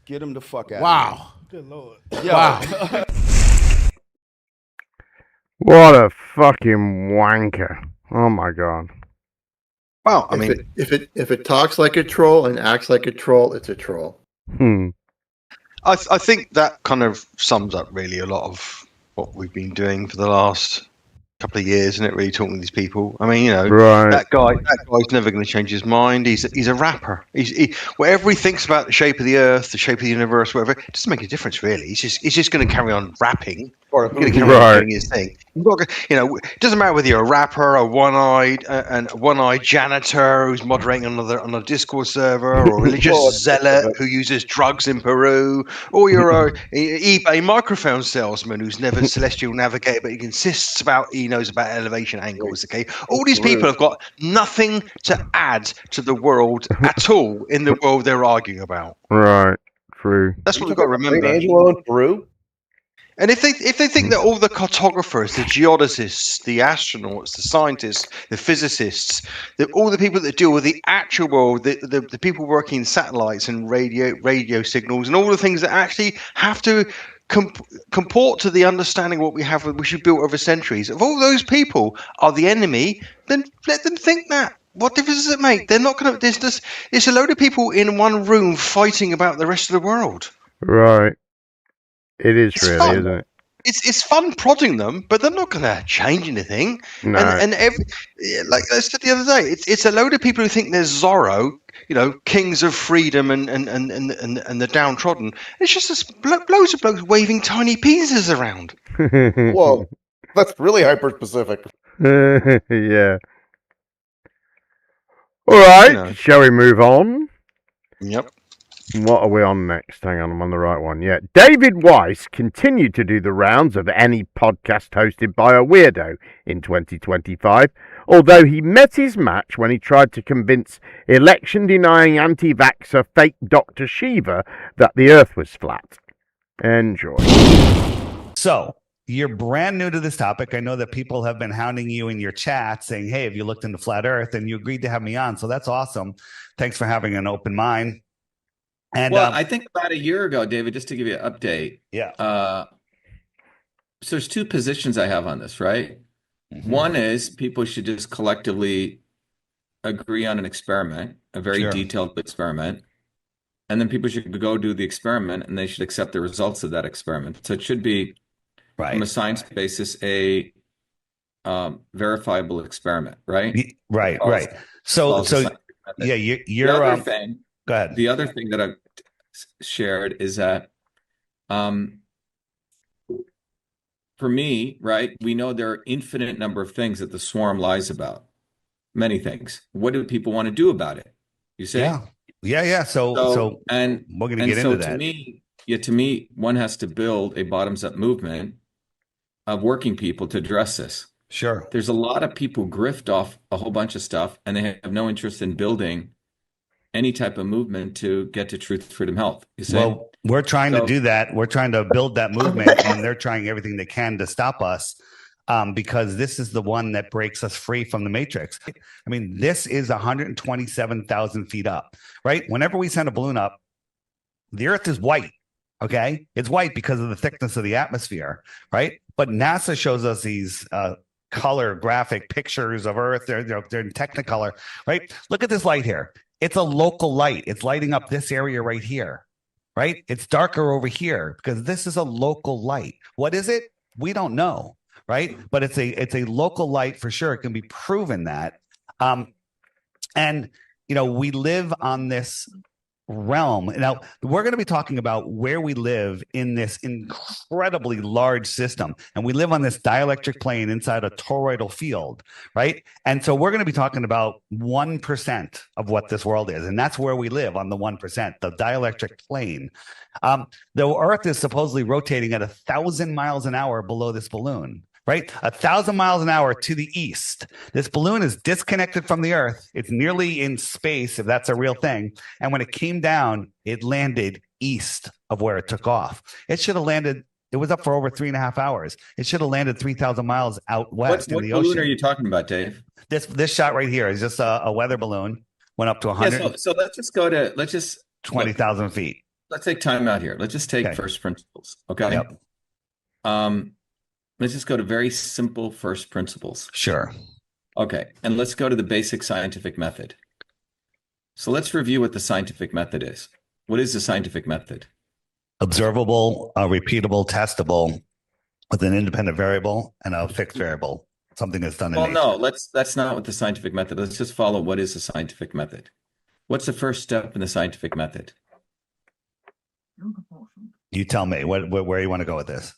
get him the fuck out. Wow. Of here. Good lord. Wow. What a fucking wanker. Oh my god. Well, I If mean, if it talks like a troll and acts like a troll, it's a troll. I think that kind of sums up really a lot of what we've been doing for the last couple of years, isn't it? Really talking to these people. I mean, you know, Right. that guy's never going to change his mind. He's a rapper. Whatever he thinks about the shape of the earth, the shape of the universe, whatever, it doesn't make a difference really. He's just going to carry on rapping. Or he's going to carry on doing his thing. You know, it doesn't matter whether you're a rapper, a one-eyed janitor who's moderating on a Discord server, or a religious zealot who uses drugs in Peru, or you're a eBay microphone salesman who's never celestial navigator, but he insists he knows about elevation angles. Okay, all these people have got nothing to add to the world at all in the world they're arguing about. Right. True. That's what we've got to remember. Angelo in Peru. And if they think that all the cartographers, the geodesists, the astronauts, the scientists, the physicists, all the people that deal with the actual world, the people working in satellites and radio signals, and all the things that actually have to comport to the understanding of what we have built over centuries, if all those people are the enemy, then let them think that. What difference does it make? They're not going to. It's a load of people in one room fighting about the rest of the world. Right. It is It's really, fun. isn't it? It's fun prodding them, but they're not going to change anything. No. And like I said the other day, it's a load of people who think they're Zorro, you know, kings of freedom and the downtrodden. It's just loads of blokes waving tiny penises around. Whoa, that's really hyper specific. Yeah. All right, You know. shall we move on? Yep. What are we on next? Hang on, I'm on the right one. Yeah. David Weiss continued to do the rounds of any podcast hosted by a weirdo in 2025, although he met his match when he tried to convince election-denying anti-vaxxer fake Dr. Shiva that the Earth was flat. Enjoy. So, you're brand new to this topic. I know that people have been hounding you in your chat saying, hey, have you looked into flat Earth? And you agreed to have me on. So that's awesome. Thanks for having an open mind. And well, I think about a year ago, David, just to give you an update. Yeah. So there's two positions I have on this, right? One is people should just collectively agree on an experiment, a very detailed experiment. And then people should go do the experiment and they should accept the results of that experiment. So it should be, from a science basis, a verifiable experiment, right? Right. So yeah, you're the other thing. Go ahead. The other thing that I've shared is that, for me, right, we know there are infinite number of things that the swarm lies about. Many things. What do people want to do about it? You say? Yeah. So and we're going to get into that. To me, one has to build a bottoms-up movement of working people to address this. Sure. There's a lot of people grift off a whole bunch of stuff, and they have no interest in building any type of movement to get to truth, freedom, health. You see? Well, we're trying to do that. We're trying to build that movement, and they're trying everything they can to stop us, because this is the one that breaks us free from the matrix. I mean, this is 127,000 feet up, right? Whenever we send a balloon up, the Earth is white. Okay, it's white because of the thickness of the atmosphere, right? But NASA shows us these color graphic pictures of Earth. They're in Technicolor, right? Look at this light here. It's a local light. It's lighting up this area right here, right? It's darker over here because this is a local light. What is it? We don't know, right? But it's a local light for sure. It can be proven that. And we live on this realm. Now, we're going to be talking about where we live in this incredibly large system. And we live on this dielectric plane inside a toroidal field, right? And so we're going to be talking about 1% of what this world is. And that's where we live, on the 1%, the dielectric plane. The Earth is supposedly rotating at 1,000 miles an hour below this balloon. Right? 1,000 miles an hour to the east. This balloon is disconnected from the Earth. It's nearly in space, if that's a real thing. And when it came down, it landed east of where it took off. It should have landed, it was up for over 3.5 hours. It should have landed 3,000 miles out west in the ocean. What balloon are you talking about, Dave? This shot right here is just a weather balloon. Went up to 100. Yeah, so let's just go to, 20,000 feet. Let's take time out here. Let's just take first principles. Okay. Yep. Let's just go to very simple first principles. Sure. Okay. And let's go to the basic scientific method. So let's review what the scientific method is. What is the scientific method? Observable, repeatable, testable with an independent variable and a fixed variable. Something that's done in nature. No, that's not what the scientific method. Let's just follow what is the scientific method. What's the first step in the scientific method? You tell me where you want to go with this.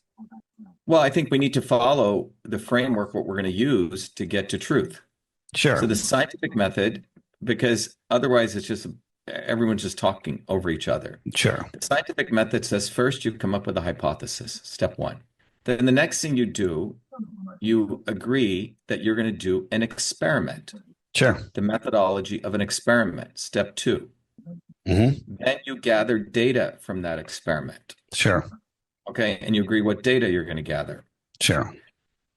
Well, I think we need to follow the framework, what we're going to use to get to truth. Sure. So the scientific method, because otherwise it's just everyone's just talking over each other. Sure. The scientific method says first you come up with a hypothesis, step one. Then the next thing you do, you agree that you're going to do an experiment. Sure. The methodology of an experiment, step two. Mm-hmm. Then you gather data from that experiment. Sure. Okay, and you agree what data you're going to gather. Sure.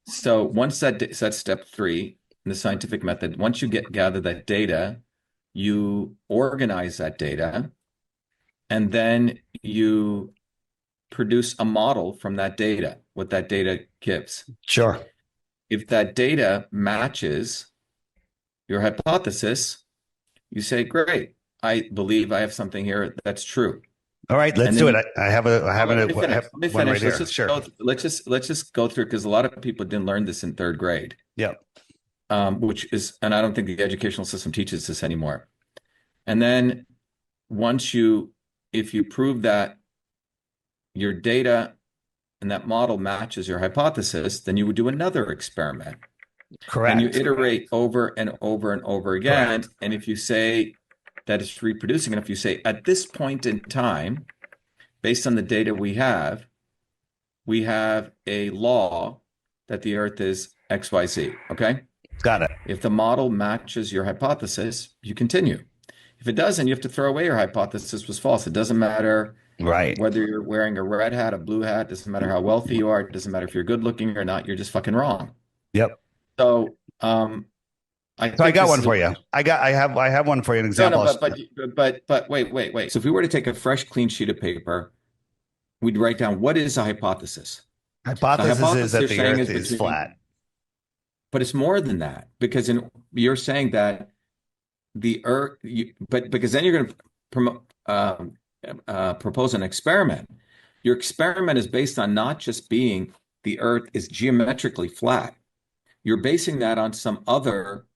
So once that's step three in the scientific method. Once you gather that data, you organize that data, and then you produce a model from that data, what that data gives. Sure. If that data matches your hypothesis, you say, great, I believe I have something here that's true. All right, let's do it. I have one right here. Sure. Let's just go through, because a lot of people didn't learn this in third grade. Yep. Which is, and I don't think the educational system teaches this anymore. And then if you prove that your data and that model matches your hypothesis, then you would do another experiment. Correct. And you iterate over and over and over again. Correct. And if you say that it's reproducing, and if you say at this point in time, based on the data we have a law that the Earth is XYZ. Okay? Got it. If the model matches your hypothesis, you continue. If it doesn't, you have to throw away your hypothesis was false. It doesn't matter whether you're wearing a red hat, a blue hat, doesn't matter how wealthy you are, it doesn't matter if you're good looking or not, you're just fucking wrong. Yep. So I got one for you. I have one for you, an example. But wait. So if we were to take a fresh, clean sheet of paper, we'd write down what is a hypothesis. Hypothesis is that the Earth is flat. But it's more than that, because you're saying that the Earth, because then you're going to propose an experiment. Your experiment is based on not just being the Earth is geometrically flat. You're basing that on some other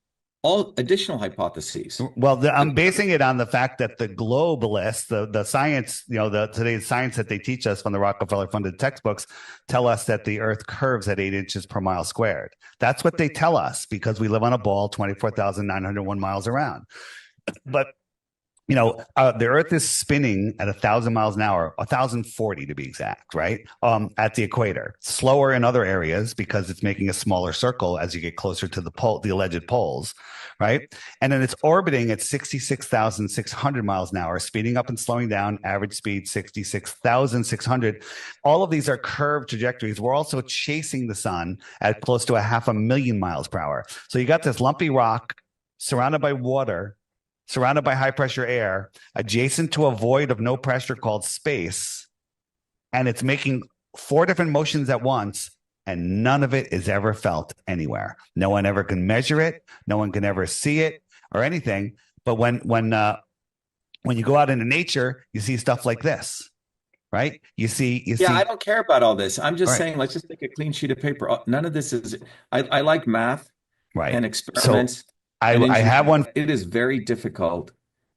all additional hypotheses. Well, I'm basing it on the fact that the globalists, the science, today's science that they teach us from the Rockefeller-funded textbooks, tell us that the Earth curves at 8 inches per mile squared. That's what they tell us because we live on a ball 24,901 miles around. But the Earth is spinning at 1,000 miles an hour, 1,040 to be exact, right? At the equator, slower in other areas because it's making a smaller circle as you get closer to the alleged poles, right? And then it's orbiting at 66,600 miles an hour, speeding up and slowing down. Average speed 66,600. All of these are curved trajectories. We're also chasing the sun at close to 500,000 miles per hour. So you got this lumpy rock surrounded by water, surrounded by high pressure air, adjacent to a void of no pressure called space. And it's making 4 different motions at once, and none of it is ever felt anywhere. No one ever can measure it. No one can ever see it or anything. But when you go out into nature, you see stuff like this, right? You see. I don't care about all this. I'm just saying, let's just take a clean sheet of paper. None of this is, I like math and experiments. So, I have one. It is very difficult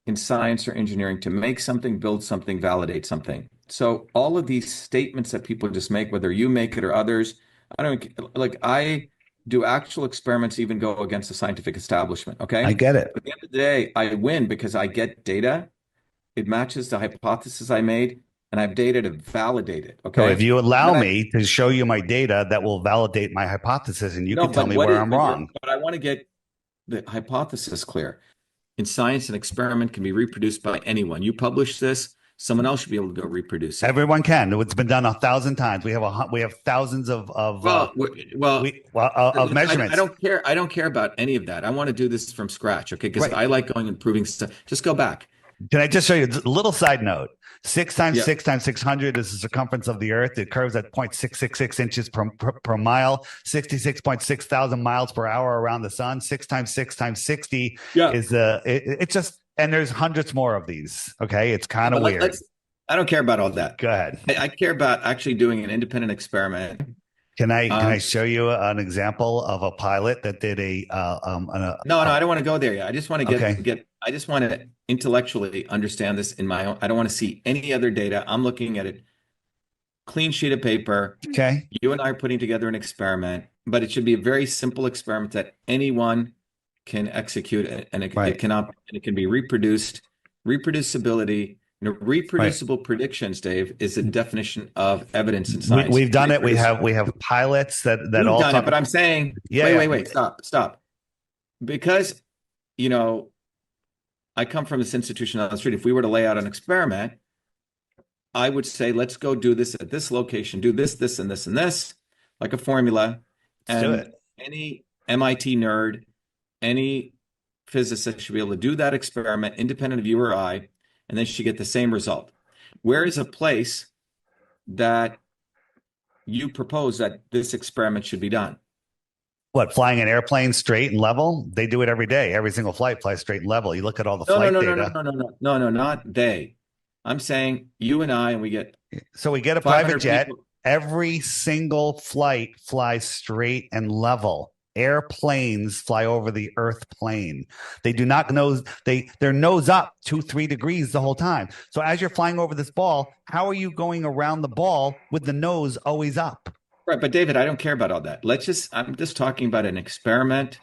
in science or engineering to make something, build something, validate something. So all of these statements that people just make, whether you make it or others, I do actual experiments even go against the scientific establishment. Okay. I get it. At the end of the day, I win because I get data. It matches the hypothesis I made, and I have data to validate it. Okay. So if you allow me to show you my data that will validate my hypothesis, and you can tell me where I'm wrong. But I want to get the hypothesis clear. In science, an experiment can be reproduced by anyone. You publish this, someone else should be able to go reproduce it. Everyone can. It's been done 1,000 times. We have thousands of measurements. I don't care about any of that. I want to do this from scratch. Okay, because I like going and proving stuff. Just go back. Can I just show you a little side note? 6 times 6 times 600 is the circumference of the Earth. It curves at 0.666 inches per mile, 66.6 thousand miles per hour around the sun. 6 times 6 times 60 is it's just, and there's hundreds more of these. Okay, it's kind of weird. I don't care about all that. Go ahead. I care about actually doing an independent experiment. Can I show you an example of a pilot that did No, I don't want to go there yet. I just want to I just want to intellectually understand this in my own. I don't want to see any other data. I'm looking at it, clean sheet of paper. Okay. You and I are putting together an experiment, but it should be a very simple experiment that anyone can execute, and it can be reproduced. Reproducibility. Reproducible predictions, Dave, is the definition of evidence in science. We've done it. We have pilots that all done it, but I'm saying, wait, stop. Because, I come from this institution on the street. If we were to lay out an experiment, I would say, let's go do this at this location, do this, this, and this, and this, like a formula. Let's do it. Any MIT nerd, any physicist should be able to do that experiment independent of you or I, and they should get the same result. Where is a place that you propose that this experiment should be done? What, flying an airplane straight and level? They do it every day. Every single flight flies straight and level. You look at all the flight data. No, not they. I'm saying you and I, and we get. So we get a private jet. Every single flight flies straight and level. Airplanes fly over the Earth plane. They do not nose. Their nose up 2-3 degrees the whole time. So as you're flying over this ball, how are you going around the ball with the nose always up? Right, but David, I don't care about all that. I'm just talking about an experiment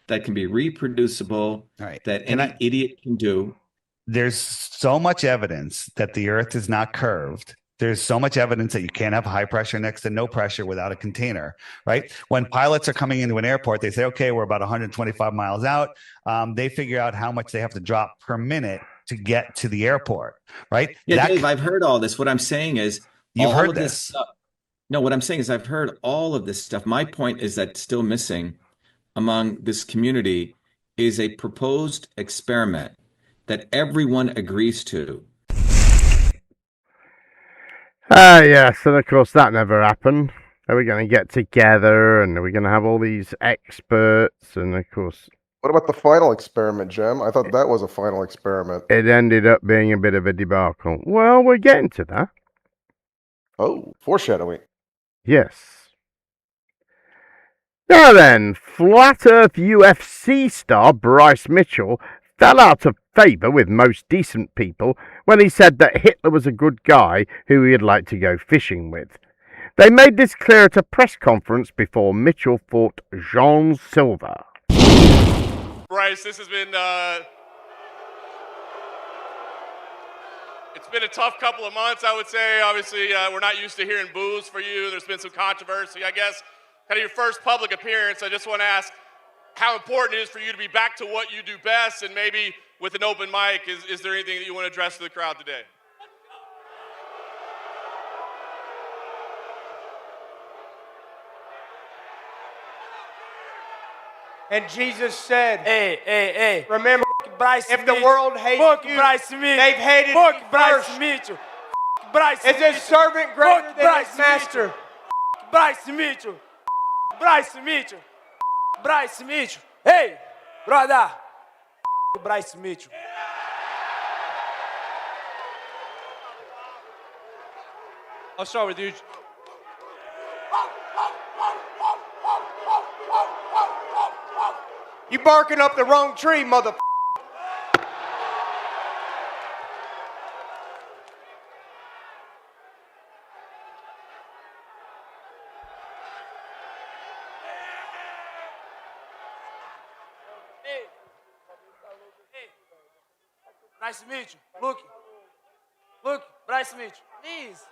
that can be reproducible, that any idiot can do. There's so much evidence that the Earth is not curved. There's so much evidence that you can't have high pressure next to no pressure without a container, right? When pilots are coming into an airport, they say, okay, we're about 125 miles out. They figure out how much they have to drop per minute to get to the airport, right? Yeah, Dave, I've heard all this. What I'm saying is you've all heard of this stuff. No, what I'm saying is I've heard all of this stuff. My point is that still missing among this community is a proposed experiment that everyone agrees to. Yes, and of course that never happened. Are we going to get together and are we going to have all these experts? And of course... What about the final experiment, Jem? I thought that was a final experiment. It ended up being a bit of a debacle. Well, we're getting to that. Oh, foreshadowing. Yes. Now then, Flat Earth UFC star Bryce Mitchell fell out of favour with most decent people when he said that Hitler was a good guy who he'd like to go fishing with. They made this clear at a press conference before Mitchell fought Jean Silva. Bryce, this has been it's been a tough couple of months, I would say. Obviously, we're not used to hearing boos for you. There's been some controversy. I guess kind of your first public appearance, I just want to ask how important it is for you to be back to what you do best, and maybe with an open mic, is there anything that you want to address to the crowd today? And Jesus said, hey, remember, Bryce if Mitchell. the world hates you, Bryce Mitchell. they've hated Fuck me Bryce first. Mitchell. Bryce Is Mitchell. a servant greater Fuck than Bryce his master? Bryce Mitchell. Bryce Mitchell. Bryce Mitchell. Hey, brother. Bryce Mitchell. I'll start with you. You barking up the wrong tree, mother. Bryce Mitchell. Look. Bryce Mitchell. Please.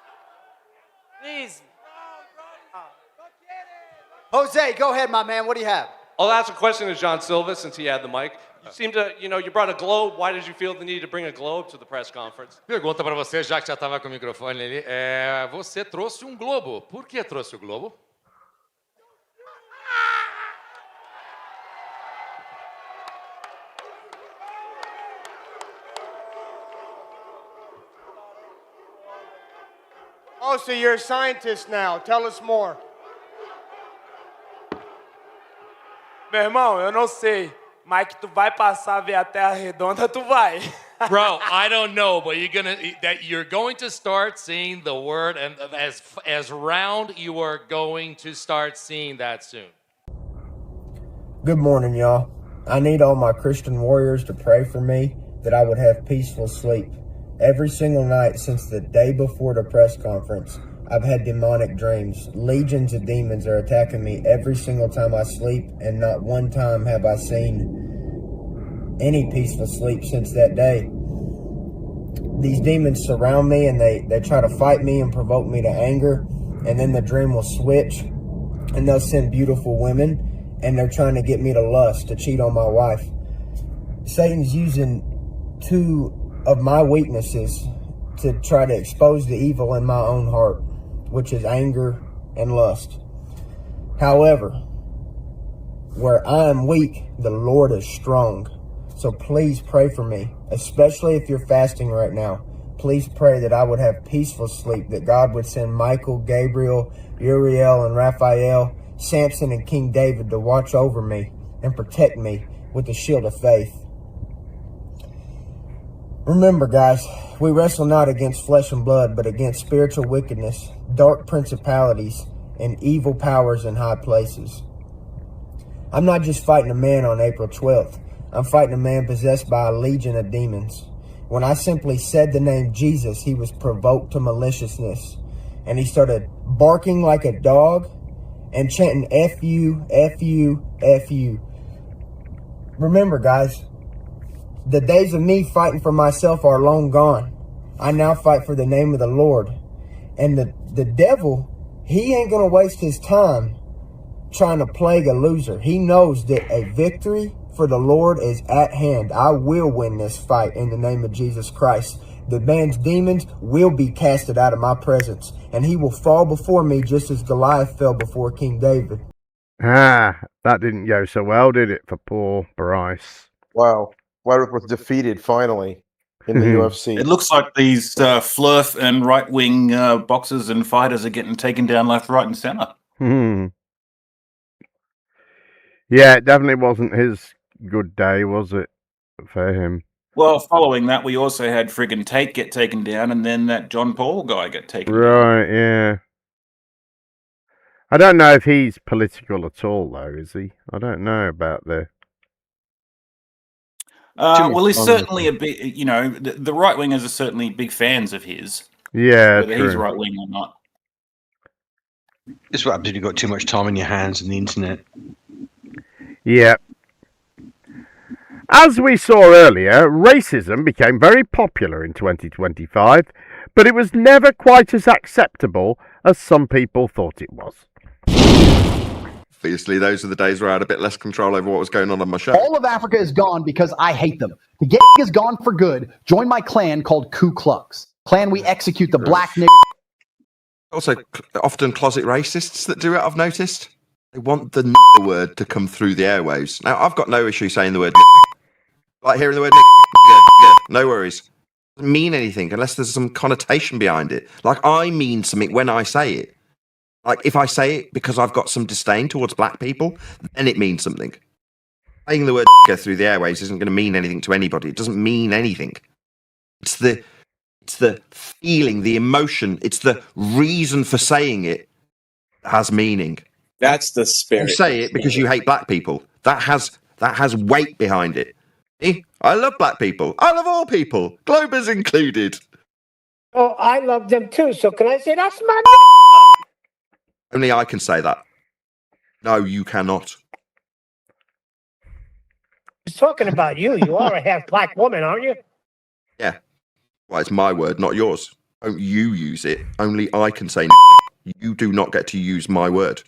Jose, go ahead, my man. What do you have? I'll ask a question to John Silva since he had the mic. You seem to, you brought a globe. Why did you feel the need to bring a globe to the press conference? Pergunta para você, já que já estava com o microfone ali. Você trouxe globo. Por que trouxe o globo? Oh, so you're a scientist now. Tell us more. Meu irmão, eu não sei. Mike, tu vai passar a ver a Terra redonda, tu vai. Bro, I don't know, but you're going to start seeing the word, and as round, you are going to start seeing that soon. Good morning, y'all. I need all my Christian warriors to pray for me that I would have peaceful sleep. Every single night since the day before the press conference, I've had demonic dreams. Legions of demons are attacking me every single time I sleep, and not one time have I seen any peaceful sleep since that day. These demons surround me and they try to fight me and provoke me to anger, and then the dream will switch and they'll send beautiful women and they're trying to get me to lust, to cheat on my wife. Satan's using two of my weaknesses to try to expose the evil in my own heart, which is anger and lust. However, where I am weak, the Lord is strong. So please pray for me, especially if you're fasting right now. Please pray that I would have peaceful sleep, that God would send Michael, Gabriel, Uriel, and Raphael, Samson, and King David to watch over me and protect me with the shield of faith. Remember, guys, we wrestle not against flesh and blood, but against spiritual wickedness, dark principalities, and evil powers in high places. I'm not just fighting a man on April 12th. I'm fighting a man possessed by a legion of demons. When I simply said the name Jesus, he was provoked to maliciousness. and he started barking like a dog and chanting F you, F you, F you. Remember, guys, the days of me fighting for myself are long gone. I now fight for the name of the Lord. And the devil, he ain't going to waste his time trying to plague a loser. He knows that a victory for the Lord is at hand. I will win this fight in the name of Jesus Christ. The man's demons will be casted out of my presence, and he will fall before me just as Goliath fell before King David. That didn't go so well, did it, for poor Bryce? Wow. Wyrick was defeated finally in the UFC. It looks like these flirt and right-wing boxers and fighters are getting taken down left, right, and center. Yeah, it definitely wasn't his good day, was it, for him? Well, following that, we also had friggin' Tate get taken down, and then that John Paul guy get taken down. Right, yeah. I don't know if he's political at all, though, is he? I don't know about the... Well, he's certainly a big, you know, the right-wingers are certainly big fans of his. Yeah, whether he's right-wing or not. It's what happens when you've got too much time on your hands and the internet. Yeah. As we saw earlier, racism became very popular in 2025, but it was never quite as acceptable as some people thought it was. Obviously, those are the days where I had a bit less control over what was going on my show. All of Africa is gone because I hate them. The gay is gone for good. Join my clan called Ku Klux. Clan we execute the black nigger. Also, often closet racists that do it, I've noticed. They want the nigger word to come through the airwaves. Now, I've got no issue saying the word nigger. Like hearing the word nigger, yeah, no worries. It doesn't mean anything unless there's some connotation behind it. Like, I mean something when I say it. Like, if I say it because I've got some disdain towards black people, then it means something. Saying the word nigger through the airwaves isn't going to mean anything to anybody. It doesn't mean anything. It's the feeling, the emotion, it's the reason for saying it that has meaning. That's the spirit. You say it because you hate black people. That has weight behind it. I love black people. I love all people, Globers included. Oh, I love them too. So can I say that's my? Only I can say that. No, you cannot. He's talking about you. You are a half black woman, aren't you? Yeah. Well, it's my word, not yours. Don't you use it. Only I can say you do not get to use my word.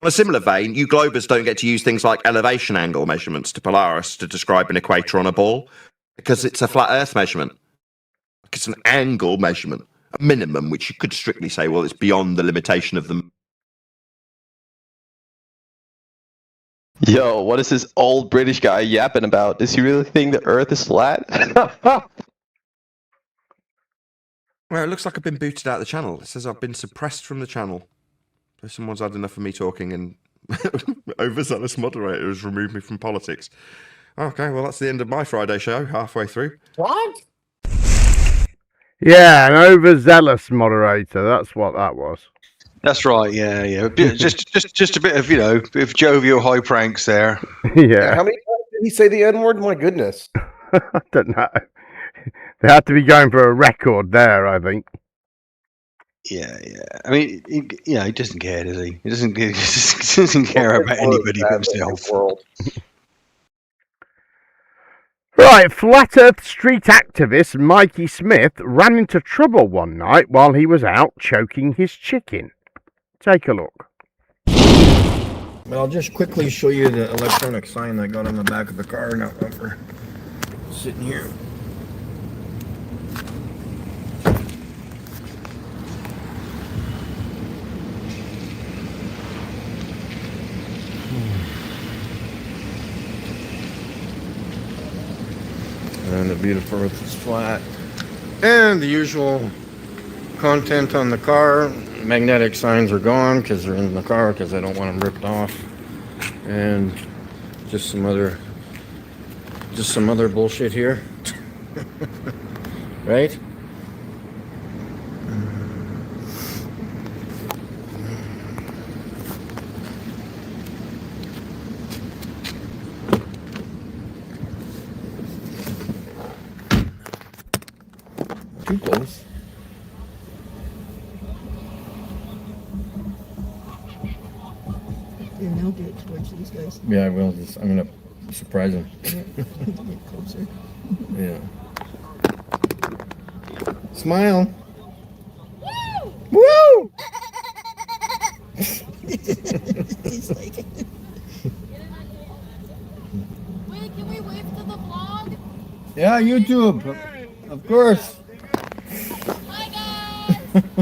On a similar vein, you Globers don't get to use things like elevation angle measurements to Polaris to describe an equator on a ball because it's a flat Earth measurement. It's an angle measurement, a minimum, which you could strictly say, well, it's beyond the limitation of the... Yo, what is this old British guy yapping about? Does he really think the Earth is flat? Well, it looks like I've been booted out of the channel. It says I've been suppressed from the channel. Someone's had enough of me talking and overzealous moderator has removed me from politics. Okay, well, that's the end of my Friday show, halfway through. What? Yeah, an overzealous moderator. That's what that was. That's right. Yeah. Just a bit of, bit of jovial high pranks there. Yeah. How many times did he say the N-word? My goodness. I don't know. They had to be going for a record there, I think. Yeah. I mean, he doesn't care, does he? He doesn't care about anybody but himself. Right, Flat Earth street activist Mikey Smith ran into trouble one night while he was out choking his chicken. Take a look. I'll just quickly show you the electronic sign I got on the back of the car now while we're sitting here. And the beautiful Earth is flat. And the usual content on the car. Magnetic signs are gone because they're in the car because I don't want them ripped off. And just some other bullshit here. Right? Too close. Yeah, now get towards these guys. Yeah, I will. I'm gonna surprise him. Get closer. Yeah. Smile. Woo! He's like. Wait, can we wave to the vlog? Yeah, YouTube. Of course. Hi guys.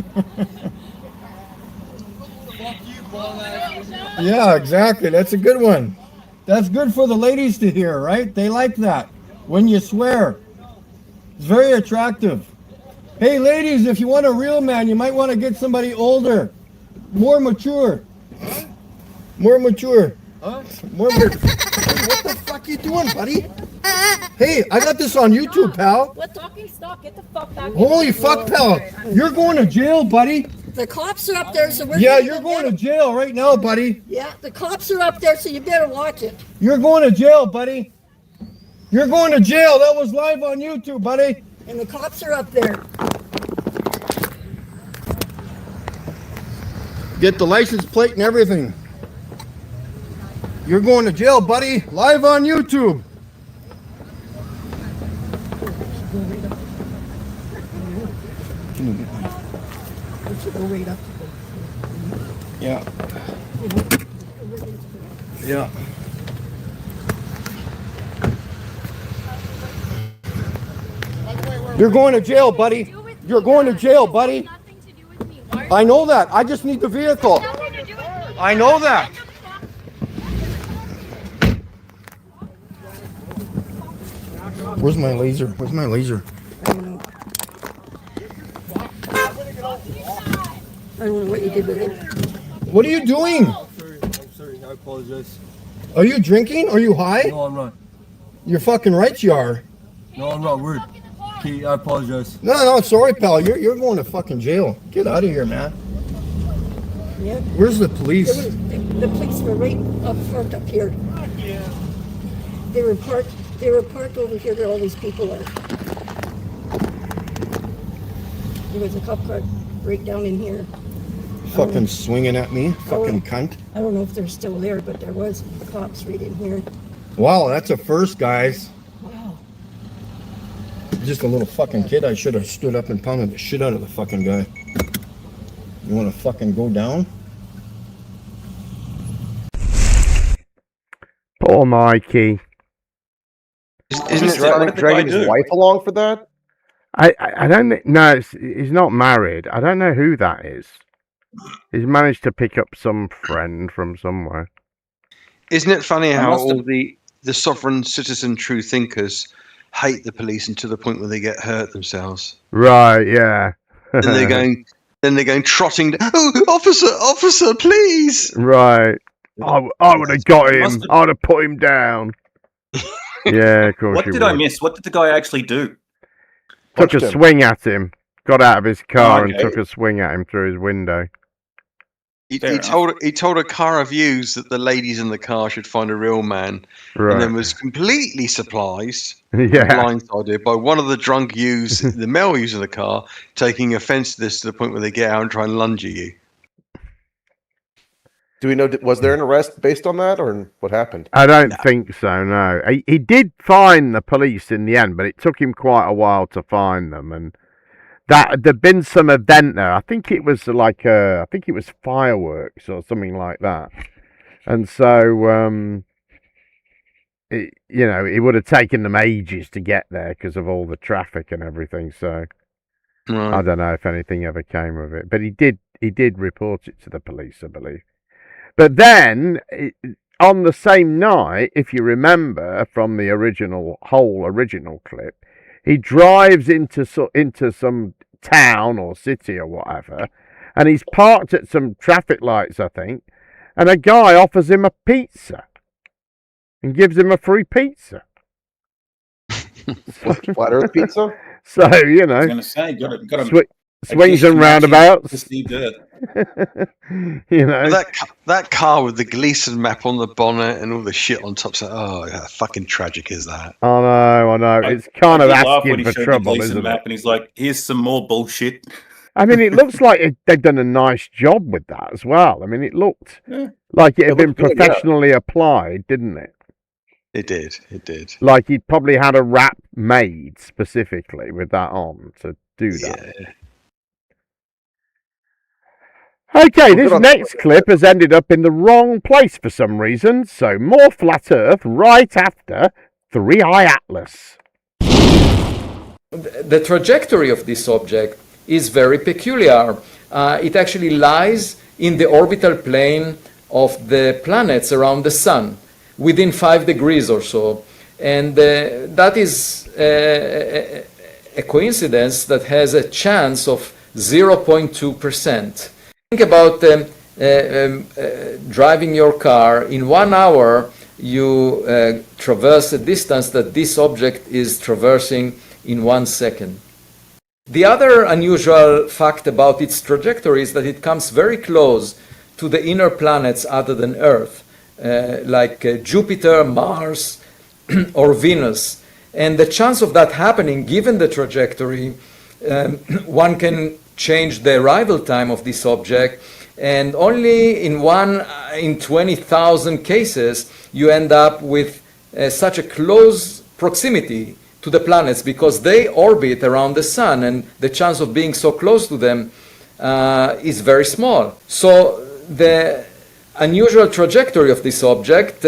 Yeah, exactly. That's a good one. That's good for the ladies to hear, right? They like that when you swear. It's very attractive. Hey, ladies, if you want a real man, you might want to get somebody older, more mature. More mature. Huh? More mature. What the fuck you doing, buddy? Hey, I got this on YouTube, pal. What talking stock? Get the fuck back. Holy fuck, pal. You're going to jail, buddy. The cops are up there, so we're. Yeah, you're going to jail right now, buddy. Yeah, the cops are up there, so you better watch it. You're going to jail, buddy. You're going to jail. That was live on YouTube, buddy. And the cops are up there. Get the license plate and everything. You're going to jail, buddy. Live on YouTube. Yeah. Yeah. You're going to jail, buddy. You're going to jail, buddy. I know that. I just need the vehicle. I know that. Where's my laser? Where's my laser? I don't know what you did with it. What are you doing? I'm sorry. I apologize. Are you drinking? Are you high? No, I'm not. You're fucking right you are. No, I'm not. Weird. Okay, I apologize. No, sorry, pal. You're going to fucking jail. Get out of here, man. Yeah. Where's the police? The police were right up front up here. They were parked over here where all these people are. There was a cop car right down in here. Fucking swinging at me. Fucking cunt. I don't know if they're still there, but there was cops right in here. Wow, that's a first, guys. Wow. Just a little fucking kid. I should have stood up and pounded the shit out of the fucking guy. You want to fucking go down? Poor Mikey. Isn't it dragging his wife along for that? I don't think. No, he's not married. I don't know who that is. He's managed to pick up some friend from somewhere. Isn't it funny how all the sovereign citizen true thinkers hate the police and to the point where they get hurt themselves? Right, yeah. Then they're going trotting. Oh, officer, please! Right. I would have got him. I would have put him down. Yeah, of course. What did I miss? What did the guy actually do? Took a swing at him. Got out of his car and took a swing at him through his window. He told a car of views that the ladies in the car should find a real man, and then was completely surprised, blindsided by one of the drunk youths, the male youths in the car, taking offence to this to the point where they get out and try and lunge at you. Do we know? Was there an arrest based on that, or what happened? I don't think so. No, he did find the police in the end, but it took him quite a while to find them, and that there'd been some event there. I think it was fireworks or something like that, and so it would have taken them ages to get there because of all the traffic and everything. So I don't know if anything ever came of it, but he did report it to the police, I believe. But then on the same night, if you remember from the original clip, he drives into some town or city or whatever, and he's parked at some traffic lights, I think, and a guy offers him a pizza and gives him a free pizza. Flat Earth pizza? So, I was going to say, got swings and roundabouts. That car with the Gleason map on the bonnet and all the shit on top. So, how fucking tragic is that? I know. It's kind of asking for trouble, isn't map it? And he's like, "Here's some more bullshit." I mean, it looks like they've done a nice job with that as well. I mean, it looked Like it had been professionally applied, didn't it? It did. It did. Like he'd probably had a wrap made specifically with that on to do that. Yeah. Okay, this next clip has ended up in the wrong place for some reason, so more Flat Earth right after 3-Eye Atlas. The trajectory of this object is very peculiar. It actually lies in the orbital plane of the planets around the Sun, within 5 degrees or so. And that is a coincidence that has a chance of 0.2%. Think about driving your car. In 1 hour, you traverse a distance that this object is traversing in 1 second. The other unusual fact about its trajectory is that it comes very close to the inner planets other than Earth, like Jupiter, Mars, or Venus. And the chance of that happening, given the trajectory, one can change the arrival time of this object, and only in 20,000 cases you end up with such a close proximity to the planets, because they orbit around the Sun, and the chance of being so close to them is very small. So the unusual trajectory of this object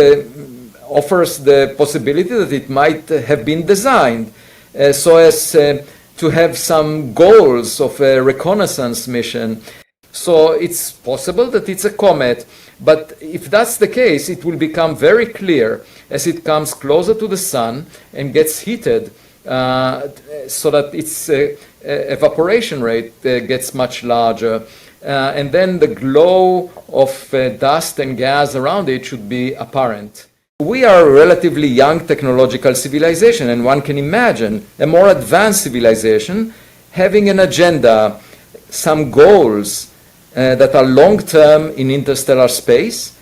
offers the possibility that it might have been designed so as to have some goals of a reconnaissance mission. So it's possible that it's a comet, but if that's the case, it will become very clear as it comes closer to the Sun and gets heated, so that its evaporation rate gets much larger. And then the glow of dust and gas around it should be apparent. We are a relatively young technological civilization, and one can imagine a more advanced civilization having an agenda, some goals that are long-term in interstellar space,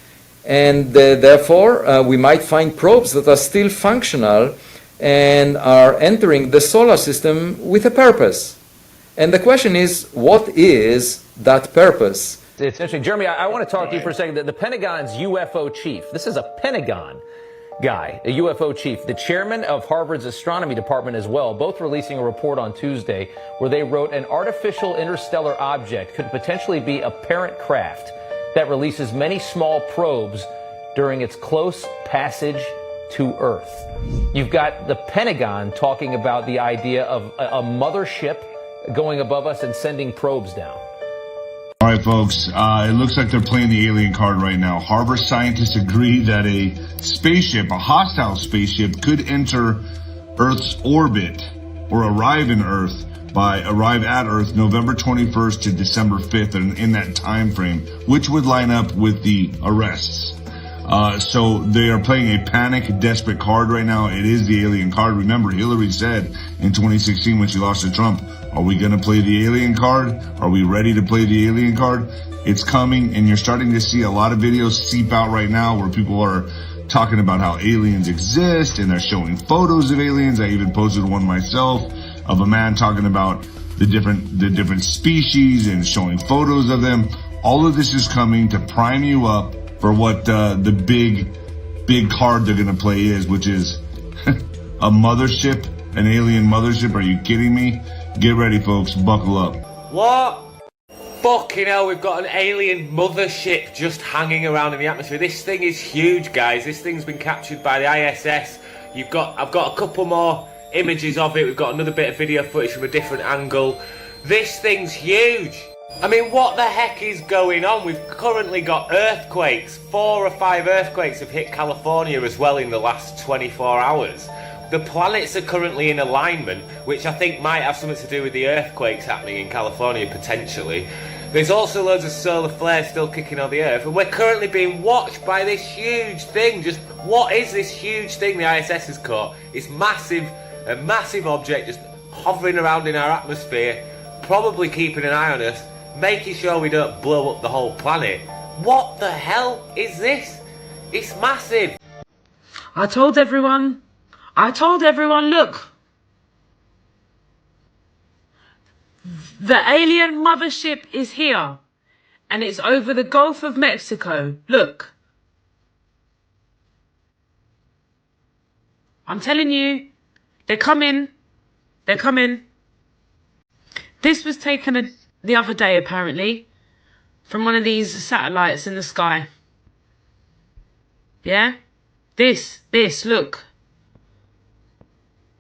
and therefore we might find probes that are still functional and are entering the solar system with a purpose. And the question is, what is that purpose? It's interesting. Jeremy, I want to talk to you for a second. The Pentagon's UFO chief, this is a Pentagon guy, a UFO chief, the chairman of Harvard's astronomy department as well, both releasing a report on Tuesday where they wrote an artificial interstellar object could potentially be a parent craft that releases many small probes during its close passage to Earth. You've got the Pentagon talking about the idea of a mothership going above us and sending probes down. All right, folks, it looks like they're playing the alien card right now. Harvard scientists agree that a spaceship, a hostile spaceship, could enter Earth's orbit or arrive at Earth November 21st to December 5th, and in that time frame, which would line up with the arrests. So they are playing a panic, desperate card right now. It is the alien card. Remember, Hillary said in 2016 when she lost to Trump, are we going to play the alien card? Are we ready to play the alien card? It's coming, and you're starting to see a lot of videos seep out right now where people are talking about how aliens exist, and they're showing photos of aliens. I even posted one myself of a man talking about the different species and showing photos of them. All of this is coming to prime you up for what the big card they're going to play is, which is a mothership, an alien mothership. Are you kidding me? Get ready, folks. Buckle up. What? Fucking hell, we've got an alien mothership just hanging around in the atmosphere. This thing is huge, guys. This thing's been captured by the ISS. I've got a couple more images of it. We've got another bit of video footage from a different angle. This thing's huge. I mean, what the heck is going on? We've currently got earthquakes. 4 or 5 earthquakes have hit California as well in the last 24 hours. The planets are currently in alignment, which I think might have something to do with the earthquakes happening in California, potentially. There's also loads of solar flares still kicking on the Earth, and we're currently being watched by this huge thing. Just what is this huge thing the ISS has caught? It's massive, a massive object just hovering around in our atmosphere, probably keeping an eye on us, making sure we don't blow up the whole planet. What the hell is this? It's massive. I told everyone, look. The alien mothership is here. And it's over the Gulf of Mexico. Look. I'm telling you, they're coming. They're coming. This was taken the other day, apparently, from one of these satellites in the sky. Yeah? This, look.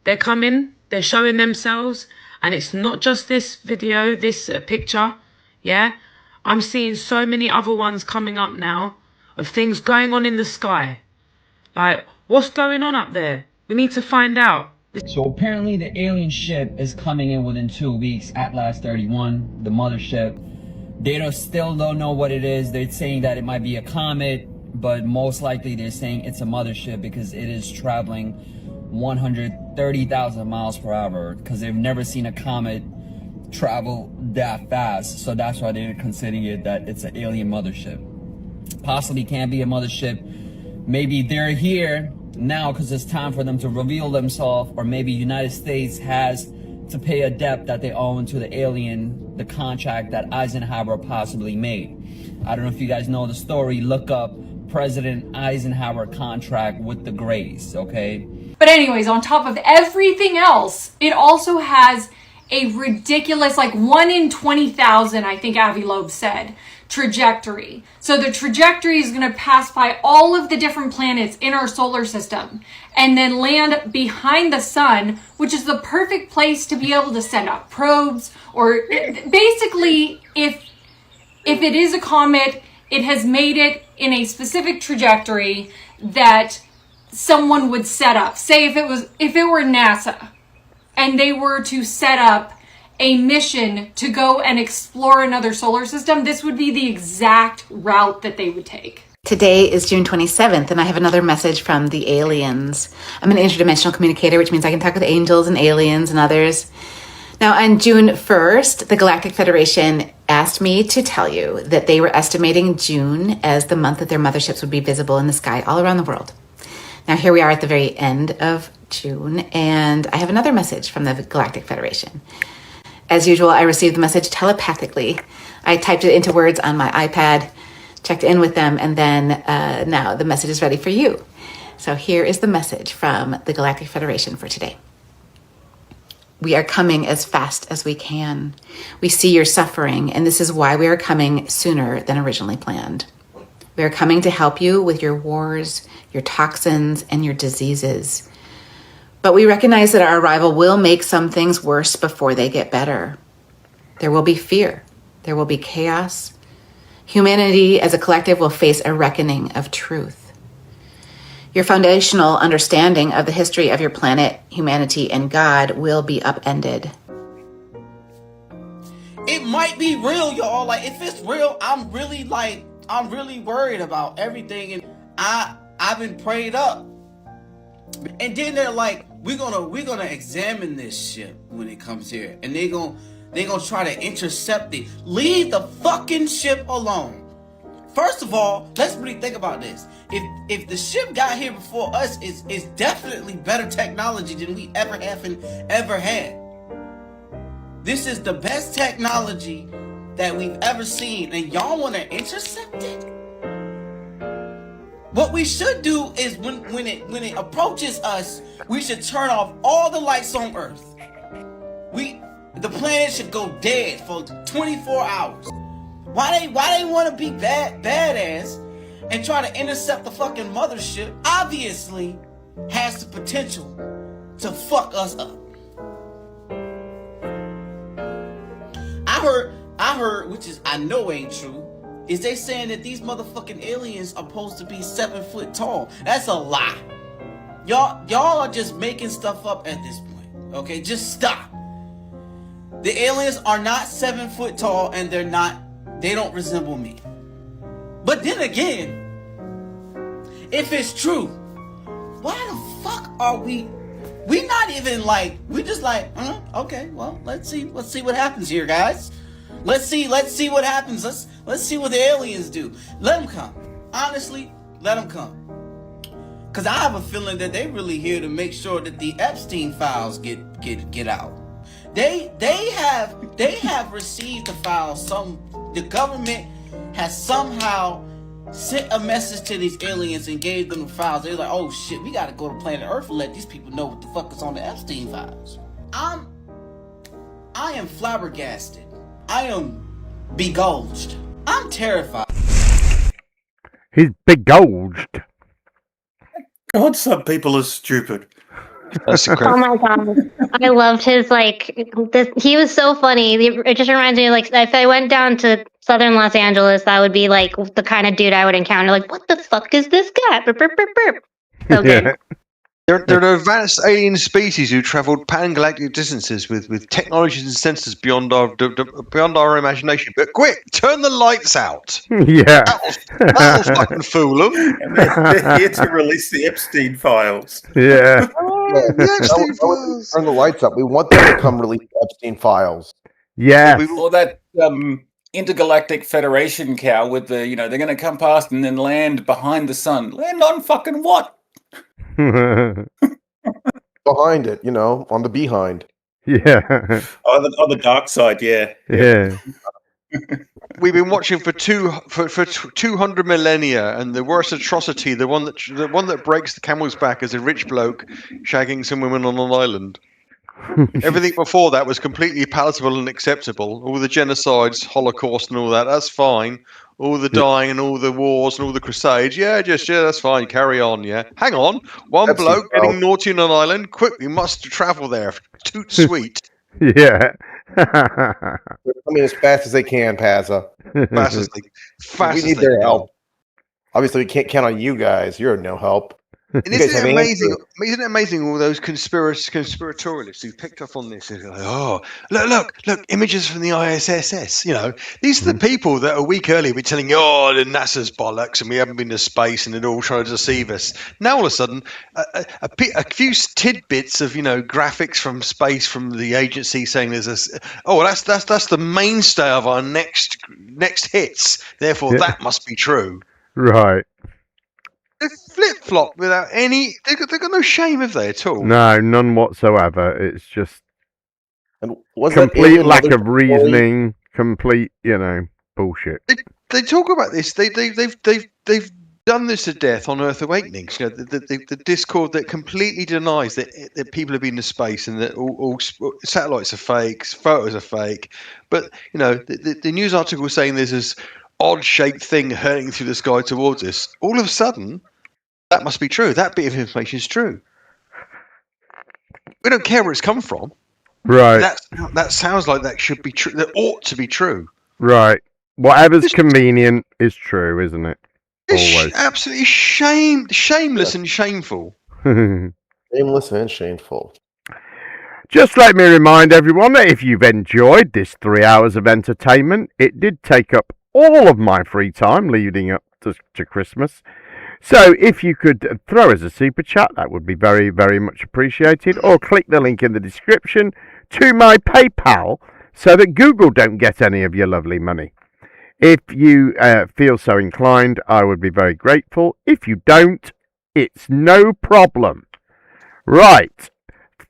They're coming. They're showing themselves. And it's not just this video, this picture. Yeah? I'm seeing so many other ones coming up now of things going on in the sky. Like, what's going on up there? We need to find out. So apparently the alien ship is coming in within 2 weeks, Atlas 31, the mothership. They still don't know what it is. They're saying that it might be a comet, but most likely they're saying it's a mothership because it is traveling 130,000 miles per hour because they've never seen a comet travel that fast. So that's why they're considering it that it's an alien mothership. Possibly can't be a mothership. Maybe they're here now because it's time for them to reveal themselves, or maybe United States has to pay a debt that they owe to the alien, the contract that Eisenhower possibly made. I don't know if you guys know the story. Look up President Eisenhower contract with the Greys, okay? But anyways, on top of everything else, it also has a ridiculous, like 1 in 20,000, I think Avi Loeb said, trajectory. So the trajectory is going to pass by all of the different planets in our solar system and then land behind the sun, which is the perfect place to be able to send up probes, or basically if it is a comet, it has made it in a specific trajectory that someone would set up. Say if it were NASA and they were to set up a mission to go and explore another solar system, this would be the exact route that they would take. Today is June 27th, and I have another message from the aliens. I'm an interdimensional communicator, which means I can talk with angels and aliens and others. Now, on June 1st, the Galactic Federation asked me to tell you that they were estimating June as the month that their motherships would be visible in the sky all around the world. Now, here we are at the very end of June, and I have another message from the Galactic Federation. As usual, I received the message telepathically. I typed it into words on my iPad, checked in with them, and then now the message is ready for you. So here is the message from the Galactic Federation for today. We are coming as fast as we can. We see your suffering, and this is why we are coming sooner than originally planned. We are coming to help you with your wars, your toxins, and your diseases. But we recognize that our arrival will make some things worse before they get better. There will be fear. There will be chaos. Humanity as a collective will face a reckoning of truth. Your foundational understanding of the history of your planet, humanity, and God will be upended. It might be real, y'all. Like, if it's real, I'm really worried about everything, and I've been prayed up. And then they're like, we're gonna examine this ship when it comes here, and they're gonna try to intercept it. Leave the fucking ship alone. First of all, let's really think about this. If the ship got here before us, is definitely better technology than we ever had. This is the best technology that we've ever seen, and y'all want to intercept it? What we should do is when it approaches us, we should turn off all the lights on Earth. The planet should go dead for 24 hours. Why they want to be badass and try to intercept the fucking mothership? Obviously has the potential to fuck us up. I heard, which is I know ain't true, is they saying that these motherfucking aliens are supposed to be 7 foot tall. That's a lie. Y'all are just making stuff up at this point. Okay, just stop. The aliens are not 7 foot tall, and they don't resemble me. But then again, if it's true, why the fuck are we not even like, we just like, okay, well, let's see what happens here, guys. Let's see what happens. Let's see what the aliens do. Let them come. Honestly, let them come. Because I have a feeling that they really here to make sure that the Epstein files get out. They have received the files. The government has somehow sent a message to these aliens and gave them the files. They're like, oh shit, we gotta go to planet Earth and let these people know what the fuck is on the Epstein files. I am flabbergasted. I am begulged. I'm terrified. He's begulged. God, some people are stupid. Oh my god, I loved his he was so funny. It just reminds me of if I went down to southern Los Angeles, that would be like the kind of dude I would encounter. Like, what the fuck is this guy? Burp, burp, burp, burp. So good. There are advanced alien species who travelled pan-galactic distances with technologies and sensors beyond our imagination. But quick, turn the lights out. Yeah. That'll fucking fool them. And they're here to release the Epstein files. Yeah. Turn the lights up. We want them to come release the Epstein files. Yeah. Or that intergalactic federation cow with the, they're going to come past and then land behind the sun. Land on fucking what? Behind it, on the behind. Yeah. On the dark side, yeah. Yeah. We've been watching for 200 millennia, and the worst atrocity, the one that breaks the camel's back, is a rich bloke shagging some women on an island. Everything before that was completely palatable and acceptable. All the genocides, Holocaust, and all that's fine. All the dying and all the wars and all the crusades, that's fine. Carry on, yeah. Hang on, one bloke getting naughty on an island. Quick, we must travel there. Toot sweet. Yeah. They're coming as fast as they can, Pazza. We need their help. Obviously, we can't count on you guys. You're no help. And isn't it amazing? Isn't it amazing? All those conspiratorialists who picked up on this. They're like, oh, look! Images from the ISS. These are the people that a week earlier were telling you, oh, the NASA's bollocks, and we haven't been to space, and they're all trying to deceive us. Now all of a sudden, a few tidbits of graphics from space from the agency saying there's this. Oh, that's the mainstay of our next hits. Therefore, that must be true. Right. They flip-flop without any... They've got no shame, have they, at all? No, none whatsoever. It's just and was complete lack of reasoning, complete, bullshit. They talk about this. They've done this to death on Earth Awakenings. The Discord that completely denies that people have been to space and that all satellites are fake, photos are fake. But, the news article saying there's this odd-shaped thing hurtling through the sky towards us. All of a sudden, that must be true. That bit of information is true. We don't care where it's come from. Right. That sounds like that should be true. That ought to be true. Right. Whatever's convenient is true, isn't it? Always. Absolutely shameless and shameful. Shameless and shameful. Just let me remind everyone that if you've enjoyed this 3 hours of entertainment, it did take up all of my free time leading up to Christmas. So if you could throw us a super chat, that would be very, very much appreciated. Or click the link in the description to my PayPal so that Google don't get any of your lovely money. If you feel so inclined, I would be very grateful. If you don't, it's no problem. Right.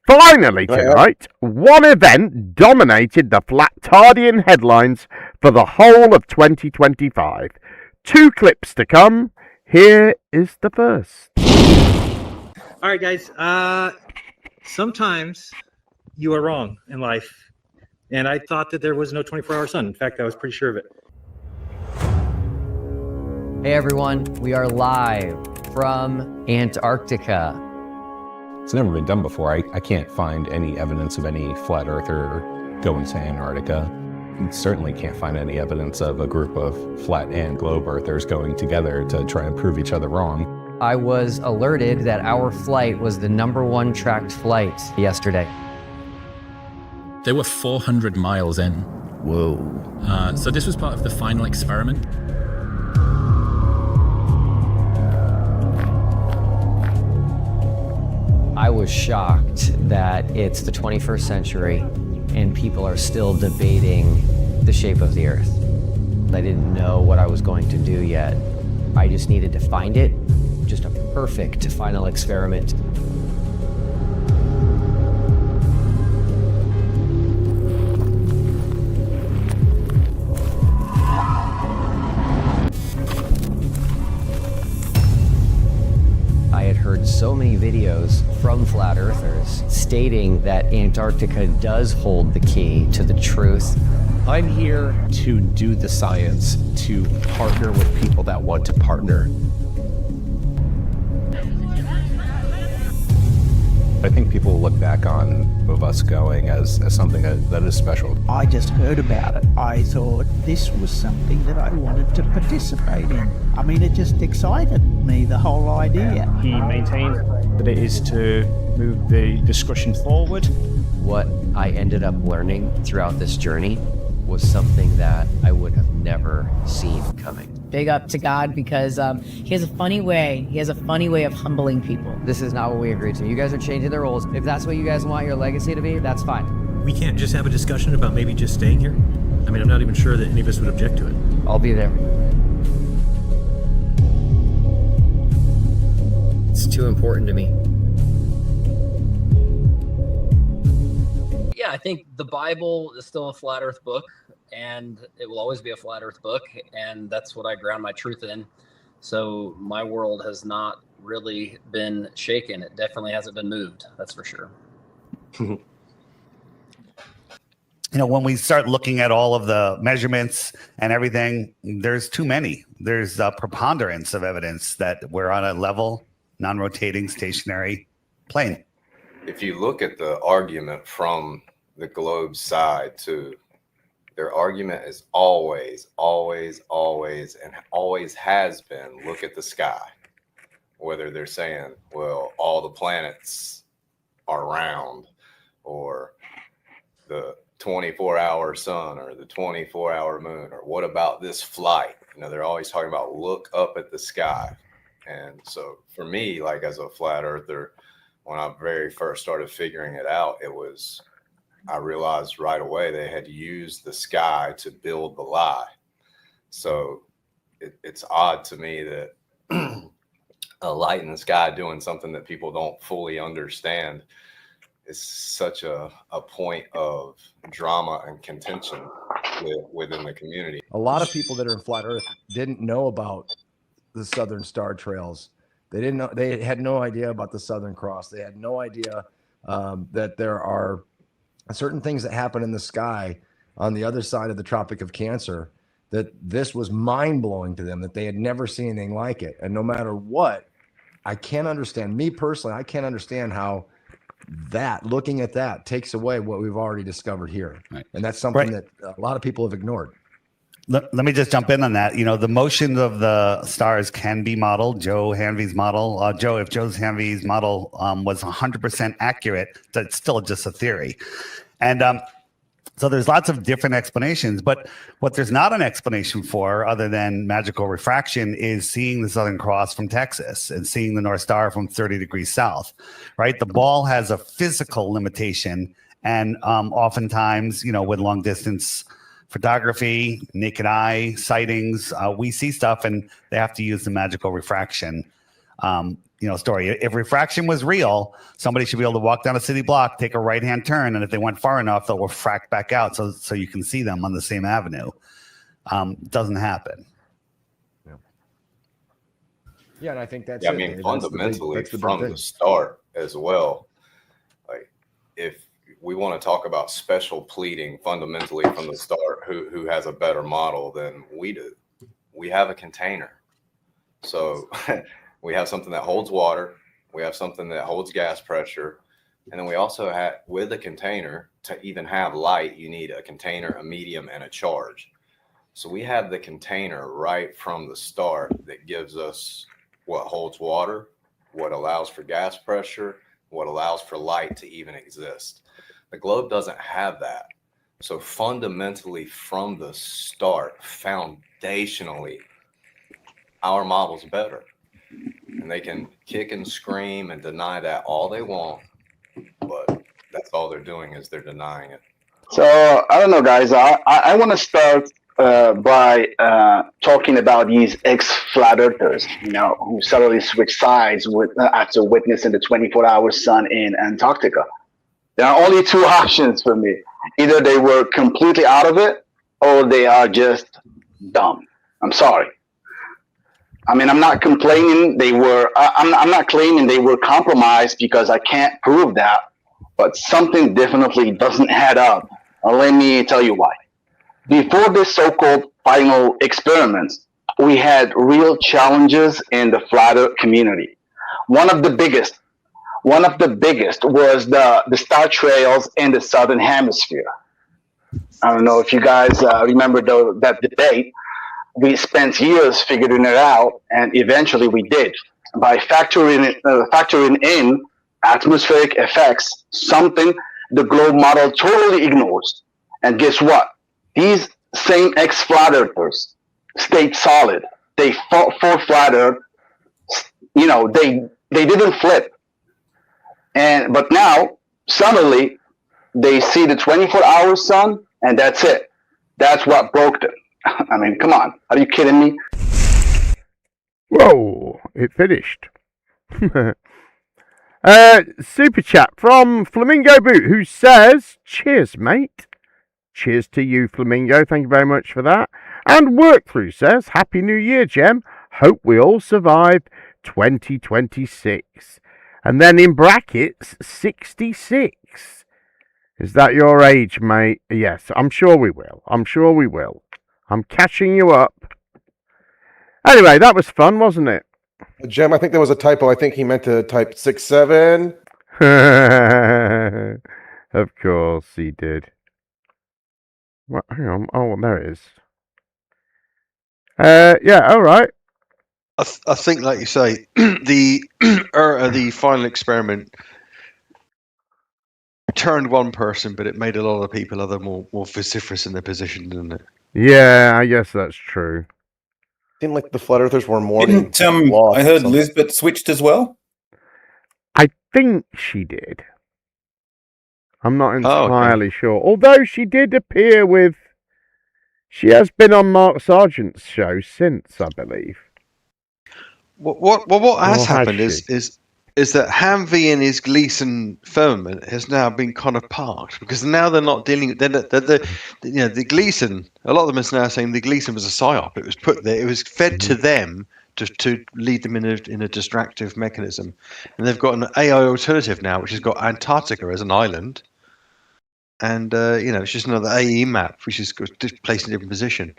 Finally tonight, one event dominated the Flattardian headlines for the whole of 2025. 2 clips to come. Here is the first. All right, guys. Sometimes you are wrong in life. And I thought that there was no 24-hour sun. In fact, I was pretty sure of it. Hey, everyone. We are live from Antarctica. It's never been done before. I can't find any evidence of any flat earther going to Antarctica. You certainly can't find any evidence of a group of flat and globe earthers going together to try and prove each other wrong. I was alerted that our flight was the #1 tracked flight yesterday. They were 400 miles in. Whoa. So this was part of the final experiment. I was shocked that it's the 21st century and people are still debating the shape of the Earth. I didn't know what I was going to do yet. I just needed to find it. Just a perfect final experiment. videos from flat earthers stating that Antarctica does hold the key to the truth. I'm here to do the science, to partner with people that want to partner. I think people will look back on of us going as something that is special. I just heard about it. I thought this was something that I wanted to participate in. I mean, it just excited me, the whole idea. He maintains that it is to move the discussion forward. What I ended up learning throughout this journey was something that I would have never seen coming. Big up to God, because he has a funny way. He has a funny way of humbling people. This is not what we agreed to. You guys are changing the rules. If that's what you guys want your legacy to be, that's fine. We can't just have a discussion about maybe just staying here. I mean, I'm not even sure that any of us would object to it. I'll be there. It's too important to me. Yeah, I think the Bible is still a flat earth book, and it will always be a flat earth book, and that's what I ground my truth in. So my world has not really been shaken. It definitely hasn't been moved, that's for sure. You know, when we start looking at all of the measurements and everything, there's too many. There's a preponderance of evidence that we're on a level, non-rotating, stationary plane. If you look at the argument from the globe side too, their argument is always, and always has been, look at the sky. Whether they're saying, well, all the planets are round, or the 24-hour sun, or the 24-hour moon, or what about this flight? You know, they're always talking about look up at the sky. And so for me, like as a flat earther, when I very first started figuring it out, I realized right away they had used the sky to build the lie. So it's odd to me that a light in the sky doing something that people don't fully understand is such a point of drama and contention within the community. A lot of people that are in flat earth didn't know about the Southern Star Trails. They didn't know, they had no idea about the Southern Cross. They had no idea that there are certain things that happen in the sky on the other side of the Tropic of Cancer, that this was mind-blowing to them, that they had never seen anything like it. And no matter what, I can't understand, me personally, I can't understand how looking at that takes away what we've already discovered here. Right. And that's something that a lot of people have ignored. Let me just jump in on that. You know, the motions of the stars can be modeled. Joe Hanvey's model, if Joe Hanvey's model was 100% accurate, that's still just a theory. And so there's lots of different explanations, but what there's not an explanation for other than magical refraction is seeing the Southern Cross from Texas and seeing the North Star from 30 degrees south, right? The ball has a physical limitation, and oftentimes, you know, with long distance photography, naked eye sightings, we see stuff and they have to use the magical refraction story. If refraction was real, somebody should be able to walk down a city block, take a right-hand turn, and if they went far enough, they'll refract back out so you can see them on the same avenue. Doesn't happen. Yeah, and I think that's I mean, fundamentally from the start as well, like if we want to talk about special pleading fundamentally from the start, who has a better model than we do? We have a container. So we have something that holds water. We have something that holds gas pressure. And then we also have, with a container, to even have light, you need a container, a medium, and a charge. So we have the container right from the start that gives us what holds water, what allows for gas pressure, what allows for light to even exist. The globe doesn't have that. So fundamentally from the start, foundationally, our model's better. And they can kick and scream and deny that all they want, but that's all they're doing is they're denying it. So I don't know, guys. I want to start by talking about these ex-flat earthers, you know, who suddenly switch sides after witnessing the 24-hour sun in Antarctica. There are only two options for me. Either they were completely out of it or they are just dumb. I'm sorry. I mean, I'm not complaining they were. I'm not claiming they were compromised because I can't prove that. But something definitely doesn't add up. Let me tell you why. Before this so-called final experiment, we had real challenges in the flat Earth community. One of the biggest was the star trails in the southern hemisphere. I don't know if you guys remember that debate. We spent years figuring it out, and eventually we did by factoring in atmospheric effects, something the globe model totally ignores. And guess what? These same ex-flat earthers stayed solid. They fought for flat Earth. You know, they didn't flip. But now suddenly they see the 24-hour sun, and that's it. That's what broke them. I mean, come on. Are you kidding me? Whoa, it finished. Super chat from Flamingo Boot, who says, cheers, mate. Cheers to you, Flamingo. Thank you very much for that. And Work Through says, Happy New Year, Jem. Hope we all survive 2026. And then in brackets, 66. Is that your age, mate? Yes, I'm sure we will. I'm catching you up. Anyway, that was fun, wasn't it? Jem, I think there was a typo. I think he meant to type 6'7". Of course he did. What? Hang on. Oh, there it is. Yeah, all right. I think, like you say, the final experiment turned one person, but it made a lot of people other more vociferous in their position, didn't it? Yeah, I guess that's true. Seemed like the flat earthers were more. Didn't I heard Lisbeth switched as well? I think she did. I'm not entirely sure. Although she did appear with. She has been on Mark Sargent's show since, I believe. What has happened is that Hamvee and his Gleason firmament has now been kind of parked because now they're not dealing. The Gleason. A lot of them is now saying the Gleason was a psyop. It was put there. It was fed to them to lead them in a distractive mechanism, and they've got an AI alternative now, which has got Antarctica as an island, and it's just another AE map, which is just placed in a different position.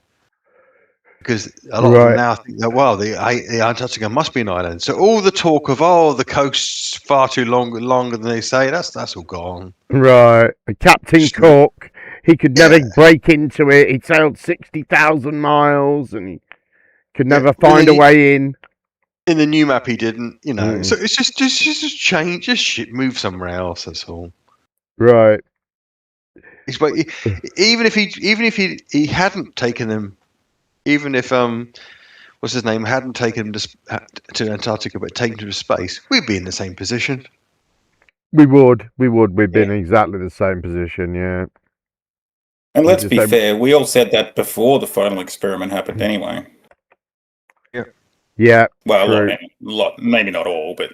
Because a lot of them now think that, well, the Antarctica must be an island. So all the talk of, the coast's far too longer than they say, that's all gone. Right. And Captain Cook, he could never break into it. He sailed 60,000 miles and he could never find a way in. In the new map, he didn't, So it's just change, just move somewhere else, that's all. Right. Even if he hadn't taken them, even if what's his name hadn't taken him to Antarctica but taken him to space, we'd be in the same position. We would. We'd be in exactly the same position, yeah. And let's be fair, we all said that before the final experiment happened anyway. Yeah. Yeah. Well, maybe not all, but...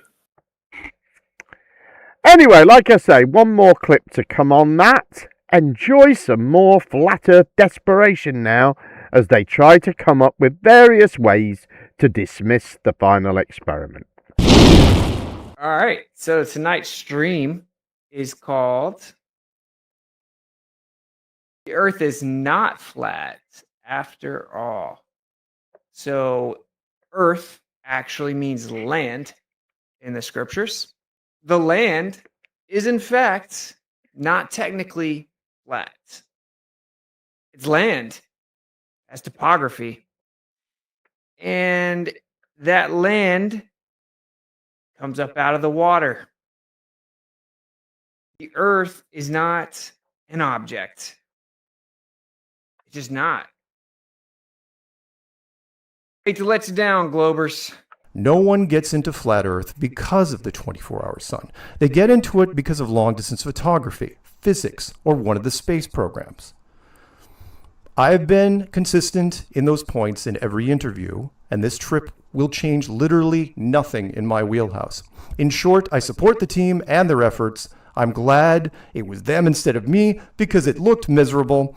Anyway, like I say, one more clip to come on that. Enjoy some more Flat Earth desperation now as they try to come up with various ways to dismiss the final experiment. All right, so tonight's stream is called The Earth is Not Flat After All. So Earth actually means land in the scriptures. The land is in fact not technically flat. It's land. As topography, and that land comes up out of the water. The Earth is not an object. It's just not. I hate to let you down, Globers. No one gets into flat Earth because of the 24-hour sun. They get into it because of long-distance photography, physics, or one of the space programs. I've been consistent in those points in every interview, and this trip will change literally nothing in my wheelhouse. In short, I support the team and their efforts. I'm glad it was them instead of me because it looked miserable,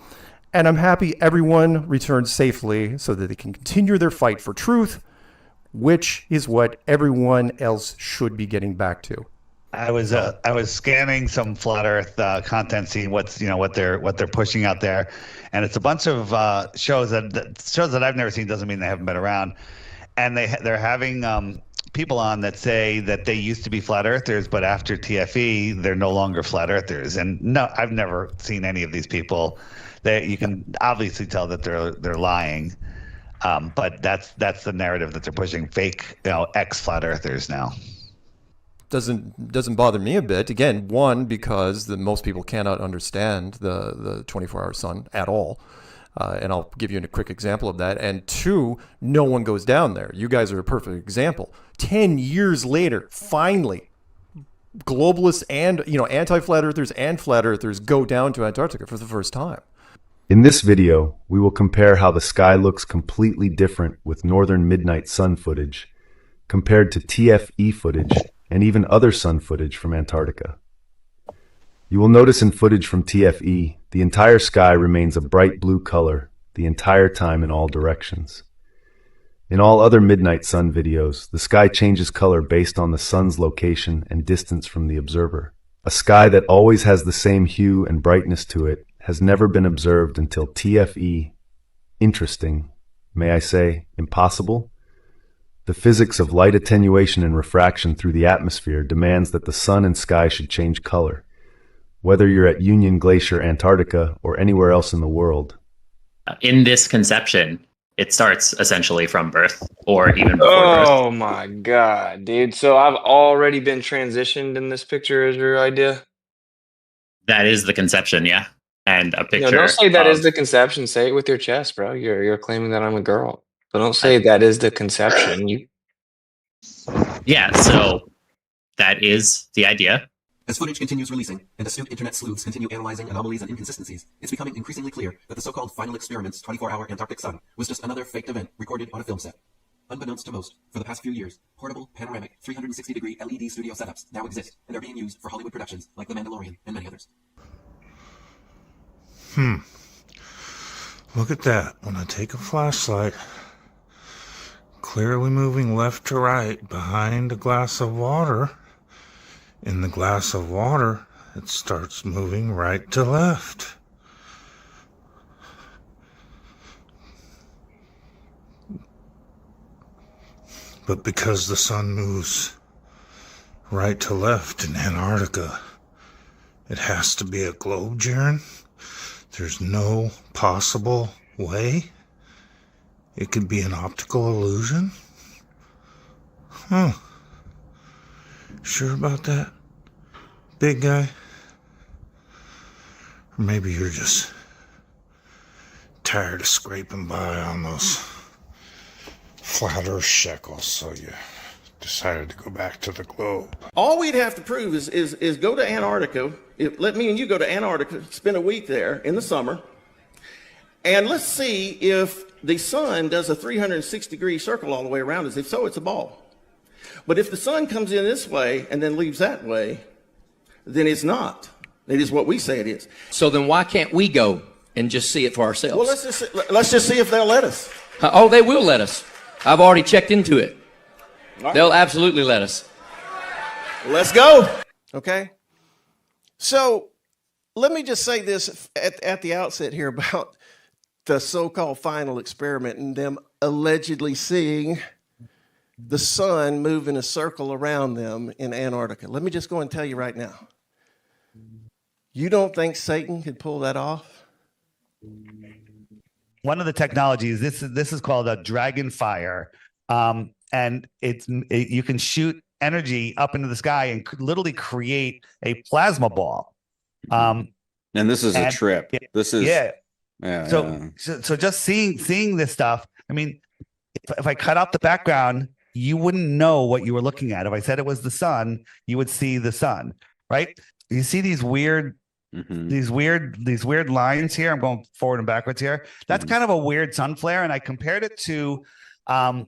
and I'm happy everyone returned safely so that they can continue their fight for truth, which is what everyone else should be getting back to. I was scanning some flat Earth content, seeing what they're pushing out there, and it's a bunch of shows that I've never seen. Doesn't mean they haven't been around, and they're having people on that say that they used to be flat earthers, but after TFE they're no longer flat earthers. And no, I've never seen any of these people. You can obviously tell that they're lying, but that's the narrative that they're pushing. Fake, ex flat earthers now. Doesn't bother me a bit. Again, one, because most people cannot understand the 24-hour sun at all. And I'll give you a quick example of that. And two, no one goes down there. You guys are a perfect example. 10 years later, finally, globalists and anti-flat earthers and flat earthers go down to Antarctica for the first time. In this video, we will compare how the sky looks completely different with northern midnight sun footage compared to TFE footage and even other sun footage from Antarctica. You will notice in footage from TFE, the entire sky remains a bright blue color the entire time in all directions. In all other midnight sun videos, the sky changes color based on the sun's location and distance from the observer. A sky that always has the same hue and brightness to it has never been observed until TFE. Interesting, may I say, impossible? The physics of light attenuation and refraction through the atmosphere demands that the sun and sky should change color, whether you're at Union Glacier, Antarctica, or anywhere else in the world. In this conception, it starts essentially from birth or even before birth. Oh my God, dude. So I've already been transitioned in this picture as your idea? That is the conception, yeah. And a picture. No, don't say that is the conception. Say it with your chest, bro. You're claiming that I'm a girl. But don't say that is the conception. Yeah, so that is the idea. As footage continues releasing, and astute internet sleuths continue analyzing anomalies and inconsistencies, it's becoming increasingly clear that the so-called Final Experiment's 24-hour Antarctic sun was just another faked event recorded on a film set. Unbeknownst to most, for the past few years, portable, panoramic, 360-degree LED studio setups now exist and are being used for Hollywood productions like The Mandalorian and many others. Look at that. When I take a flashlight, clearly moving left to right behind a glass of water, in the glass of water, it starts moving right to left. But because the sun moves right to left in Antarctica, it has to be a globe, Jaren. There's no possible way it could be an optical illusion? Huh. Sure about that, big guy? Or maybe you're just tired of scraping by on those flat earth shekels, so you decided to go back to the globe. All we'd have to prove is go to Antarctica. Let me and you go to Antarctica, spend a week there in the summer, and let's see if the sun does a 360-degree circle all the way around us. If so, it's a ball. But if the sun comes in this way and then leaves that way, then it's not. It is what we say it is. So then why can't we go and just see it for ourselves? Well, let's just see if they'll let us. Oh, they will let us. I've already checked into it. Right. They'll absolutely let us. Let's go. Okay. So let me just say this at the outset here about the so-called final experiment and them allegedly seeing the sun move in a circle around them in Antarctica. Let me just go and tell you right now. You don't think Satan could pull that off? One of the technologies, this is called a dragon fire. And you can shoot energy up into the sky and literally create a plasma ball. And this is a trip. This is So just seeing this stuff. I mean, if I cut out the background, you wouldn't know what you were looking at. If I said it was the sun, you would see the sun, right? You see these weird, these weird lines here. I'm going forward and backwards here. That's kind of a weird sun flare, and I compared it to the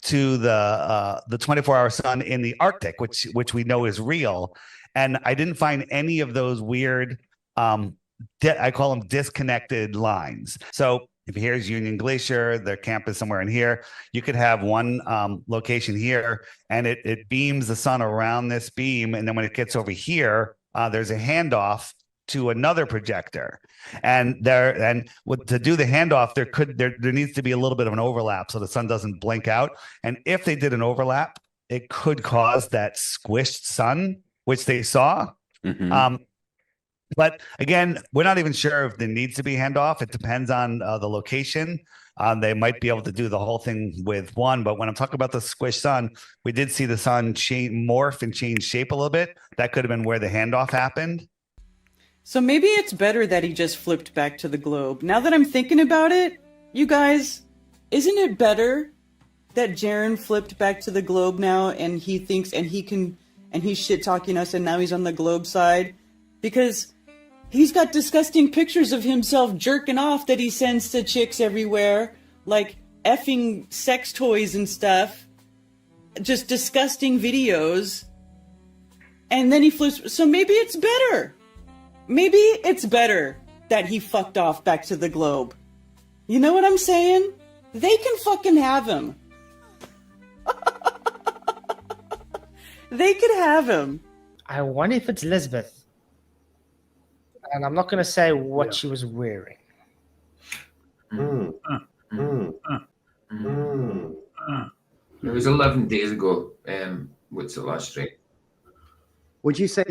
24-hour sun in the Arctic, which we know is real, and I didn't find any of those weird I call them disconnected lines. So if here's Union Glacier, their camp is somewhere in here. You could have one location here, and it beams the sun around this beam, and then when it gets over here, there's a handoff to another projector, and to do the handoff, there needs to be a little bit of an overlap so the sun doesn't blink out. And if they did an overlap, it could cause that squished sun, which they saw. But again, we're not even sure if there needs to be handoff. It depends on the location. They might be able to do the whole thing with one, but when I'm talking about the squished sun, we did see the sun morph and change shape a little bit. That could have been where the handoff happened. So maybe it's better that he just flipped back to the globe. Now that I'm thinking about it, you guys, isn't it better that Jaren flipped back to the globe now and he thinks and he's shit talking us and now he's on the globe side? Because he's got disgusting pictures of himself jerking off that he sends to chicks everywhere, like effing sex toys and stuff. Just disgusting videos. And then he flips. So maybe it's better. Maybe it's better that he fucked off back to the globe. You know what I'm saying? They can fucking have him. They could have him. I wonder if it's Elizabeth. And I'm not going to say what she was wearing. It was 11 days ago. What's the last street? Would you say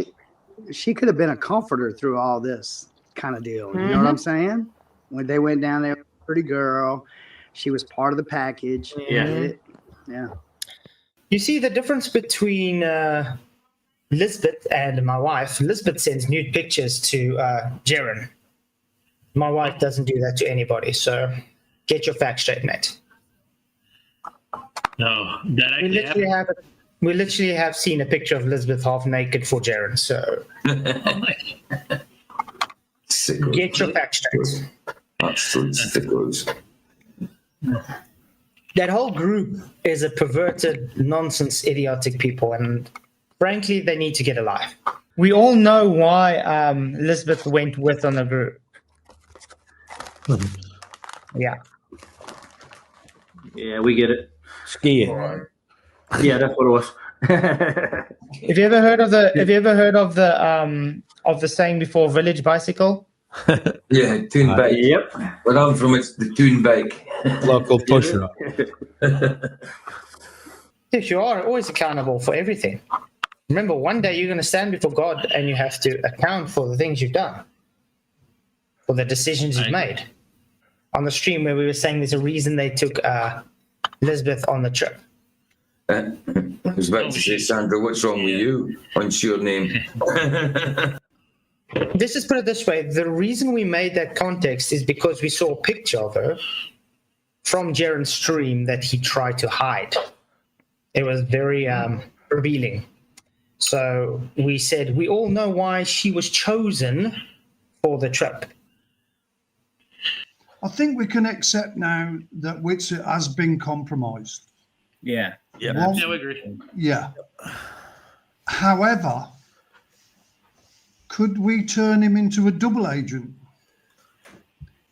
she could have been a comforter through all this kind of deal? You know what I'm saying? When they went down there, pretty girl, she was part of the package. Yeah. Yeah. You see the difference between Lisbeth and my wife. Lisbeth sends nude pictures to Jaren. My wife doesn't do that to anybody, so get your facts straight, mate. No, that actually we literally have seen a picture of Lisbeth half naked for Jaren, so get your facts straight. Absolute sickos. That whole group is a perverted, nonsense, idiotic people, and frankly, they need to get alive. We all know why Elizabeth went with on the group. Yeah. Yeah, we get it. Skiing. Yeah, that's what it was. Have you ever heard of the saying before, village bicycle? Yeah, toon bike. Yep. Where I'm from, it's the toon bike. Local pusher. Yes, you are always accountable for everything. Remember, one day you're going to stand before God and you have to account for the things you've done, for the decisions you've made. On the stream where we were saying there's a reason they took Elizabeth on the trip. I was about to say, Sandra, what's wrong with you? What's your name? Let's just put it this way. The reason we made that context is because we saw a picture of her from Jaren's stream that he tried to hide. It was very revealing. So we said, we all know why she was chosen for the trip. I think we can accept now that Witzer has been compromised. Yeah. Yeah. Yeah, we agree. Yeah. However, could we turn him into a double agent?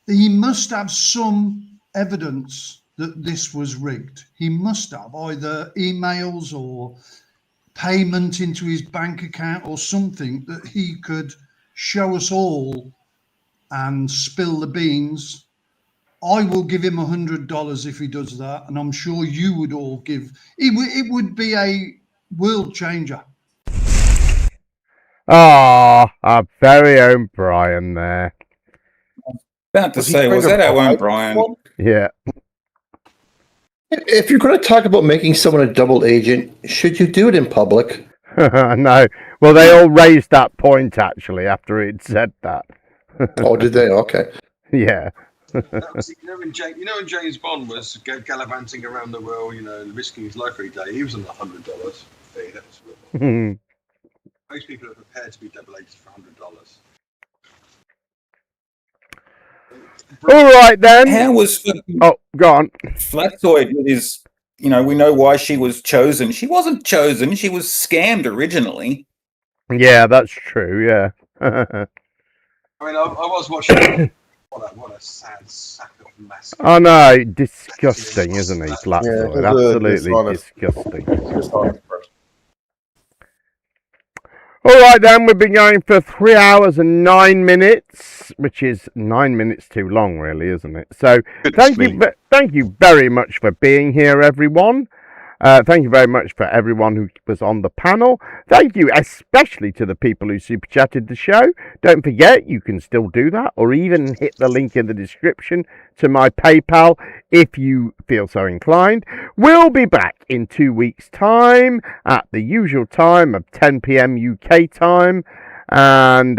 He must have some evidence that this was rigged. He must have either emails or payment into his bank account or something that he could show us all and spill the beans. I will give him $100 if he does that, and I'm sure you would all give. It would be a world changer. Ah, our very own Brian there. About to say, was that our own Brian? Yeah. If you're going to talk about making someone a double agent, should you do it in public? No. Well, they all raised that point actually after he'd said that. Oh, did they? Okay. Yeah. You know, when James Bond was gallivanting around the world, risking his life every day, he was on $100. Hey, that's real. Most people are prepared to be double agents for $100. All right then. How was oh, go on. Flatoid with his? We know why she was chosen. She wasn't chosen. She was scammed originally. Yeah, that's true. Yeah. I mean, I was watching What a sad sack of mass. I know, disgusting, isn't he? Flat Yeah, sword, he's a absolutely dishonest- disgusting. dishonest person. All right, then, we've been going for 3 hours and 9 minutes, which is 9 minutes too long, really, isn't it? So, thank you very much for being here, everyone. Thank you very much for everyone who was on the panel. Thank you especially to the people who super chatted the show. Don't forget, you can still do that, or even hit the link in the description to my PayPal if you feel so inclined. We'll be back in 2 weeks' time at the usual time of 10 p.m. UK time. And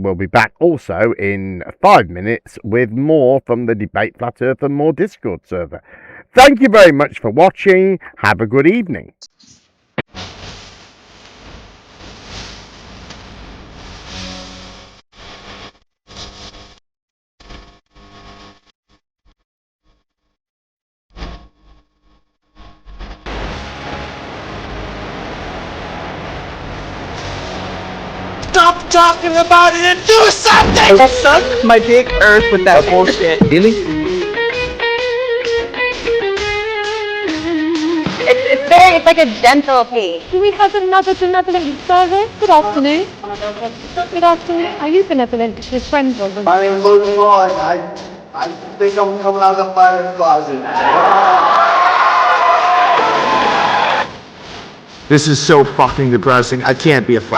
we'll be back also in 5 minutes with more from the Debate Flat Earth and More Discord server. Thank you very much for watching. Have a good evening. Stop talking about it and do something! Suck my dick, Earth, with that bullshit. Really? It's like a gentle pace. Do we have another benevolent service? Good afternoon. Good afternoon. Are you benevolent to his friends or My name's Odysee. I think I'm coming out of the fire closet. This is so fucking depressing. I can't be a